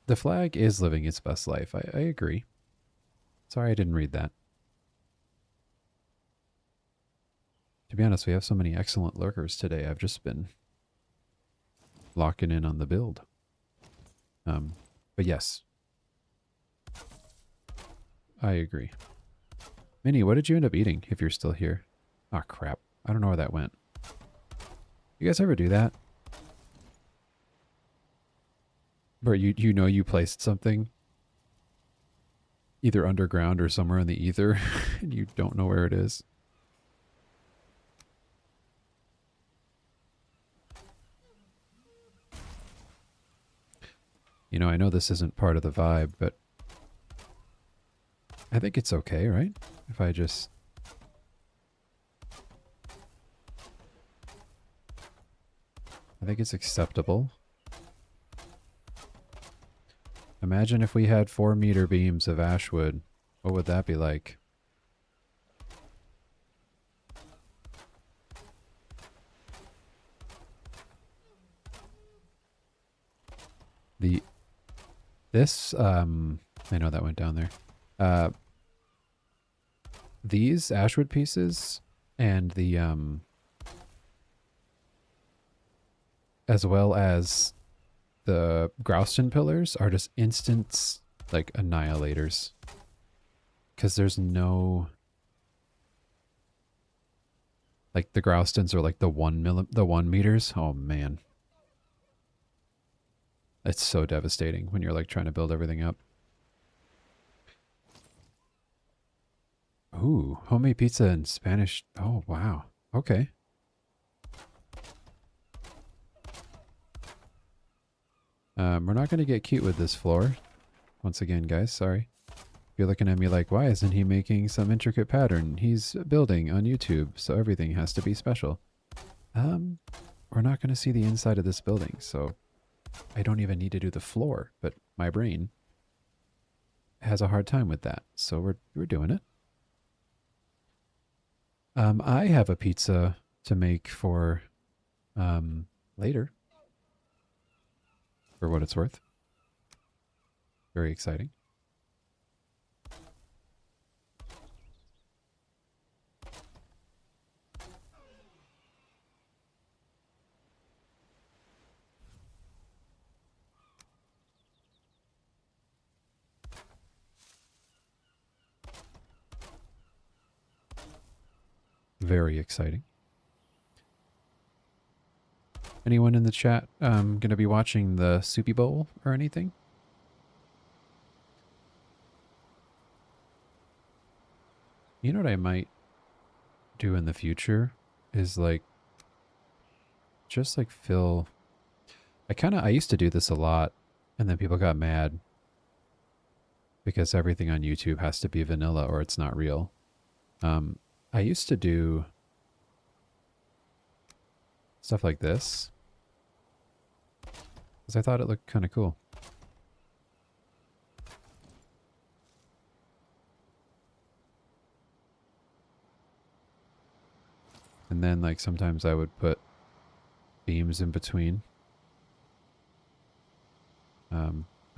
The flag is living its best life. I agree. Sorry I didn't read that. To be honest, we have so many excellent lurkers today. I've just been locking in on the build. But yes. I agree. Minnie, what did you end up eating if you're still here? Oh, crap. I don't know where that went. You guys ever do that? Where you know you placed something either underground or somewhere in the ether and you don't know where it is. You know, I know this isn't part of the vibe, but I think it's okay, right? If I just... I think it's acceptable. Imagine if we had 4-meter beams of ashwood. What would that be like? I know that went down there. These ashwood pieces and the, as well as the Grouston pillars are just instant, like, annihilators. Because there's no... Like, the Groustons are like the 1 meters. Oh, man. It's so devastating when you're, like, trying to build everything up. Ooh, homemade pizza in Spanish. Oh, wow. Okay. We're not going to get cute with this floor. Once again, guys, sorry. If you're looking at me like, why isn't he making some intricate pattern? He's building on YouTube, so everything has to be special. We're not going to see the inside of this building, so I don't even need to do the floor, but my brain has a hard time with that, so we're doing it. I have a pizza to make for later, for what it's worth. Very exciting. Very exciting. Anyone in the chat going to be watching the Soupy Bowl or anything? You know what I might do in the future is like, just like fill. I used to do this a lot, and then people got mad because everything on YouTube has to be vanilla or it's not real. I used to do stuff like this because I thought it looked kind of cool. And then like sometimes I would put beams in between.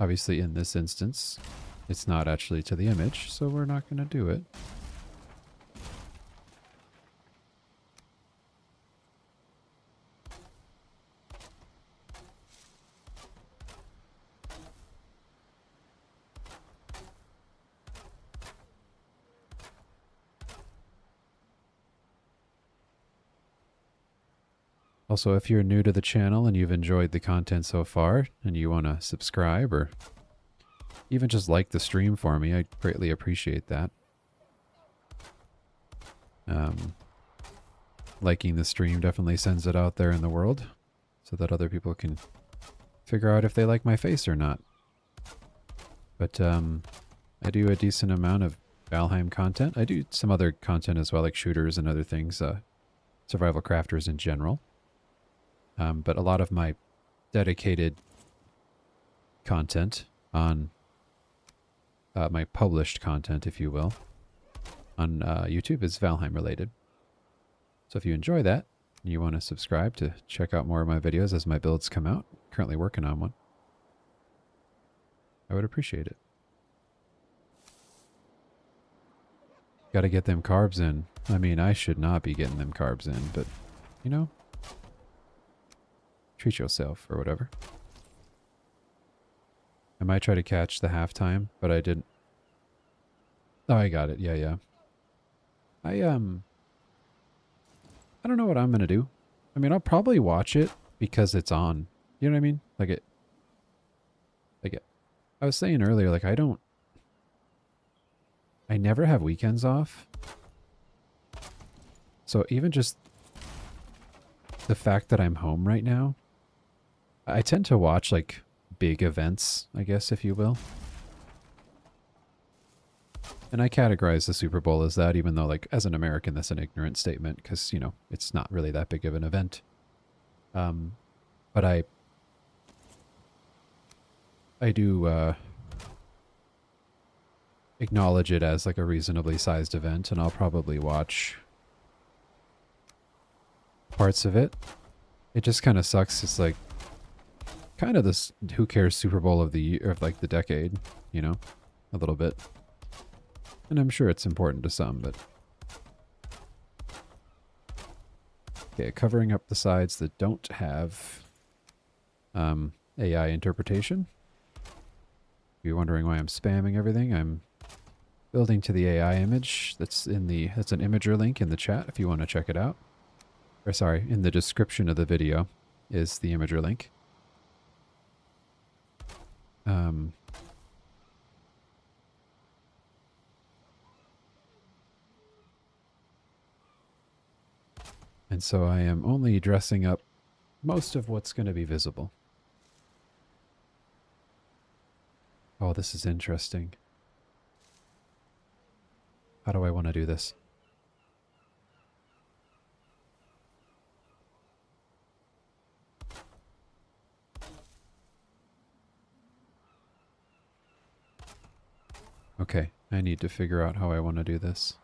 Obviously in this instance, it's not actually to the image, so we're not going to do it. Also, if you're new to the channel and you've enjoyed the content so far and you want to subscribe or even just like the stream for me, I'd greatly appreciate that. Liking the stream definitely sends it out there in the world so that other people can figure out if they like my face or not. But I do a decent amount of Valheim content. I do some other content as well, like shooters and other things, survival crafters in general. But a lot of my dedicated content on my published content, if you will, on YouTube is Valheim related. So if you enjoy that and you want to subscribe to check out more of my videos as my builds come out, currently working on one, I would appreciate it. Got to get them carbs in. I mean, I should not be getting them carbs in, but, you know, treat yourself or whatever. I might try to catch the halftime, but I didn't. Oh, I got it. Yeah, yeah. I don't know what I'm going to do. I mean, I'll probably watch it because it's on. You know what I mean? I was saying earlier, like I never have weekends off. So even just the fact that I'm home right now, I tend to watch like big events, I guess, if you will. And I categorize the Super Bowl as that, even though, like, as an American, that's an ignorant statement because, you know, it's not really that big of an event. But I do acknowledge it as like a reasonably sized event, and I'll probably watch parts of it. It just kind of sucks. It's like kind of this who cares Super Bowl of the year, of like the decade, you know, a little bit. And I'm sure it's important to some, but okay, covering up the sides that don't have AI interpretation. If you're wondering why I'm spamming everything, I'm building to the AI image that's in the, that's an imager link in the chat if you want to check it out. Or sorry, in the description of the video is the imager link. And so I am only dressing up most of what's going to be visible. Oh, this is interesting. How do I want to do this? Okay, I need to figure out how I want to do this.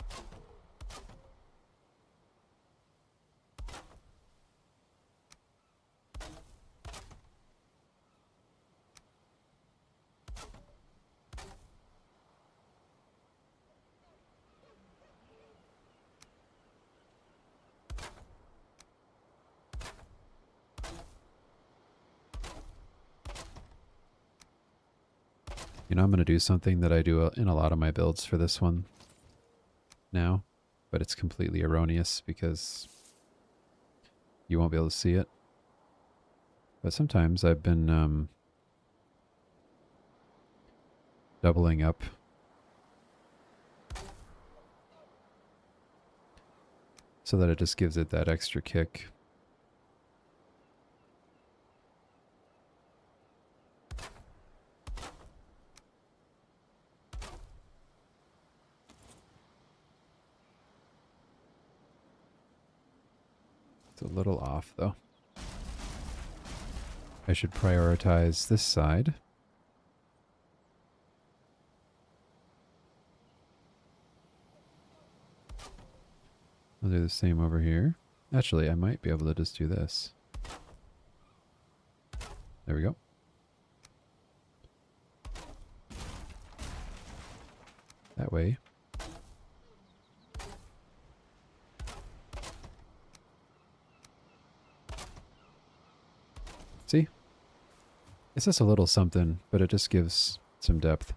You know, I'm going to do something that I do in a lot of my builds for this one now, but it's completely erroneous because you won't be able to see it. But sometimes I've been doubling up so that it just gives it that extra kick. It's a little off though. I should prioritize this side. I'll do the same over here. Actually, I might be able to just do this. There we go. That way. See? It's just a little something, but it just gives some depth.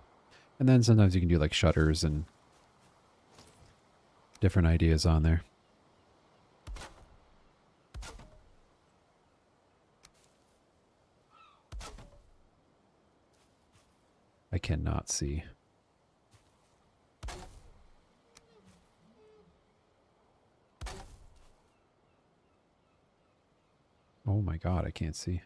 And then sometimes you can do like shutters and different ideas on there. I cannot see. Oh my god, I can't see.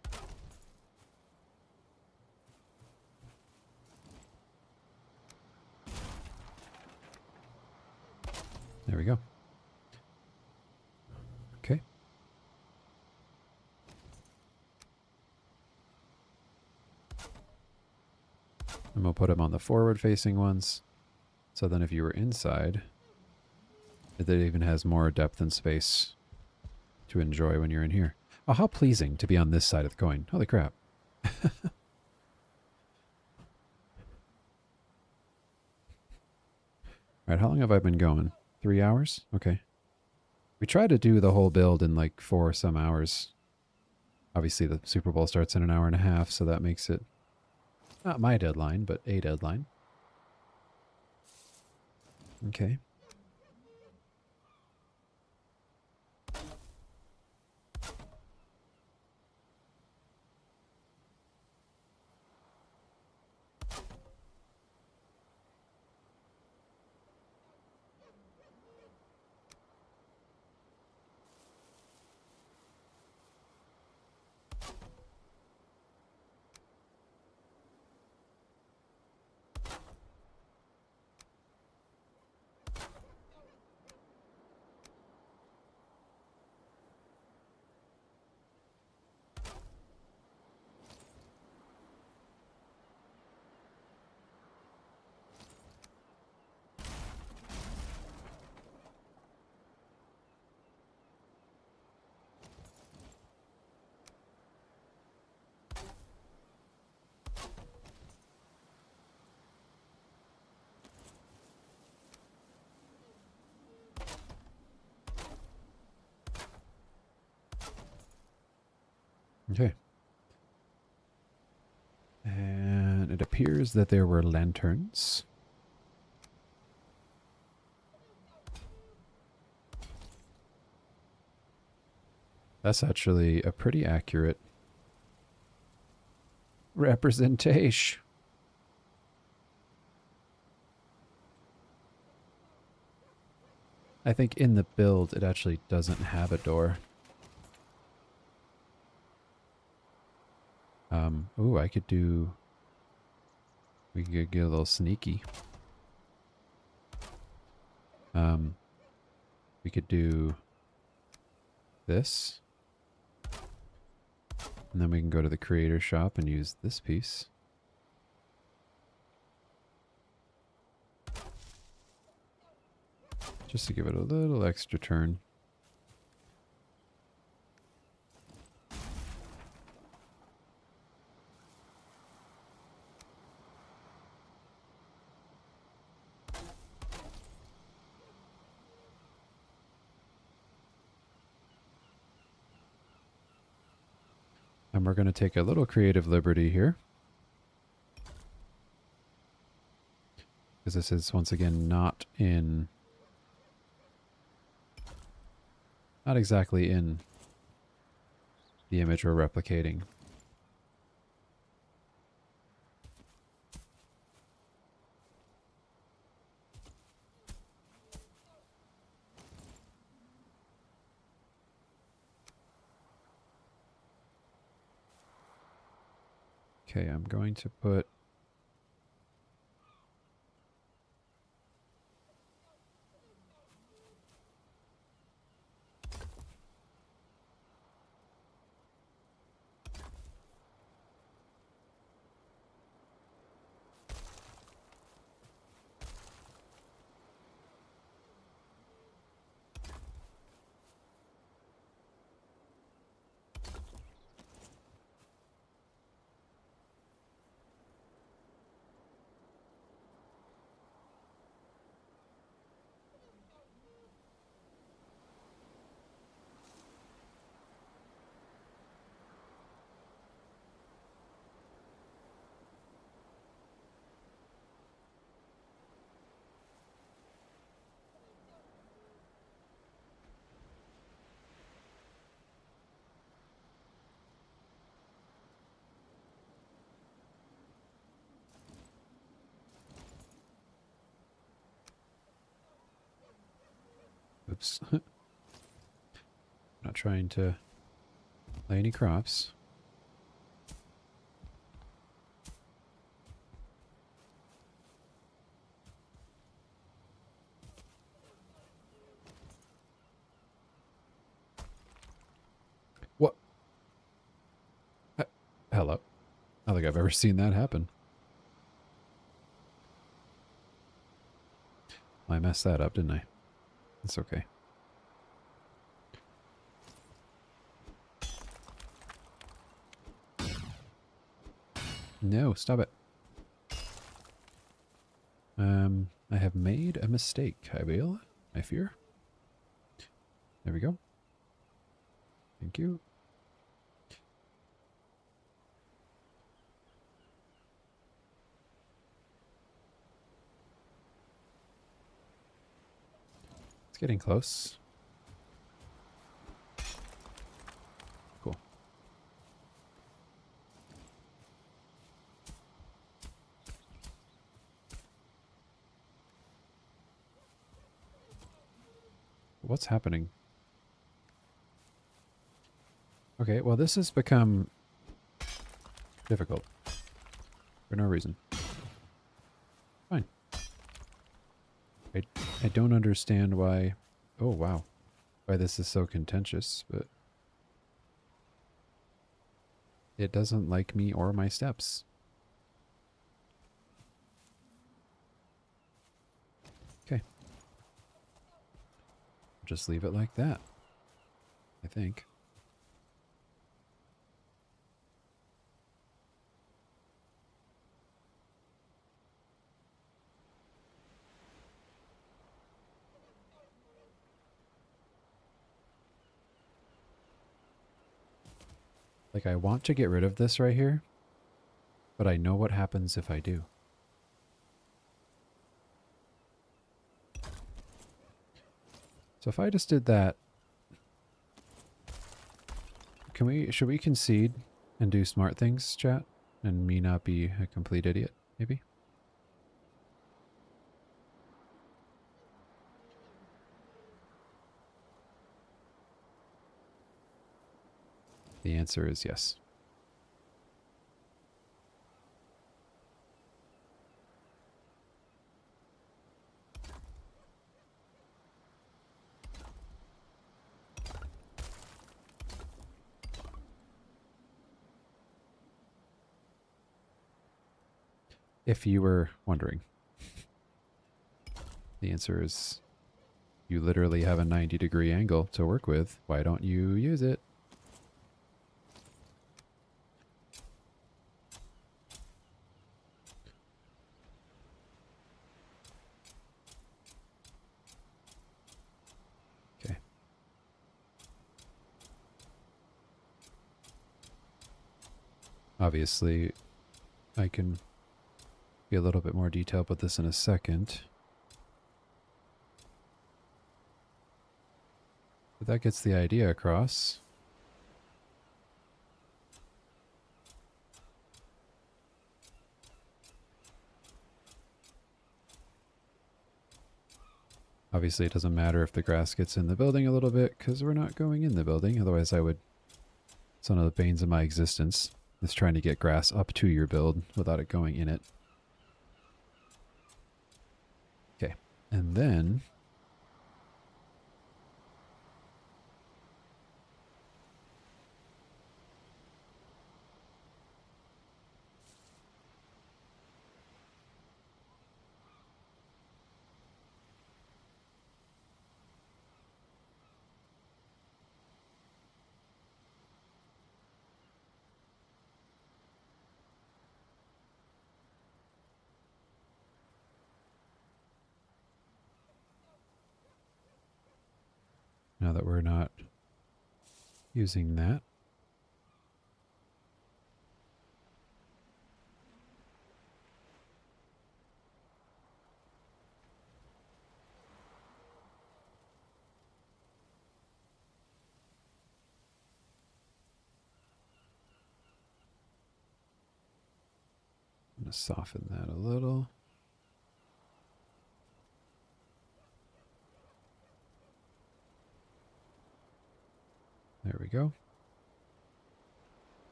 There we go. Okay. And we'll put them on the forward-facing ones. So then if you were inside, it even has more depth and space to enjoy when you're in here. Oh, how pleasing to be on this side of the coin. Holy crap. Alright, how long have I been going? 3 hours? Okay. We tried to do the whole build in like 4 some hours. Obviously the Super Bowl starts in an hour and a half, so that makes it not my deadline, but a deadline. Okay. Okay. And it appears that there were lanterns. That's actually a pretty accurate representation. I think in the build it actually doesn't have a door. Ooh, I could do... We could get a little sneaky. We could do this. And then we can go to the creator shop and use this piece. Just to give it a little extra turn. And we're going to take a little creative liberty here. Because this is, once again, not exactly in the image we're replicating. Okay, I'm going to put... Oops. Not trying to lay any crops. What? Hello. I don't think I've ever seen that happen. I messed that up, didn't I? It's okay. No, stop it. I have made a mistake, Hybiel, I fear. There we go. Thank you. It's getting close. Cool. What's happening? Okay, well this has become difficult. For no reason. Fine. I don't understand why... Oh, wow. Why this is so contentious, but... It doesn't like me or my steps. Okay. Just leave it like that. I think. Like, I want to get rid of this right here, but I know what happens if I do. So if I just did that, should we concede and do smart things, chat? And me not be a complete idiot, maybe? The answer is yes. If you were wondering. The answer is you literally have a 90-degree angle to work with. Why don't you use it? Okay. Obviously, I can be a little bit more detailed about this in a second. But that gets the idea across. Obviously, it doesn't matter if the grass gets in the building a little bit, because we're not going in the building. Otherwise, it's one of the banes of my existence. It's trying to get grass up to your build without it going in it. Okay, and then now that we're not using that, I'm going to soften that a little. There we go.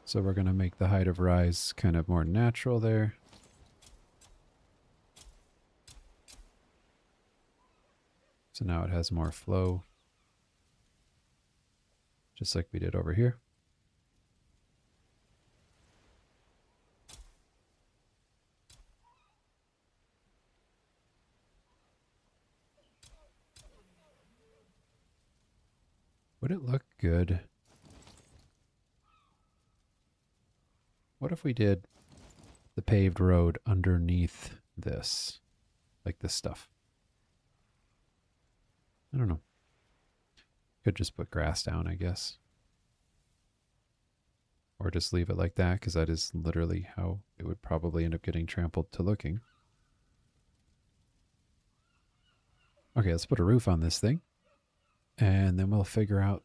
So we're going to make the height of rise kind of more natural there. So now it has more flow, just like we did over here. Would it look good? What if we did the paved road underneath this? Like this stuff. I don't know. Could just put grass down, I guess. Or just leave it like that, because that is literally how it would probably end up getting trampled to looking. Okay, let's put a roof on this thing. And then we'll figure out...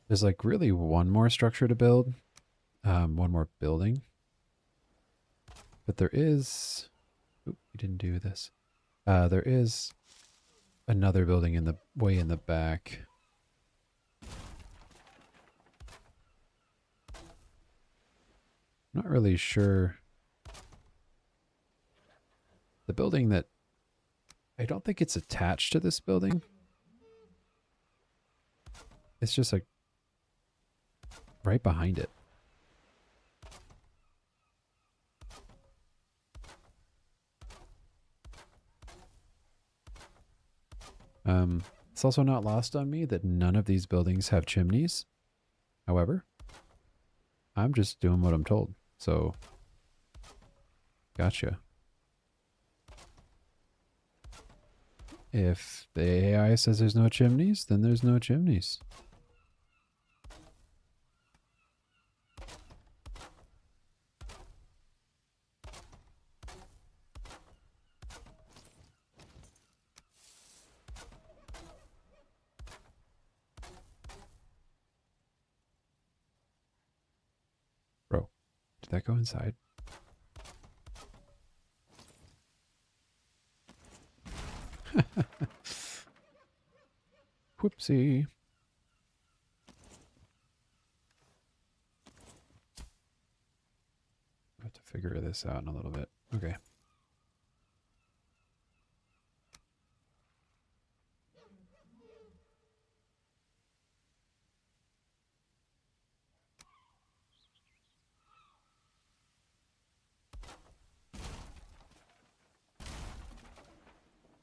There's like really one more structure to build. One more building. But there is... Oop, we didn't do this. There is another building in the way in the back. I'm not really sure. The building that... I don't think it's attached to this building. It's just like right behind it. It's also not lost on me that none of these buildings have chimneys. However, I'm just doing what I'm told. So, gotcha. If the AI says there's no chimneys, then there's no chimneys. Bro, did that go inside? Whoopsie. I have to figure this out in a little bit. Okay.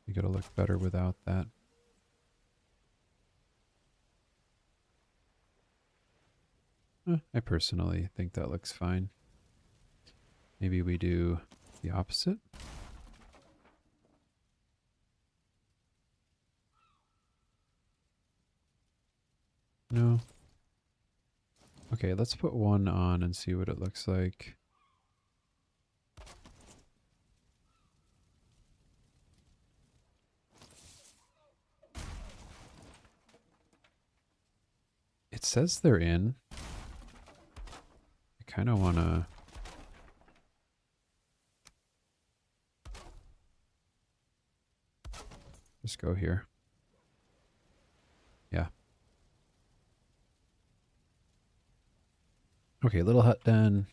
You gotta look better without that. I personally think that looks fine. Maybe we do the opposite. No. Okay, let's put one on and see what it looks like. It says they're in. I kind of want to... just go here. Yeah. Okay, little hut done.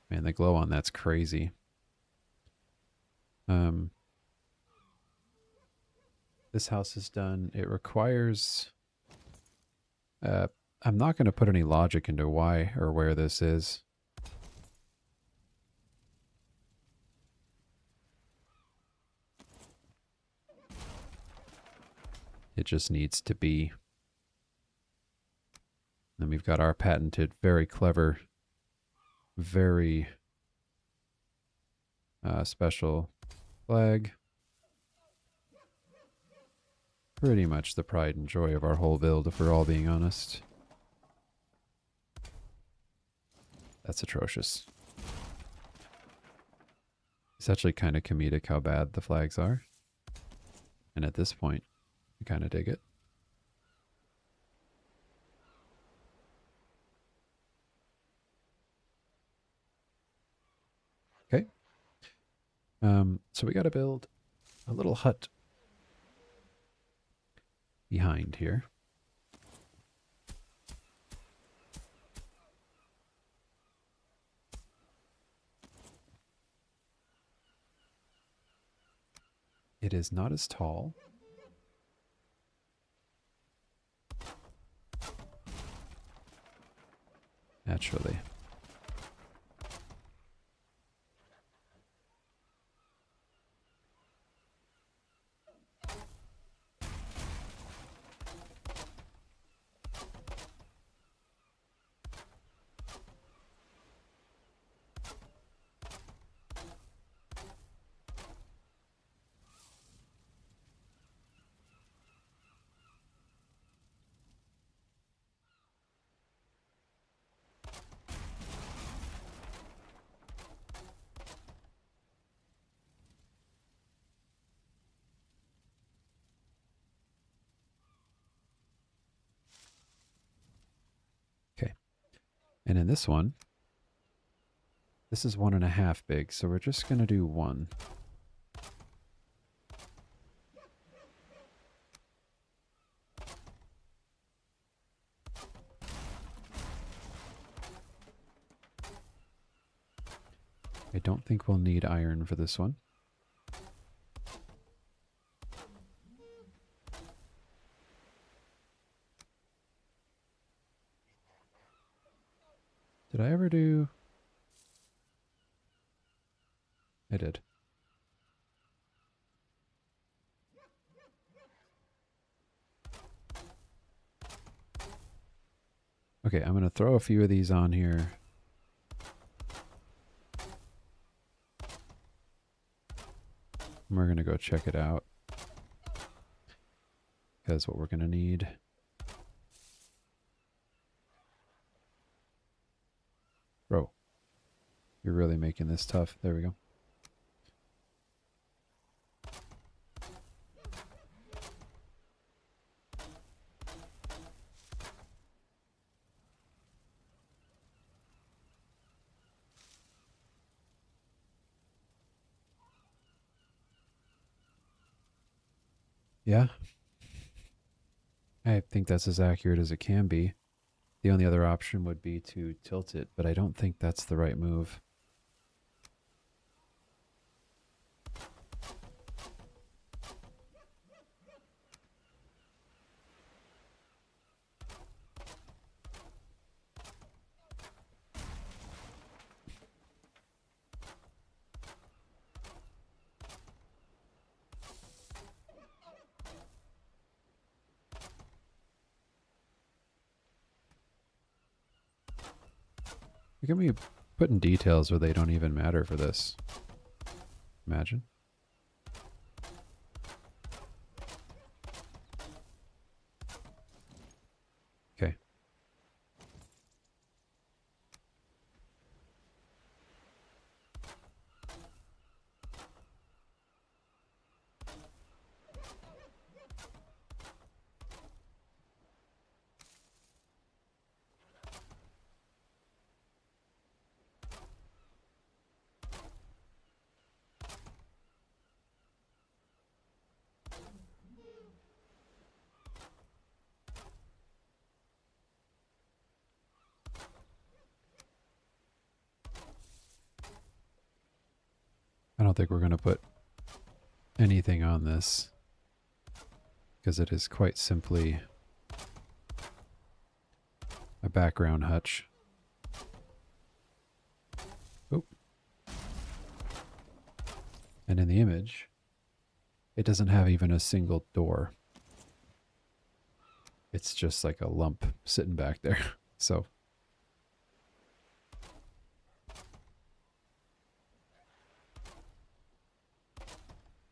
Man, the glow on that's crazy. This house is done. It requires... I'm not going to put any logic into why or where this is. It just needs to be. Then we've got our patented, very clever, very special flag. Pretty much the pride and joy of our whole build, if we're all being honest. That's atrocious. It's actually kind of comedic how bad the flags are. And at this point, I kind of dig it. Okay. So we got to build a little hut behind here. It is not as tall. Naturally. Okay. And in this one, this is 1.5 big, so we're just going to do 1. I don't think we'll need iron for this one. Did I ever do... I did. Okay, I'm going to throw a few of these on here. And we're going to go check it out. Because what we're going to need... Bro, you're really making this tough. There we go. Yeah. I think that's as accurate as it can be. The only other option would be to tilt it, but I don't think that's the right move. You can be putting details where they don't even matter for this. Imagine. Okay. don't think we're going to put anything on this because it is quite simply a background hutch. Oh. And in the image, it doesn't have even a single door. It's just like a lump sitting back there. So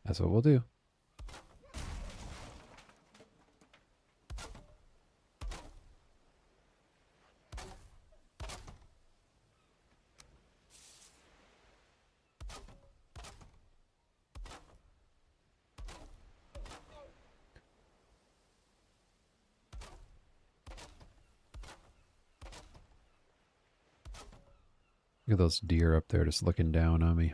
that's what we'll do. Look at those deer up there just looking down on me.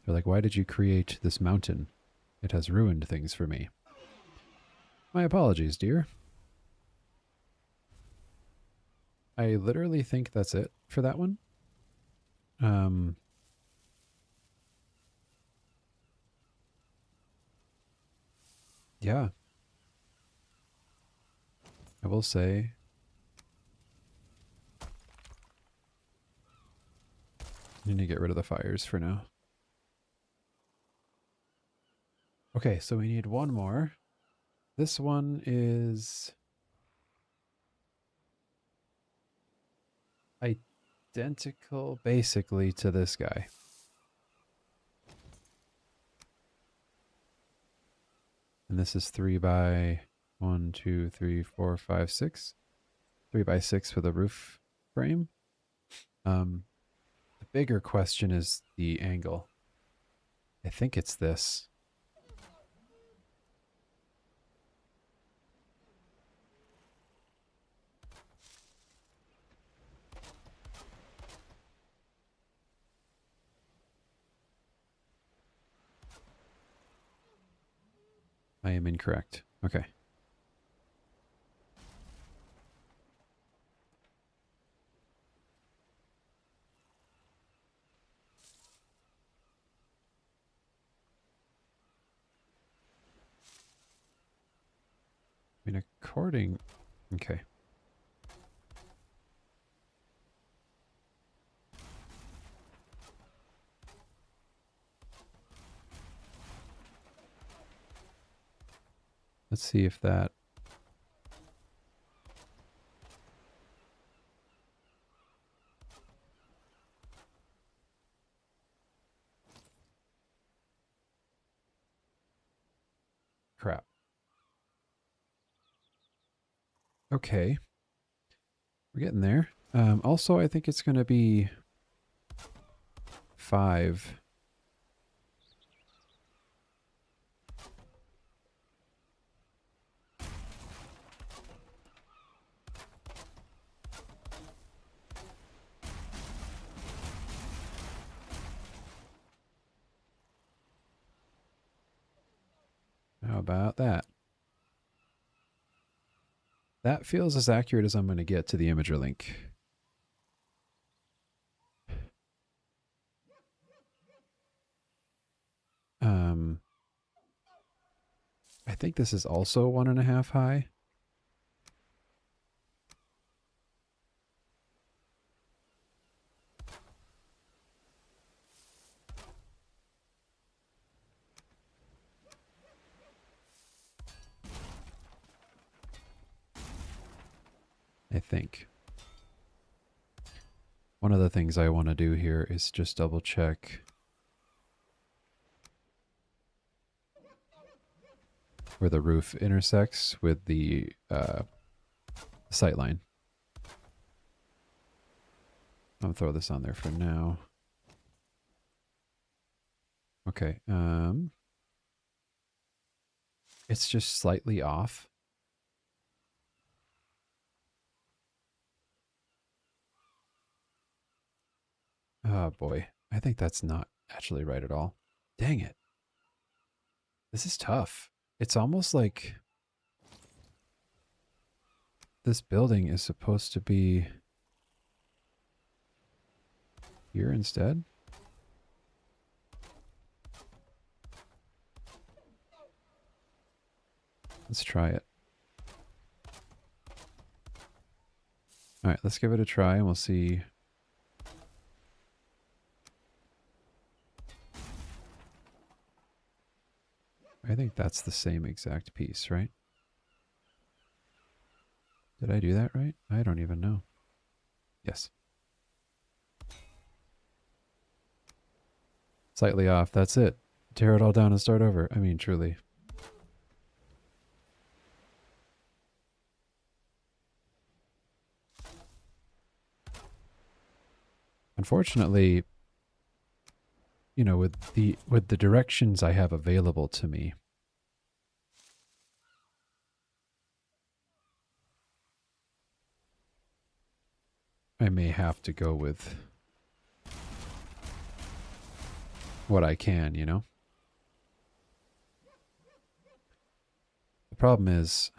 They're like, why did you create this mountain? It has ruined things for me. My apologies, dear. I literally think that's it for that one. Yeah. I will say I need to get rid of the fires for now. Okay, so we need one more. This one is identical basically to this guy. And this is 3 by 1, 2, 3, 4, 5, 6. 3 by 6 with a roof frame. The bigger question is the angle. I think it's this. I am incorrect. Okay. I mean, according... Okay. Let's see if that... Crap. Okay. We're getting there. Also, I think it's going to be 5. How about that? That feels as accurate as I'm going to get to the imager link. I think this is also 1.5 high. I think. One of the things I want to do here is just double check where the roof intersects with the sight line. I'll throw this on there for now. Okay. It's just slightly off. Oh boy. I think that's not actually right at all. Dang it. This is tough. It's almost like this building is supposed to be here instead? Let's try it. Alright, let's give it a try and we'll see. I think that's the same exact piece, right? Did I do that right? I don't even know. Yes. Slightly off. That's it. Tear it all down and start over. I mean, truly. Unfortunately, you know, with the directions I have available to me, I may have to go with what I can, you know? The problem is,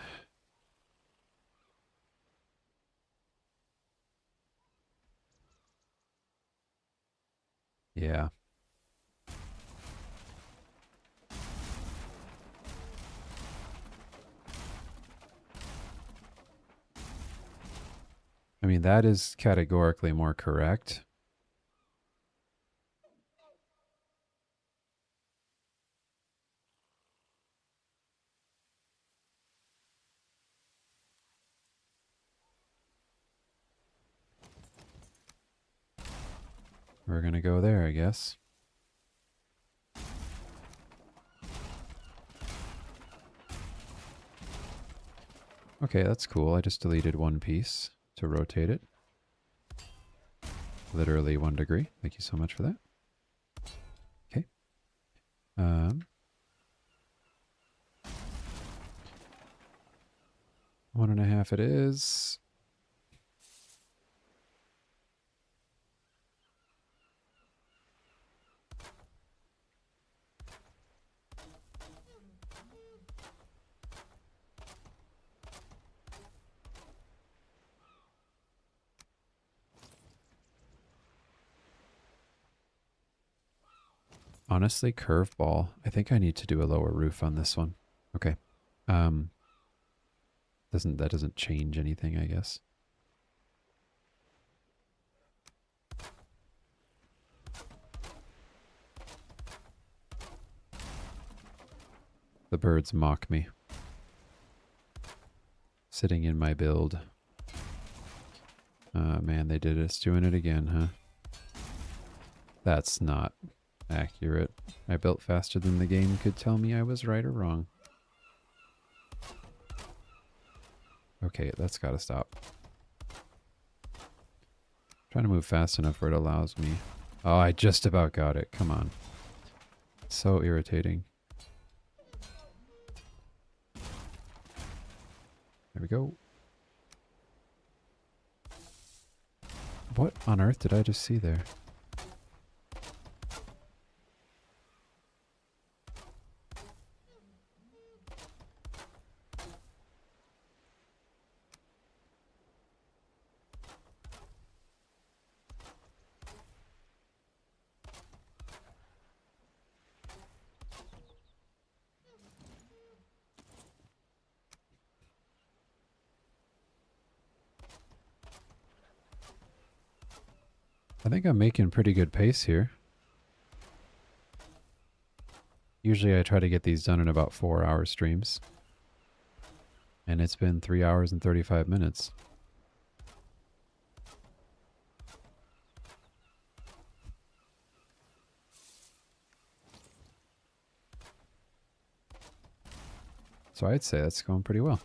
yeah. I mean, that is categorically more correct. We're gonna go there, I guess. Okay, that's cool. I just deleted one piece to rotate it. Literally 1 degree. Thank you so much for that. Okay. 1.5 it is. Honestly, curveball. I think I need to do a lower roof on this one. Okay. That doesn't change anything, I guess. The birds mock me. Sitting in my build. Man, they did us doing it again, huh? That's not accurate. I built faster than the game could tell me I was right or wrong. Okay, that's gotta stop. Trying to move fast enough where it allows me. Oh, I just about got it. Come on. So irritating. There we go. What on earth did I just see there? I think I'm making pretty good pace here. Usually I try to get these done in about 4-hour streams. And it's been 3 hours and 35 minutes. So I'd say that's going pretty well.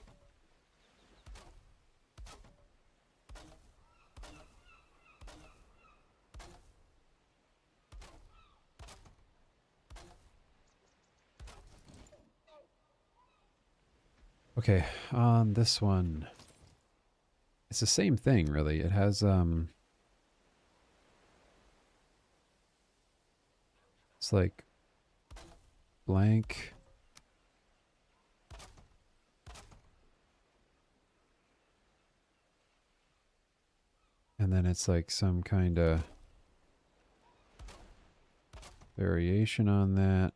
Okay, on this one, it's the same thing, really. It has, it's like blank. And then it's like some kind of variation on that.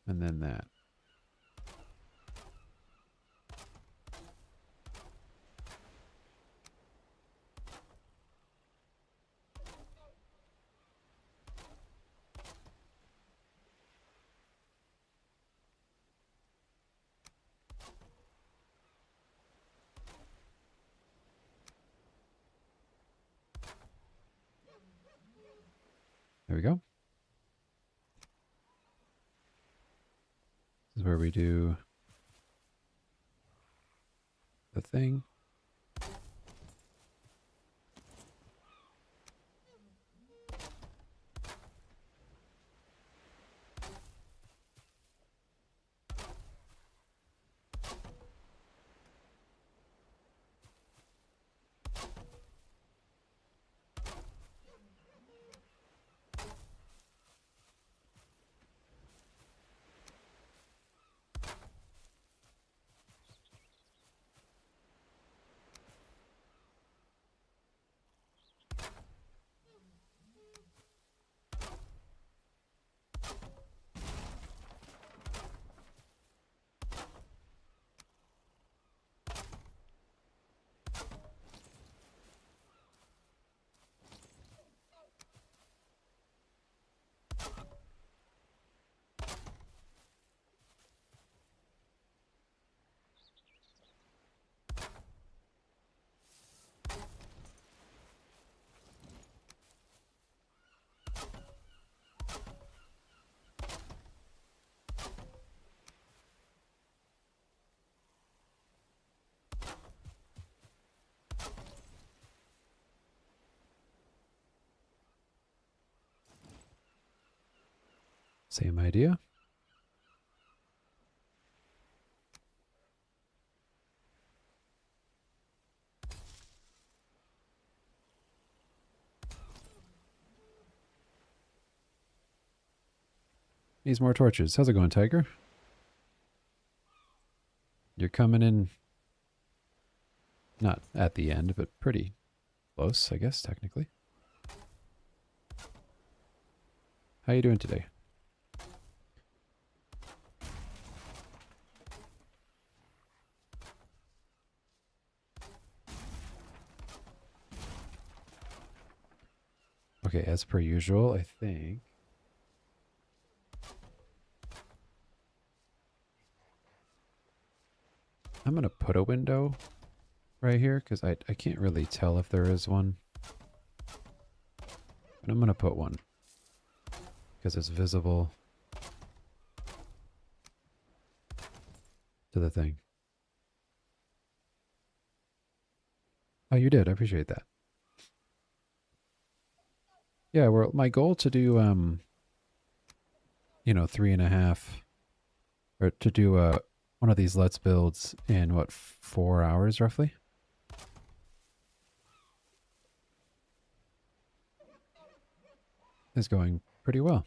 And then that. There we go. This is where we do the thing. Same idea. Needs more torches. How's it going, Tiger? You're coming in, not at the end, but pretty close, I guess, technically. How you doing today? Okay, as per usual, I think. I'm going to put a window right here because I can't really tell if there is one. But I'm going to put one because it's visible to the thing. Oh, you did. I appreciate that. Yeah, well, my goal to do, you know, 3.5, or to do one of these Let's Builds in, what, 4 hours roughly? Is going pretty well.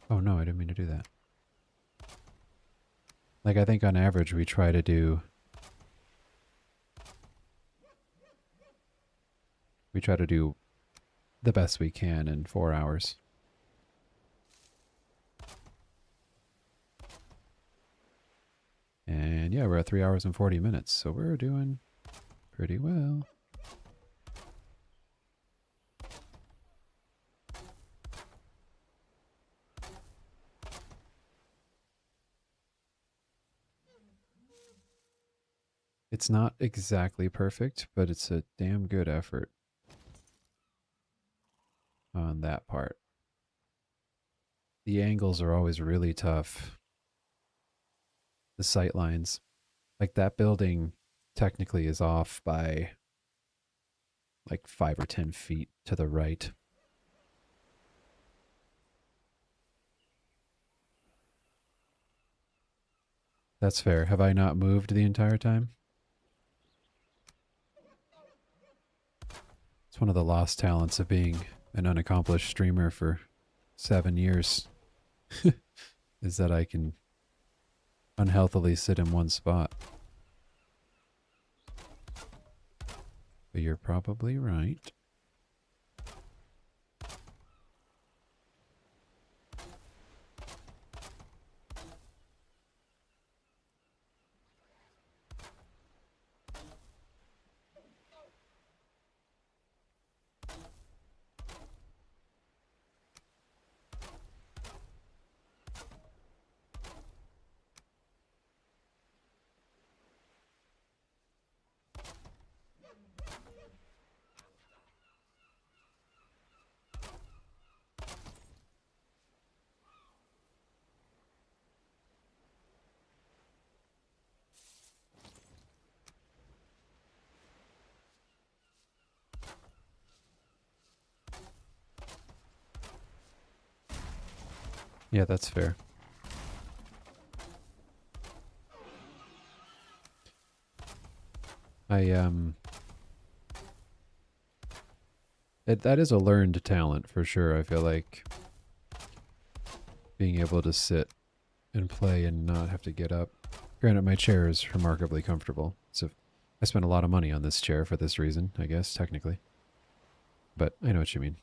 Oh no, I didn't mean to do that. Like, I think on average we try to do... We try to do the best we can in 4 hours. And yeah, we're at 3 hours and 40 minutes, so we're doing pretty well. It's not exactly perfect, but it's a damn good effort on that part. The angles are always really tough. The sight lines. Like, that building technically is off by like 5 or 10 feet to the right. That's fair. Have I not moved the entire time? It's one of the lost talents of being an unaccomplished streamer for 7 years. Is that I can unhealthily sit in one spot. But you're probably right. Yeah, that's fair. That is a learned talent for sure. I feel like being able to sit and play and not have to get up. Granted, my chair is remarkably comfortable. So I spent a lot of money on this chair for this reason, I guess, technically. But I know what you mean.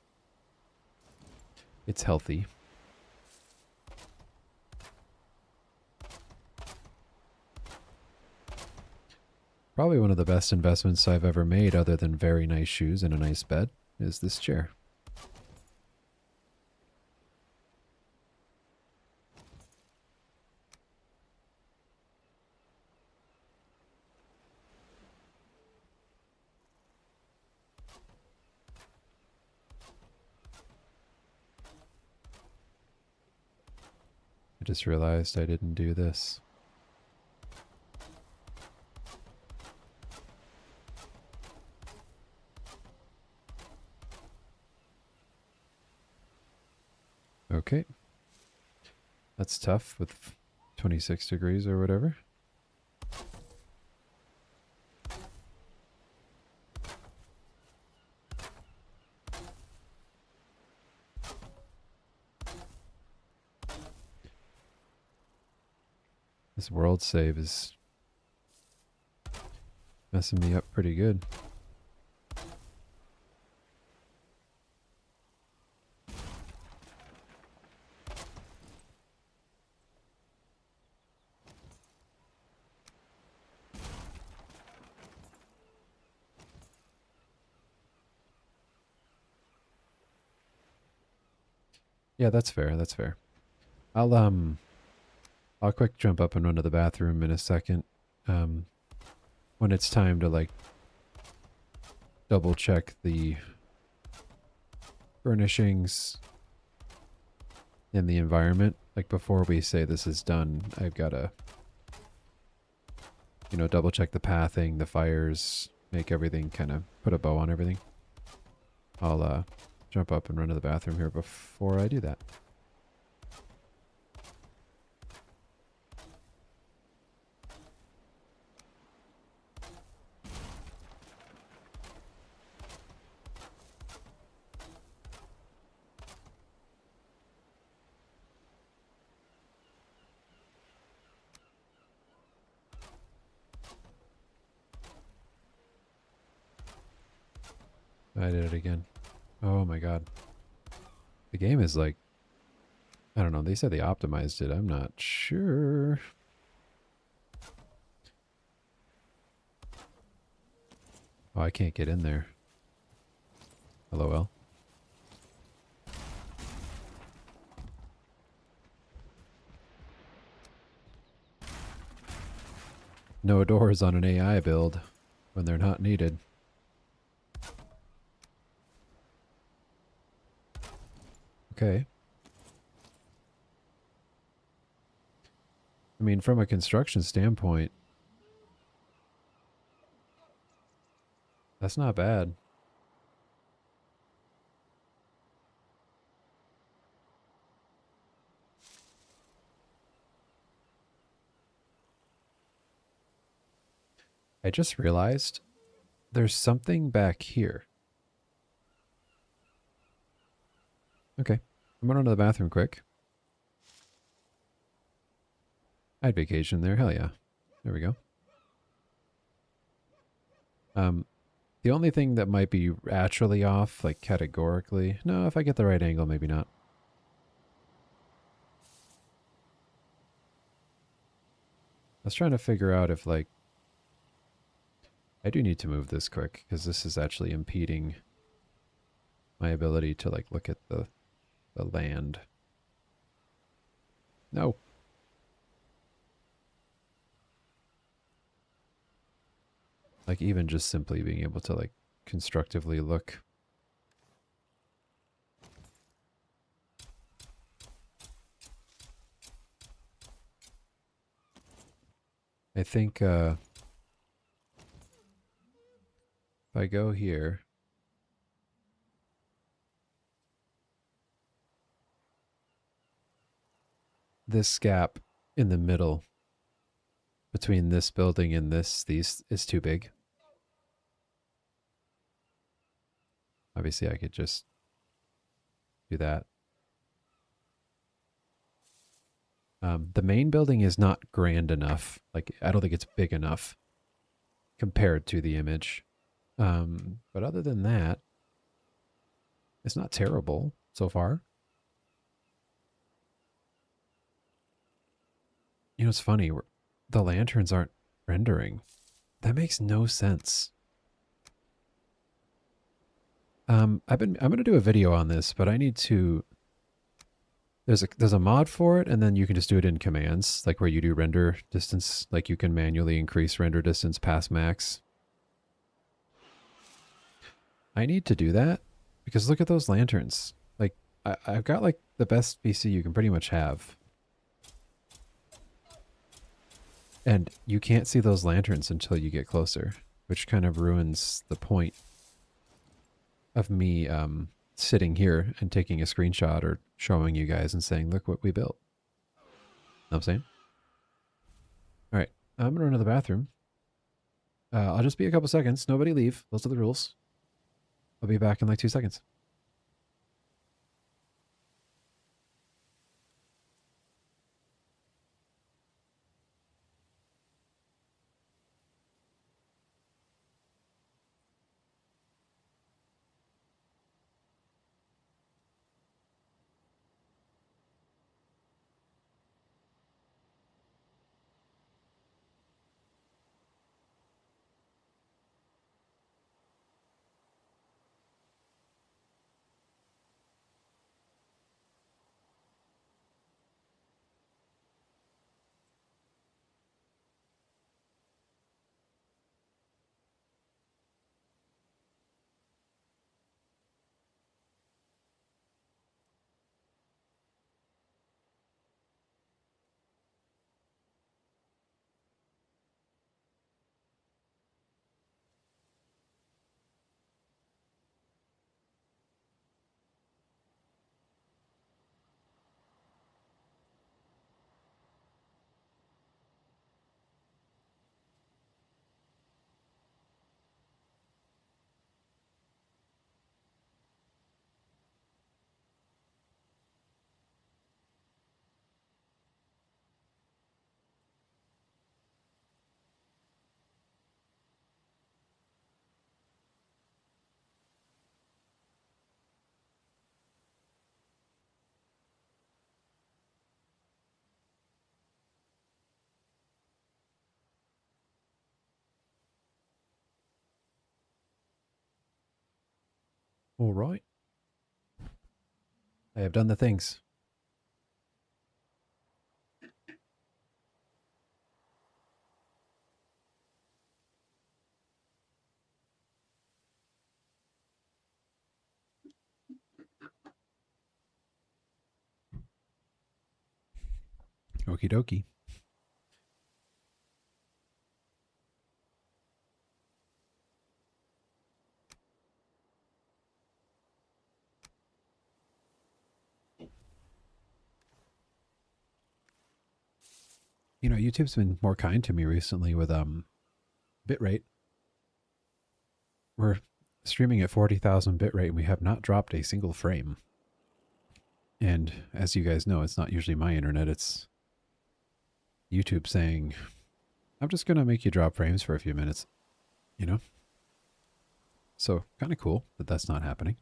It's healthy. Probably one of the best investments I've ever made, other than very nice shoes and a nice bed, is this chair. I just realized I didn't do this. Okay. That's tough with 26 degrees or whatever. This world save is messing me up pretty good. Yeah, that's fair. That's fair. I'll quick jump up and run to the bathroom in a second. When it's time to like double check the furnishings in the environment. Like before we say this is done, I've got to, you know, double check the pathing, the fires, make everything kind of put a bow on everything. I'll jump up and run to the bathroom here before I do that. I did it again. Oh my god. The game is like, I don't know, they said they optimized it. I'm not sure. Oh, I can't get in there. LOL. No doors on an AI build when they're not needed. Okay. I mean, from a construction standpoint, that's not bad. I just realized there's something back here. Okay. I'm going to the bathroom quick. I'd vacation there. Hell yeah. There we go. The only thing that might be actually off, like categorically, no, if I get the right angle, maybe not. I was trying to figure out if, like, I do need to move this quick because this is actually impeding my ability to, like, look at the land. No. Like, even just simply being able to, like, constructively look. I think, if I go here, this gap in the middle between this building and these is too big. Obviously, I could just do that. The main building is not grand enough. Like, I don't think it's big enough compared to the image. But other than that, it's not terrible so far. You know, it's funny. The lanterns aren't rendering. That makes no sense. I'm gonna do a video on this, but I need to. There's a mod for it, and then you can just do it in commands, like where you do render distance, like you can manually increase render distance past max. I need to do that because look at those lanterns. Like I've got like the best PC you can pretty much have. And you can't see those lanterns until you get closer, which kind of ruins the point of me sitting here and taking a screenshot or showing you guys and saying, look what we built. Know what I'm saying? All right, I'm going to run to the bathroom. I'll just be a couple seconds. Nobody leave. Those are the rules. I'll be back in like 2 seconds. All right. I have done the things. Okie dokie. You know, YouTube's been more kind to me recently with bitrate. We're streaming at 40,000 bitrate and we have not dropped a single frame. And as you guys know, it's not usually my internet, it's YouTube saying, I'm just going to make you drop frames for a few minutes, you know? So kind of cool that that's not happening.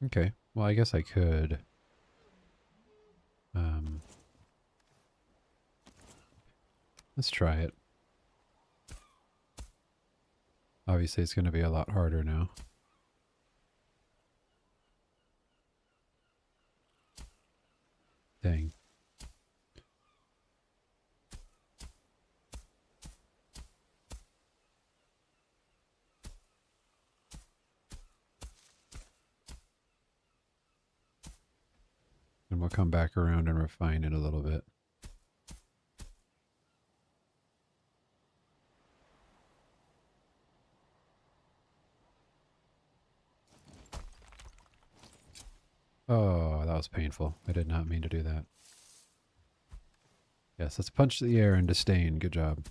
Okay, well, I guess I could. Let's try it. Obviously, it's going to be a lot harder now. Dang. And we'll come back around and refine it a little bit. Oh, that was painful. I did not mean to do that. Yes, let's punch the air and disdain. Good job.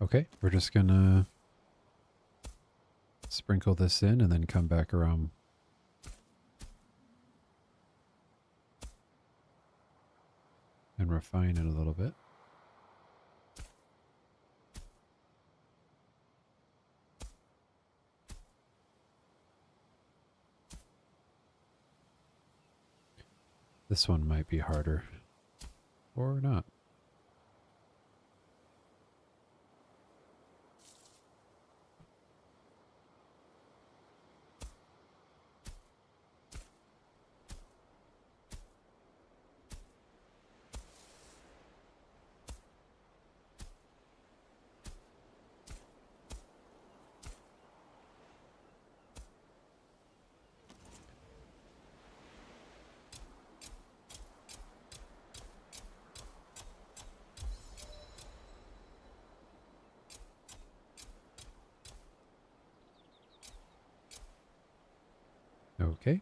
Okay, we're just gonna sprinkle this in and then come back around. And refine it a little bit. This one might be harder. Or not. Okay.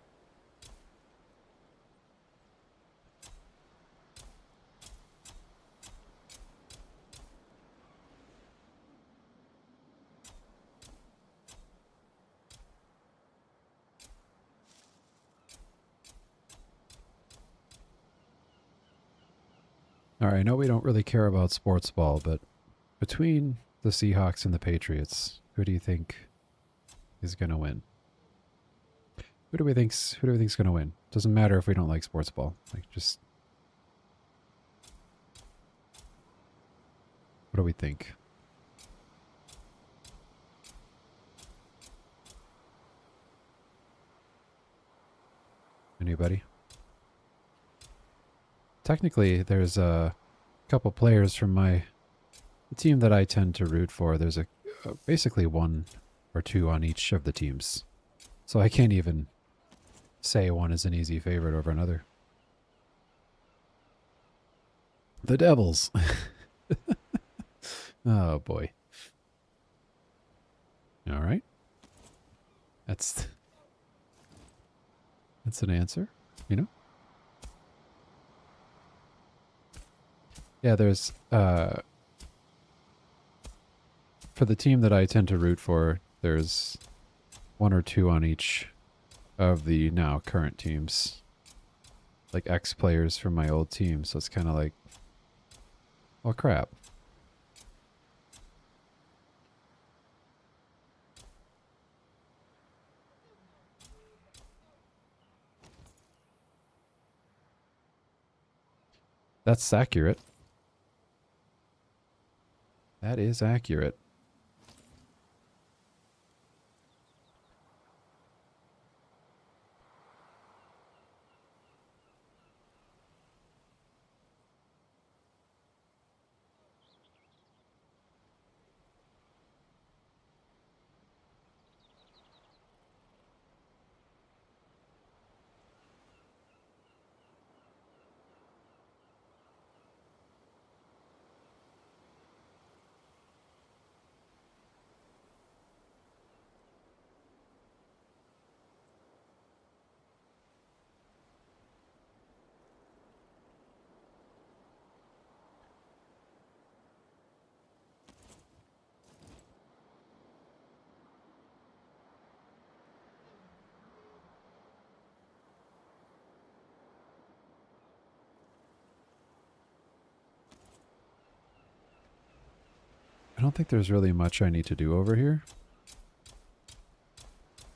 Alright, I know we don't really care about sports ball, but between the Seahawks and the Patriots, who do you think is going to win? Who do we think's going to win? Doesn't matter if we don't like sports ball. Like, just what do we think? Anybody? Technically, there's a couple players from the team that I tend to root for. There's basically one or two on each of the teams. So I can't even say one is an easy favorite over another. The Devils. Oh boy. All right. That's an answer, you know? Yeah, there's for the team that I tend to root for, there's one or two on each of the now current teams. Like ex-players from my old team, so it's kind of like Well, crap. That's accurate. That is accurate. I don't think there's really much I need to do over here.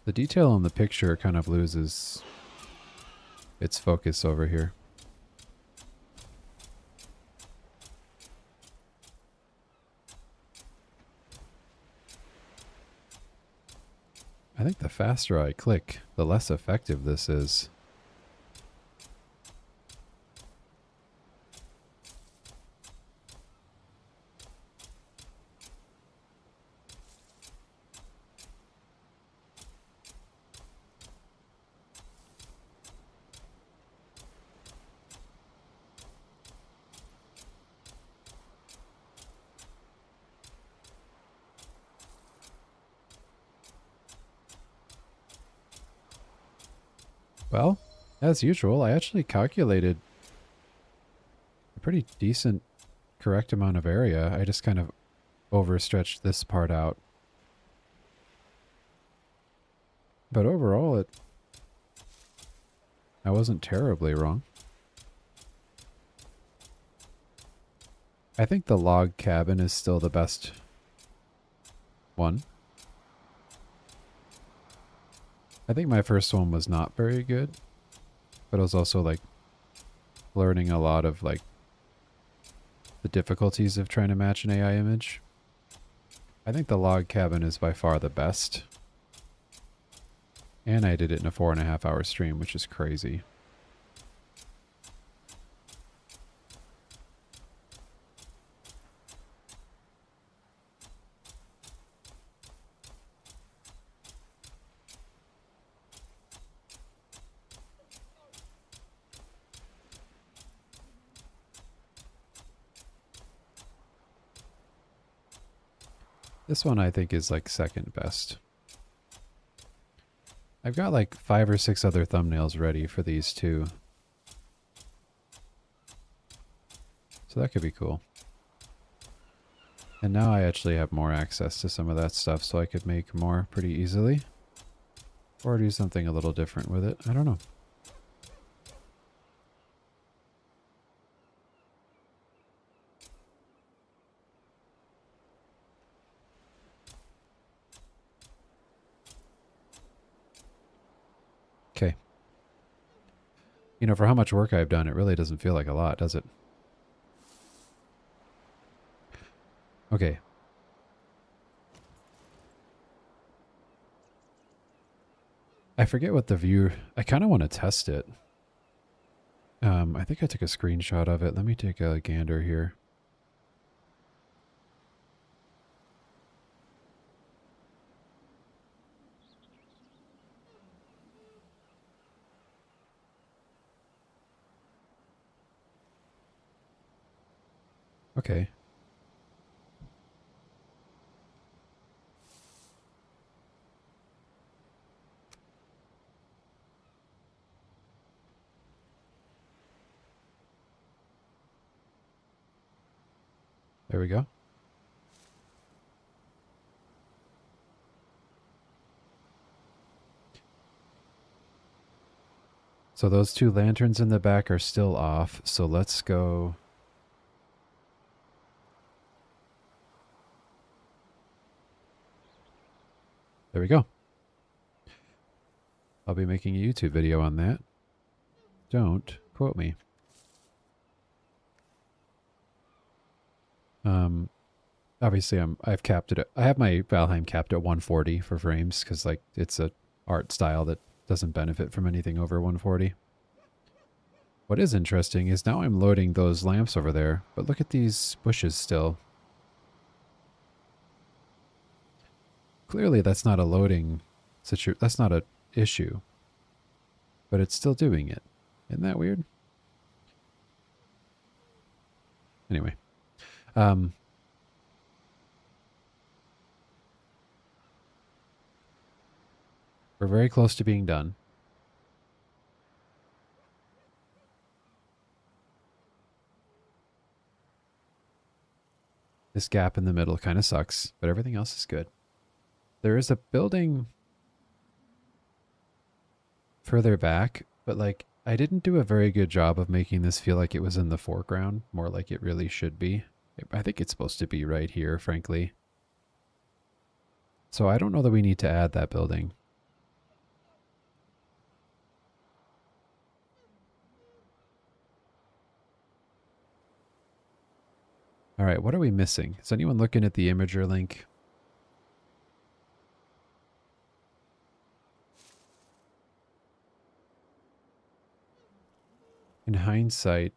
The detail in the picture kind of loses its focus over here. I think the faster I click, the less effective this is. Well, as usual, I actually calculated a pretty decent correct amount of area. I just kind of overstretched this part out. But overall, I wasn't terribly wrong. I think the log cabin is still the best one. I think my first one was not very good, but I was also like learning a lot of like the difficulties of trying to match an AI image. I think the log cabin is by far the best. And I did it in a 4.5 hour stream, which is crazy. This one I think is like second best. I've got like 5 or 6 other thumbnails ready for these two. So that could be cool. And now I actually have more access to some of that stuff, so I could make more pretty easily. Or do something a little different with it. I don't know. Okay. You know, for how much work I've done, it really doesn't feel like a lot, does it? Okay. I forget what the view... I kind of want to test it. I think I took a screenshot of it. Let me take a gander here. Okay. There we go. So those 2 lanterns in the back are still off. So let's go... There we go. I'll be making a YouTube video on that. Don't quote me. Obviously I've capped it. I have my Valheim capped at 140 for frames because like it's a art style that doesn't benefit from anything over 140. What is interesting is now I'm loading those lamps over there, but look at these bushes still. Clearly that's not a loading situation. That's not an issue, but it's still doing it. Isn't that weird? Anyway, we're very close to being done. This gap in the middle kind of sucks, but everything else is good. There is a building further back, but like I didn't do a very good job of making this feel like it was in the foreground, more like it really should be. I think it's supposed to be right here, frankly. So I don't know that we need to add that building. All right, what are we missing? Is anyone looking at the Imager link? In hindsight,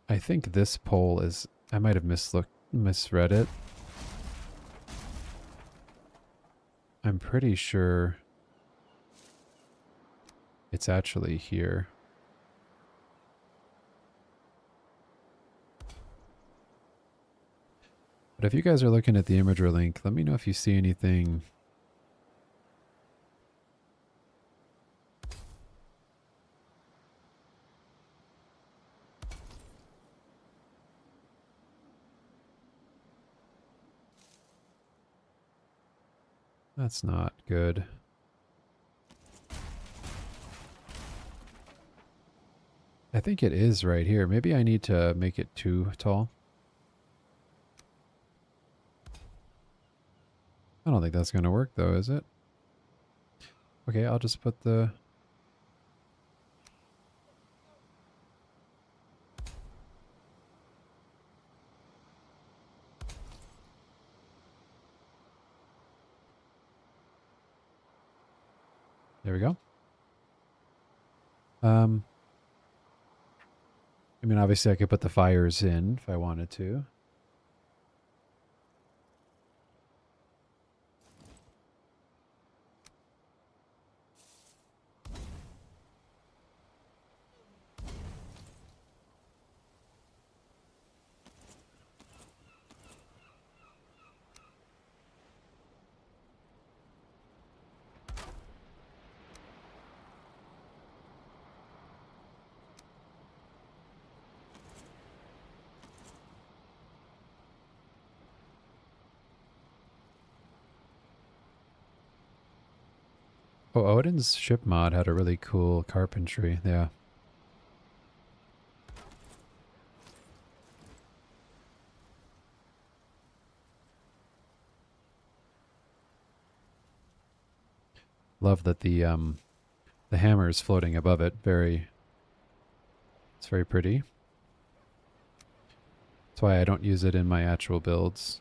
I think this pole is... I might have misread it. I'm pretty sure it's actually here. But if you guys are looking at the Imager link, let me know if you see anything. That's not good. I think it is right here. Maybe I need to make it too tall. I don't think that's going to work though, is it? Okay, I'll just put the... There we go. I mean, obviously I could put the fires in if I wanted to. Oh, Odin's ship mod had a really cool carpentry. Yeah. Love that the hammer is floating above it. It's very pretty. That's why I don't use it in my actual builds.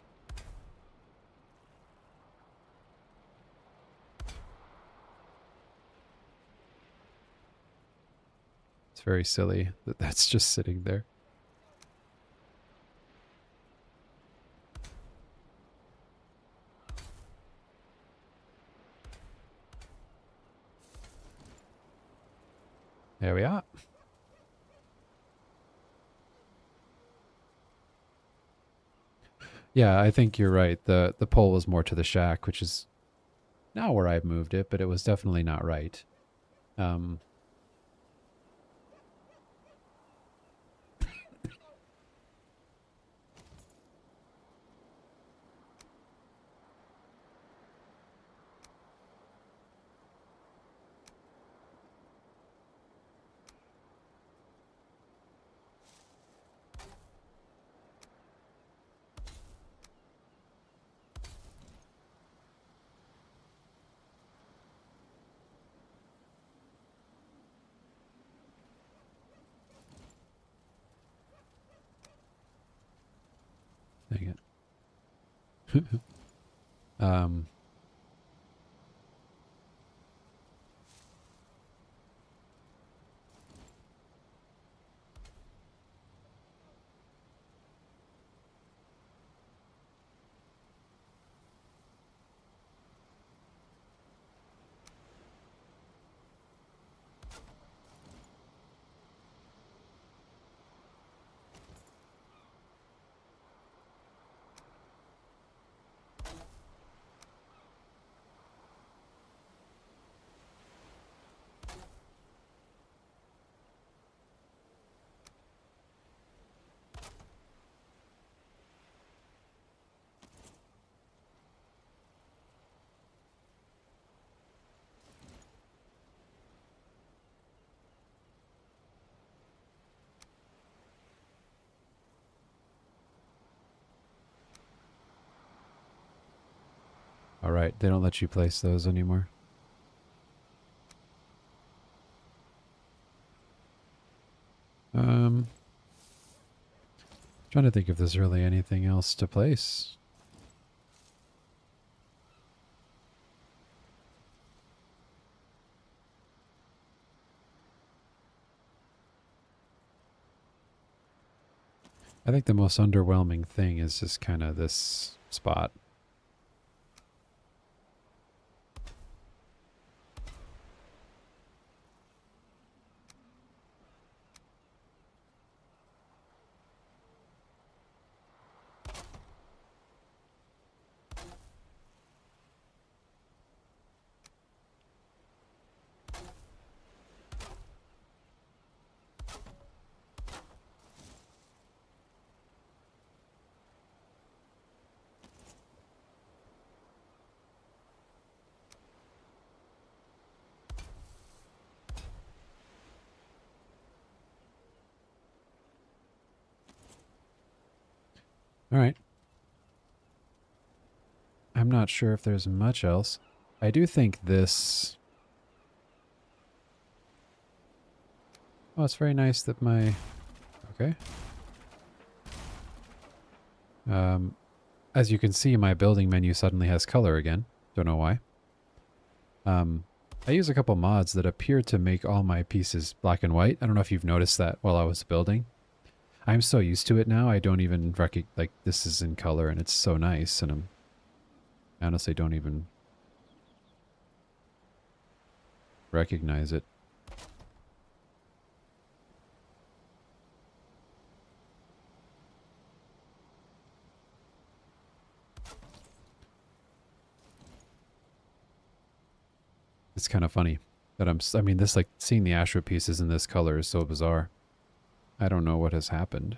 It's very silly that that's just sitting there. There we are. Yeah, I think you're right. The pole was more to the shack, which is now where I've moved it, but it was definitely not right. um, all right, they don't let you place those anymore. Trying to think if there's really anything else to place. I think the most underwhelming thing is just kind of this spot. All right. I'm not sure if there's much else. I do think this... Oh, it's very nice that my... Okay. As you can see, my building menu suddenly has color again. Don't know why. I use a couple mods that appear to make all my pieces black and white. I don't know if you've noticed that while I was building. I'm so used to it now, I don't even recognize... Like, this is in color and it's so nice, and I honestly don't even recognize it. It's kind of funny that I mean, this, like, seeing the Ashra pieces in this color is so bizarre. I don't know what has happened.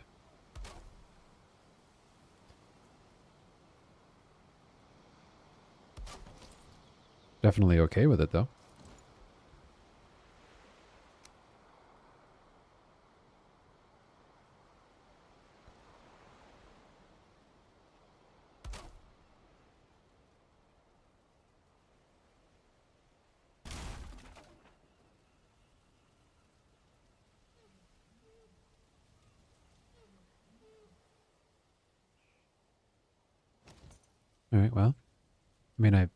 Definitely okay with it, though. All right, well, I mean, all right.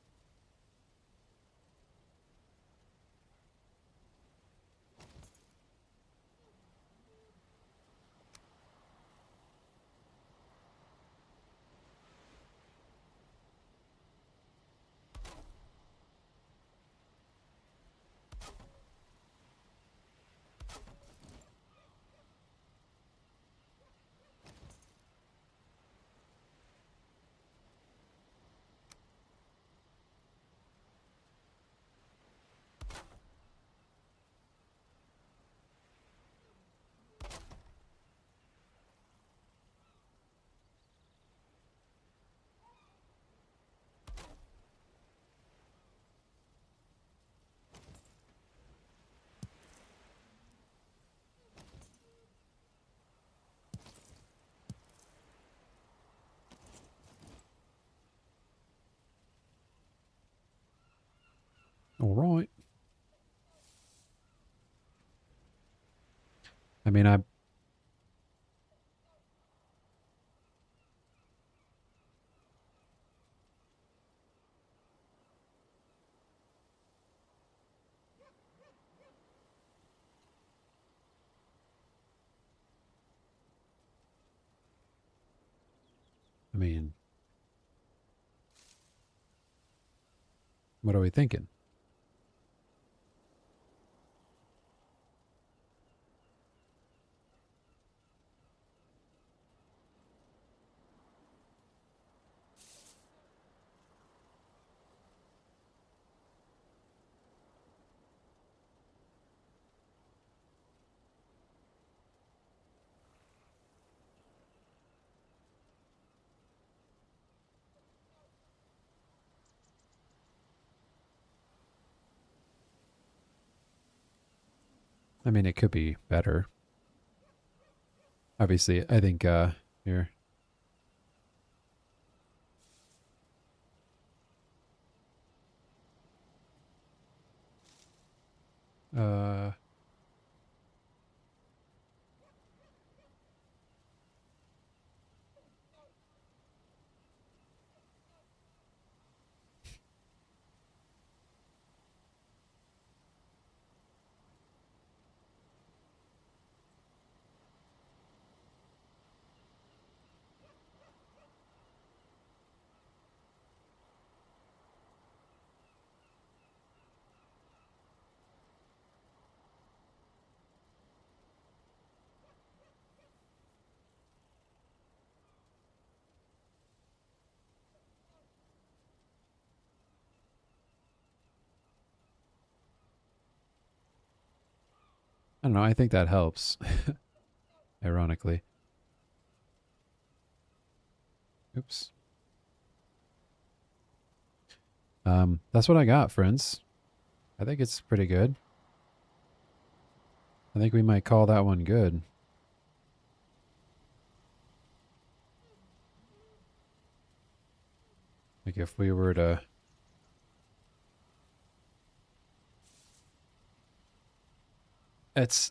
I mean, mean, what are we thinking? I mean, it could be better. Obviously, I think, here. Uh, I don't know. I think that helps, ironically. Oops. That's what I got, friends. I think it's pretty good. I think we might call that one good. Like if we were to... It's,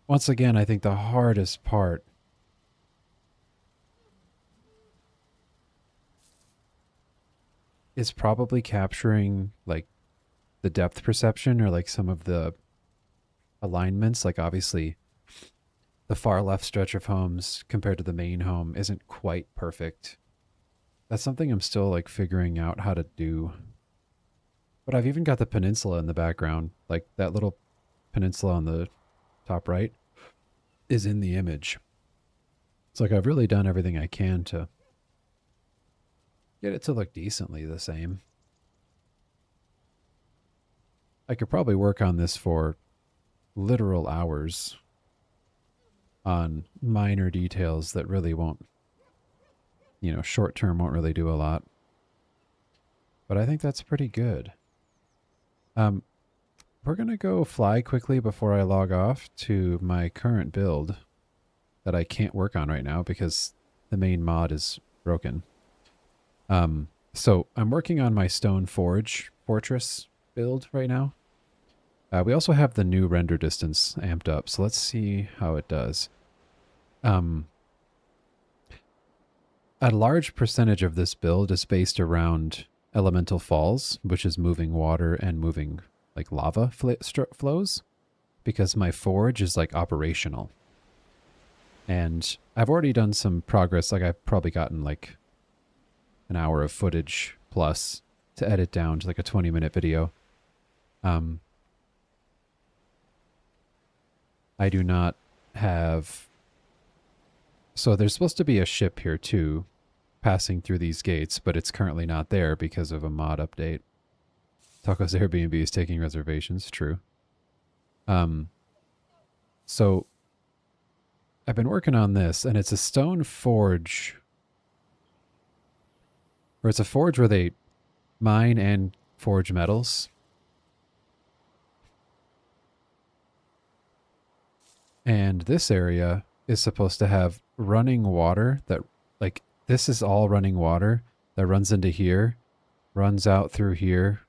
once again, I think the hardest part is probably capturing like the depth perception or like some of the alignments. Like obviously the far left stretch of homes compared to the main home isn't quite perfect. That's something I'm still like figuring out how to do. But I've even got the peninsula in the background. Like that little peninsula on the top right is in the image. It's like I've really done everything I can to get it to look decently the same. I could probably work on this for literal hours on minor details that really won't, you know, short term won't really do a lot. But I think that's pretty good. We're going to go fly quickly before I log off to my current build that I can't work on right now because the main mod is broken. So I'm working on my stone forge fortress build right now. We also have the new render distance amped up, so let's see how it does. A large percentage of this build is based around elemental falls, which is moving water and moving like lava flows, because my forge is like operational. And I've already done some progress. Like I've probably gotten like an hour of footage plus to edit down to like a 20-minute video. I do not have... So there's supposed to be a ship here too, passing through these gates, but it's currently not there because of a mod update. Taco's Airbnb is taking reservations, true. So I've been working on this, and it's a stone forge, or it's a forge where they mine and forge metals. And this area is supposed to have running water that, like, this is all running water that runs into here, runs out through here,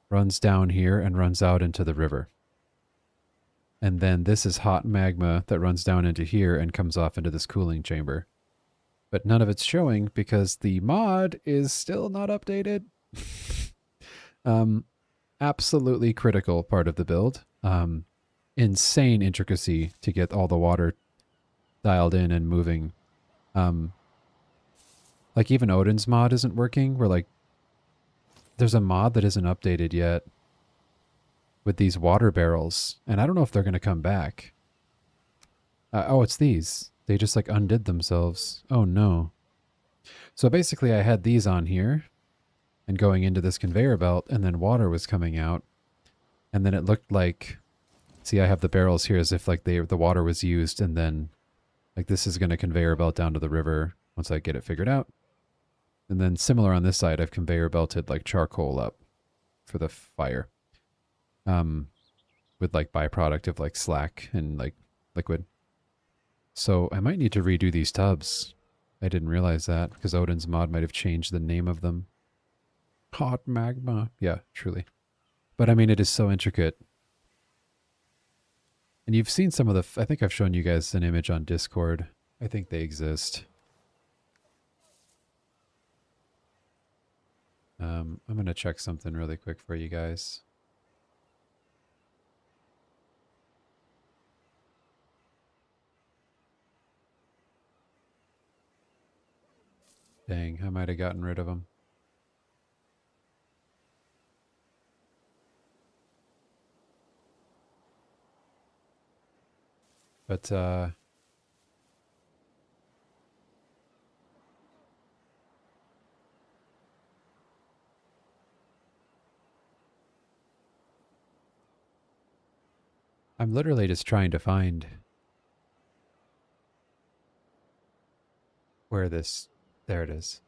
runs down here, and runs out into the river. And then this is hot magma that runs down into here and comes off into this cooling chamber. But none of it's showing because the mod is still not updated. Absolutely critical part of the build. Insane intricacy to get all the water dialed in and moving. Like even Odin's mod isn't working. We're like, there's a mod that isn't updated yet with these water barrels, and I don't know if they're going to come back. Oh, it's these. They just like undid themselves. Oh no. So basically I had these on here and going into this conveyor belt, and then water was coming out. And then it looked like, see, I have the barrels here as if like the water was used, and then like this is going to conveyor belt down to the river once I get it figured out. And then similar on this side, I've conveyor belted like charcoal up for the fire. With like byproduct of like slack and like liquid. So I might need to redo these tubs. I didn't realize that because Odin's mod might have changed the name of them. Hot magma. Yeah, truly. But I mean, it is so intricate. And you've seen some of the, I think I've shown you guys an image on Discord. I think they exist. I'm going to check something really quick for you guys. Dang, I might have gotten rid of them. But, I'm literally just trying to find where this, there it is.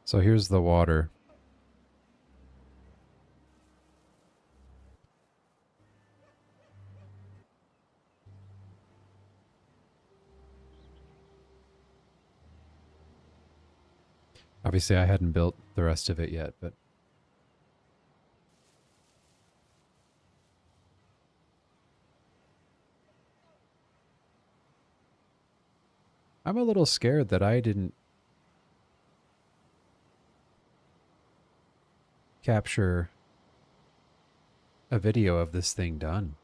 So here's the water. Obviously I hadn't built the rest of it yet, but I'm a little scared that I didn't capture a video of this thing done.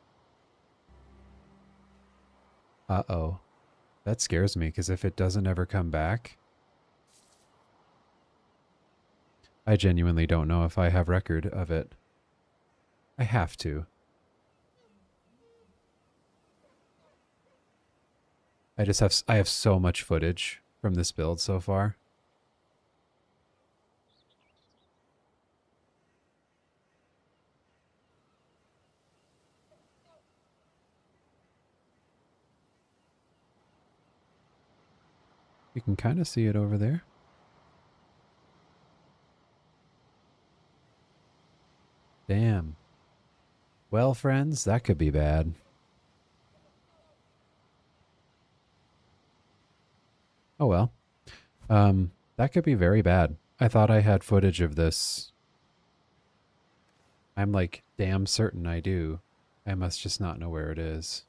Uh-oh. That scares me, because if it doesn't ever come back, I genuinely don't know if I have record of it. I have to. I have so much footage from this build so far. You can kind of see it over there. Damn. Well, friends, that could be bad. Oh well. That could be very bad. I thought I had footage of this. I'm like damn certain I do. I must just not know where it is.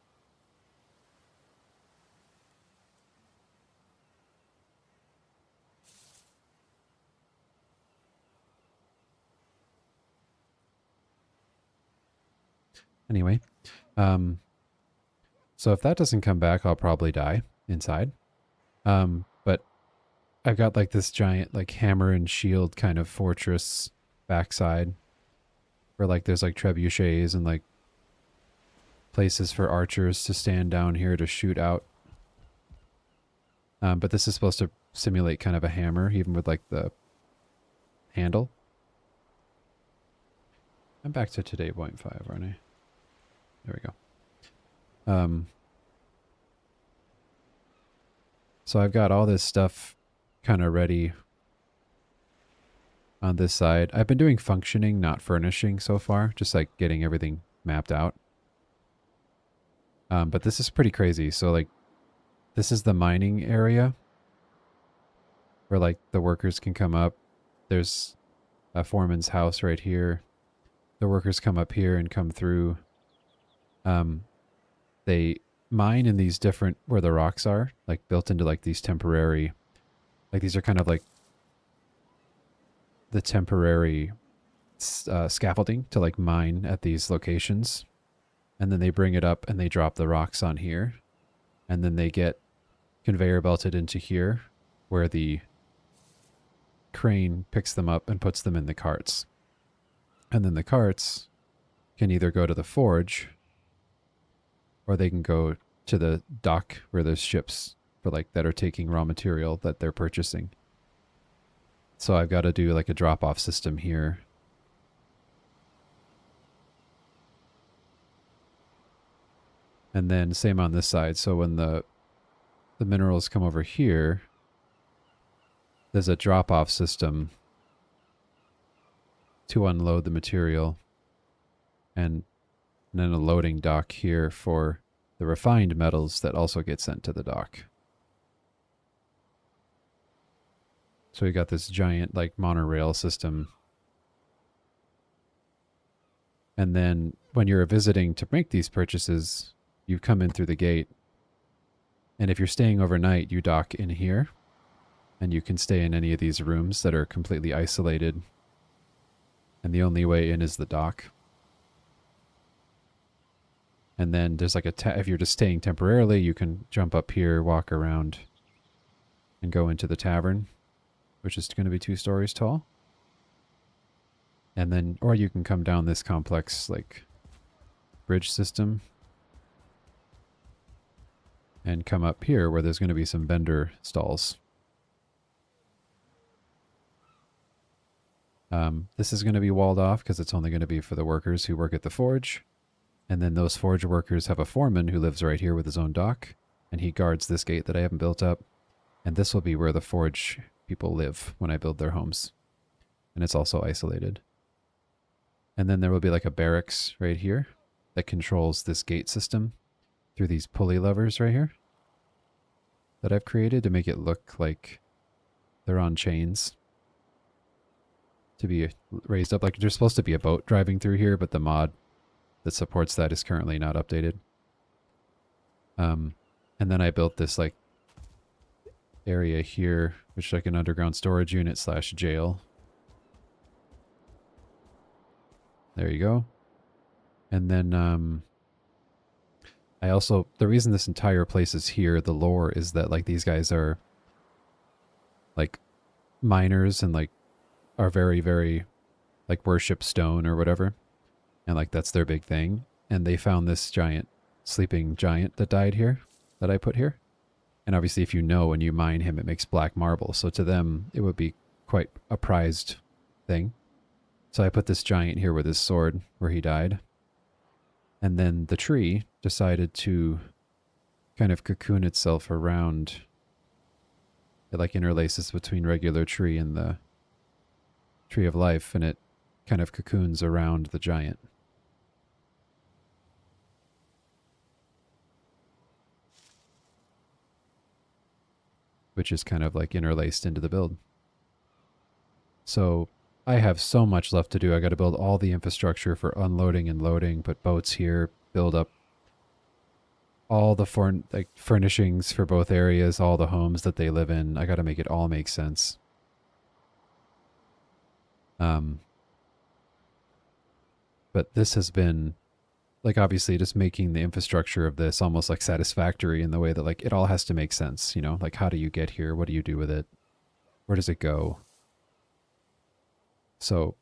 Anyway, so if that doesn't come back, I'll probably die inside. But I've got like this giant like hammer and shield kind of fortress backside where like there's like trebuchets and like places for archers to stand down here to shoot out. But this is supposed to simulate kind of a hammer, even with like the handle. I'm back to today 0.5, aren't I? There we go. So I've got all this stuff kind of ready on this side. I've been doing functioning, not furnishing so far, just like getting everything mapped out. But this is pretty crazy. So like, this is the mining area where like the workers can come up. There's a foreman's house right here. The workers come up here and come through. They mine in these different, where the rocks are, like built into like these temporary, like these are kind of like the temporary scaffolding to like mine at these locations. And then they bring it up and they drop the rocks on here. and then they get conveyor belted into here where the crane picks them up and puts them in the carts. And then the carts can either go to the forge or they can go to the dock where there's ships for like that are taking raw material that they're purchasing. So I've got to do like a drop-off system here. And then same on this side. So when the minerals come over here, there's a drop-off system to unload the material, and then a loading dock here for the refined metals that also get sent to the dock. So we got this giant like monorail system. And then when you're visiting to make these purchases, you come in through the gate. And if you're staying overnight, you dock in here. And you can stay in any of these rooms that are completely isolated. And the only way in is the dock. And then there's like if you're just staying temporarily, you can jump up here, walk around, and go into the tavern, which is going to be 2 stories tall. And then, or you can come down this complex like bridge system and come up here where there's going to be some vendor stalls. This is going to be walled off because it's only going to be for the workers who work at the forge. And then those forge workers have a foreman who lives right here with his own dock. And he guards this gate that I haven't built up. And this will be where the forge people live when I build their homes. And it's also isolated. And then there will be like a barracks right here that controls this gate system through these pulley levers right here that I've created to make it look like they're on chains to be raised up. Like there's supposed to be a boat driving through here, but the mod that supports that is currently not updated. And then I built this like area here, which is like an underground storage unit / jail. There you go. And then I also, the reason this entire place is here, the lore is that like these guys are like miners and like are very, very like worship stone or whatever. And like that's their big thing. And they found this giant sleeping giant that died here that I put here. And obviously if you know when you mine him, it makes black marble. So to them, it would be quite a prized thing. So I put this giant here with his sword where he died. And then the tree decided to kind of cocoon itself around. It like interlaces between regular tree and the tree of life, and it kind of cocoons around the giant. Which is kind of like interlaced into the build. So I have so much left to do. I got to build all the infrastructure for unloading and loading, put boats here, build up all the furnishings for both areas, all the homes that they live in. I got to make it all make sense. But this has been like obviously just making the infrastructure of this almost like satisfactory in the way that like it all has to make sense, you know, like how do you get here? What do you do with it? Where does it go? So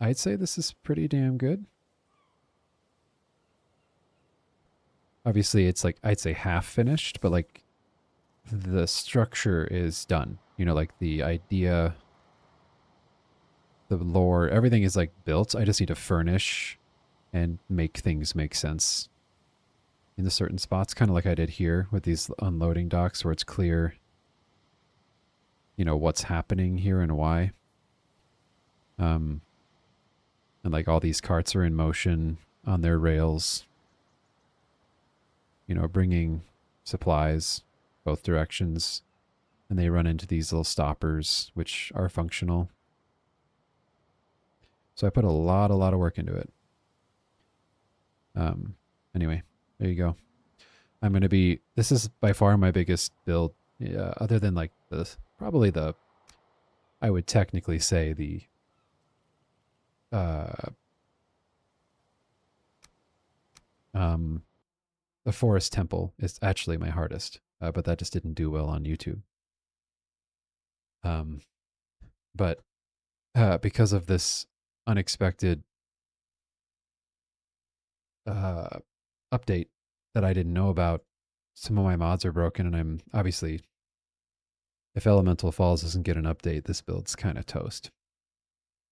I'd say this is pretty damn good. Obviously it's like, I'd say half finished, but like the structure is done, you know, like the idea, the lore, everything is like built. I just need to furnish and make things make sense in the certain spots, kind of like I did here with these unloading docks where it's clear, you know, what's happening here and why. And like all these carts are in motion on their rails, you know, bringing supplies both directions, and they run into these little stoppers, which are functional. So I put a lot of work into it. Anyway, there you go. I'm going to be, this is by far my biggest build, other than like probably the, I would technically say the, The forest temple is actually my hardest, but that just didn't do well on YouTube. Um, but because of this unexpected uh, update that I didn't know about, some of my mods are broken, and I'm obviously, if Elemental Falls doesn't get an update, this build's kind of toast.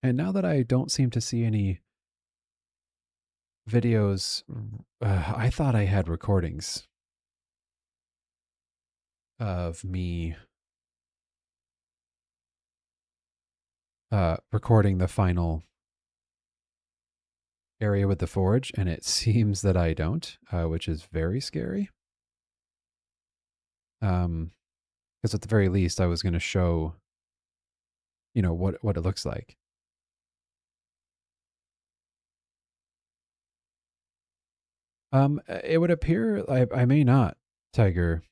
And now that I don't seem to see any videos, I thought I had recordings of me recording the final area with the forge, and it seems that I don't, which is very scary. Because at the very least, I was going to show, what it looks like. It would appear I may not, Tiger.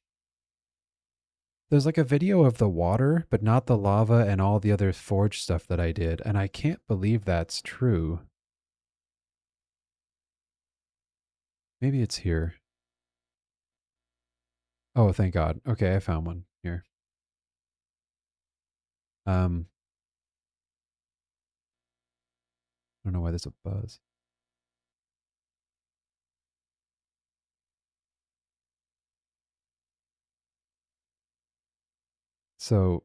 There's like a video of the water, but not the lava and all the other forge stuff that I did, and I can't believe that's true. Maybe it's here. Oh, thank God. Okay, I found one here. I don't know why there's a buzz. So,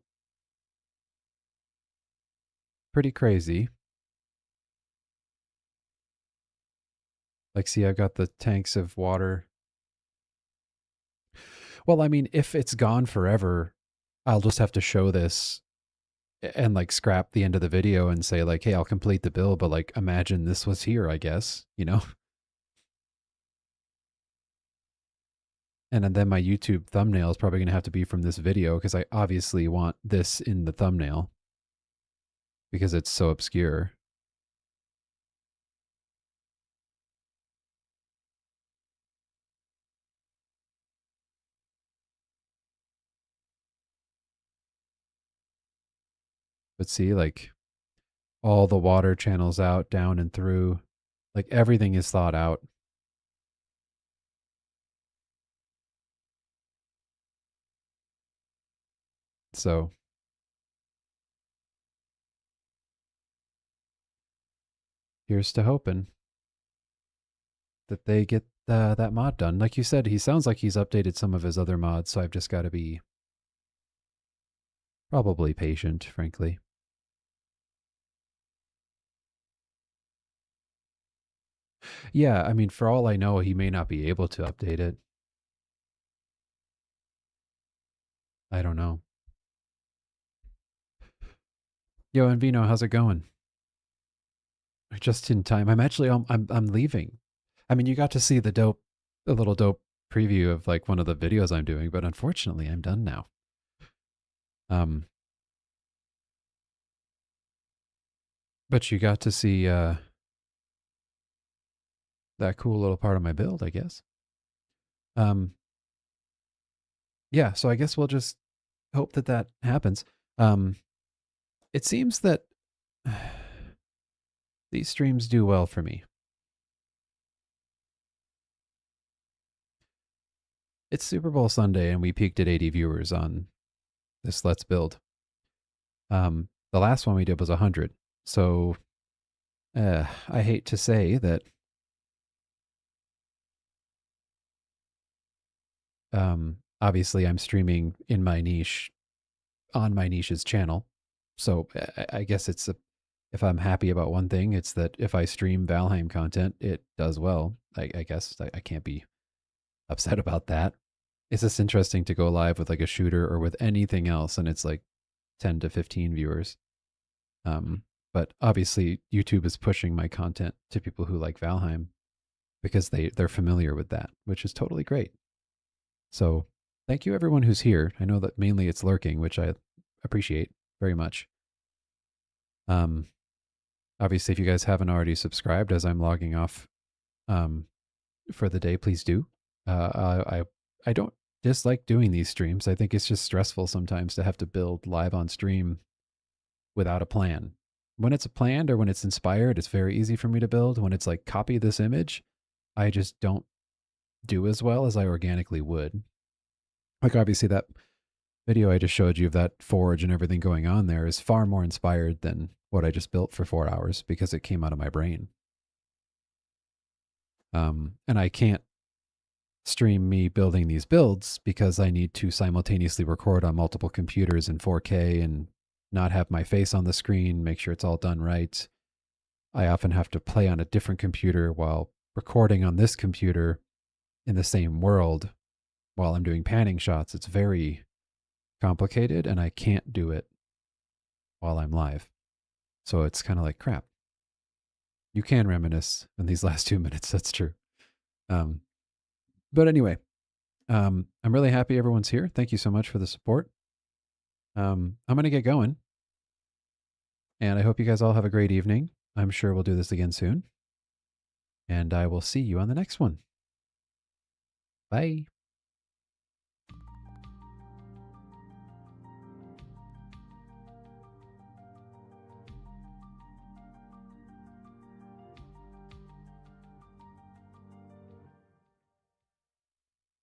pretty crazy. Like, see, I've got the tanks of water. Well, I mean, if it's gone forever, I'll just have to show this and like scrap the end of the video and say like, hey, I'll complete the build, but like imagine this was here, I guess, And then my YouTube thumbnail is probably going to have to be from this video because I obviously want this in the thumbnail because it's so obscure. But see, like all the water channels out, down and through, like everything is thought out. So here's to hoping that they get that mod done. Like you said, he sounds like he's updated some of his other mods, so I've just got to be probably patient, frankly. Yeah, I mean, for all I know, he may not be able to update it. I don't know. Yo, and Vino, how's it going? Just in time. I'm actually I'm leaving. I mean, you got to see the little dope preview of like one of the videos I'm doing, but unfortunately, I'm done now. But you got to see that cool little part of my build, I guess. Yeah, so I guess we'll just hope that that happens. It seems that these streams do well for me. It's Super Bowl Sunday, and we peaked at 80 viewers on this Let's Build. The last one we did was 100. So I hate to say that obviously I'm streaming in my niche on my niche's channel. So I guess if I'm happy about one thing, it's that if I stream Valheim content, it does well. I guess I can't be upset about that. It's just interesting to go live with like a shooter or with anything else, and it's like 10 to 15 viewers. But obviously, YouTube is pushing my content to people who like Valheim because they're familiar with that, which is totally great. So thank you everyone who's here. I know that mainly it's lurking, which I appreciate very much. Obviously, if you guys haven't already subscribed as I'm logging off for the day, please do. I don't dislike doing these streams. I think it's just stressful sometimes to have to build live on stream without a plan. When it's planned or when it's inspired, it's very easy for me to build. When it's like copy this image, I just don't do as well as I organically would. Like obviously that video I just showed you of that forge and everything going on there is far more inspired than what I just built for 4 hours because it came out of my brain. And I can't stream me building these builds because I need to simultaneously record on multiple computers in 4K and not have my face on the screen, make sure it's all done right. I often have to play on a different computer while recording on this computer in the same world while I'm doing panning shots. It's very complicated and I can't do it while I'm live. So it's kind of like crap. You can reminisce in these last 2 minutes. That's true. But anyway, I'm really happy everyone's here. Thank you so much for the support. I'm going to get going. And I hope you guys all have a great evening. I'm sure we'll do this again soon. And I will see you on the next one. Bye.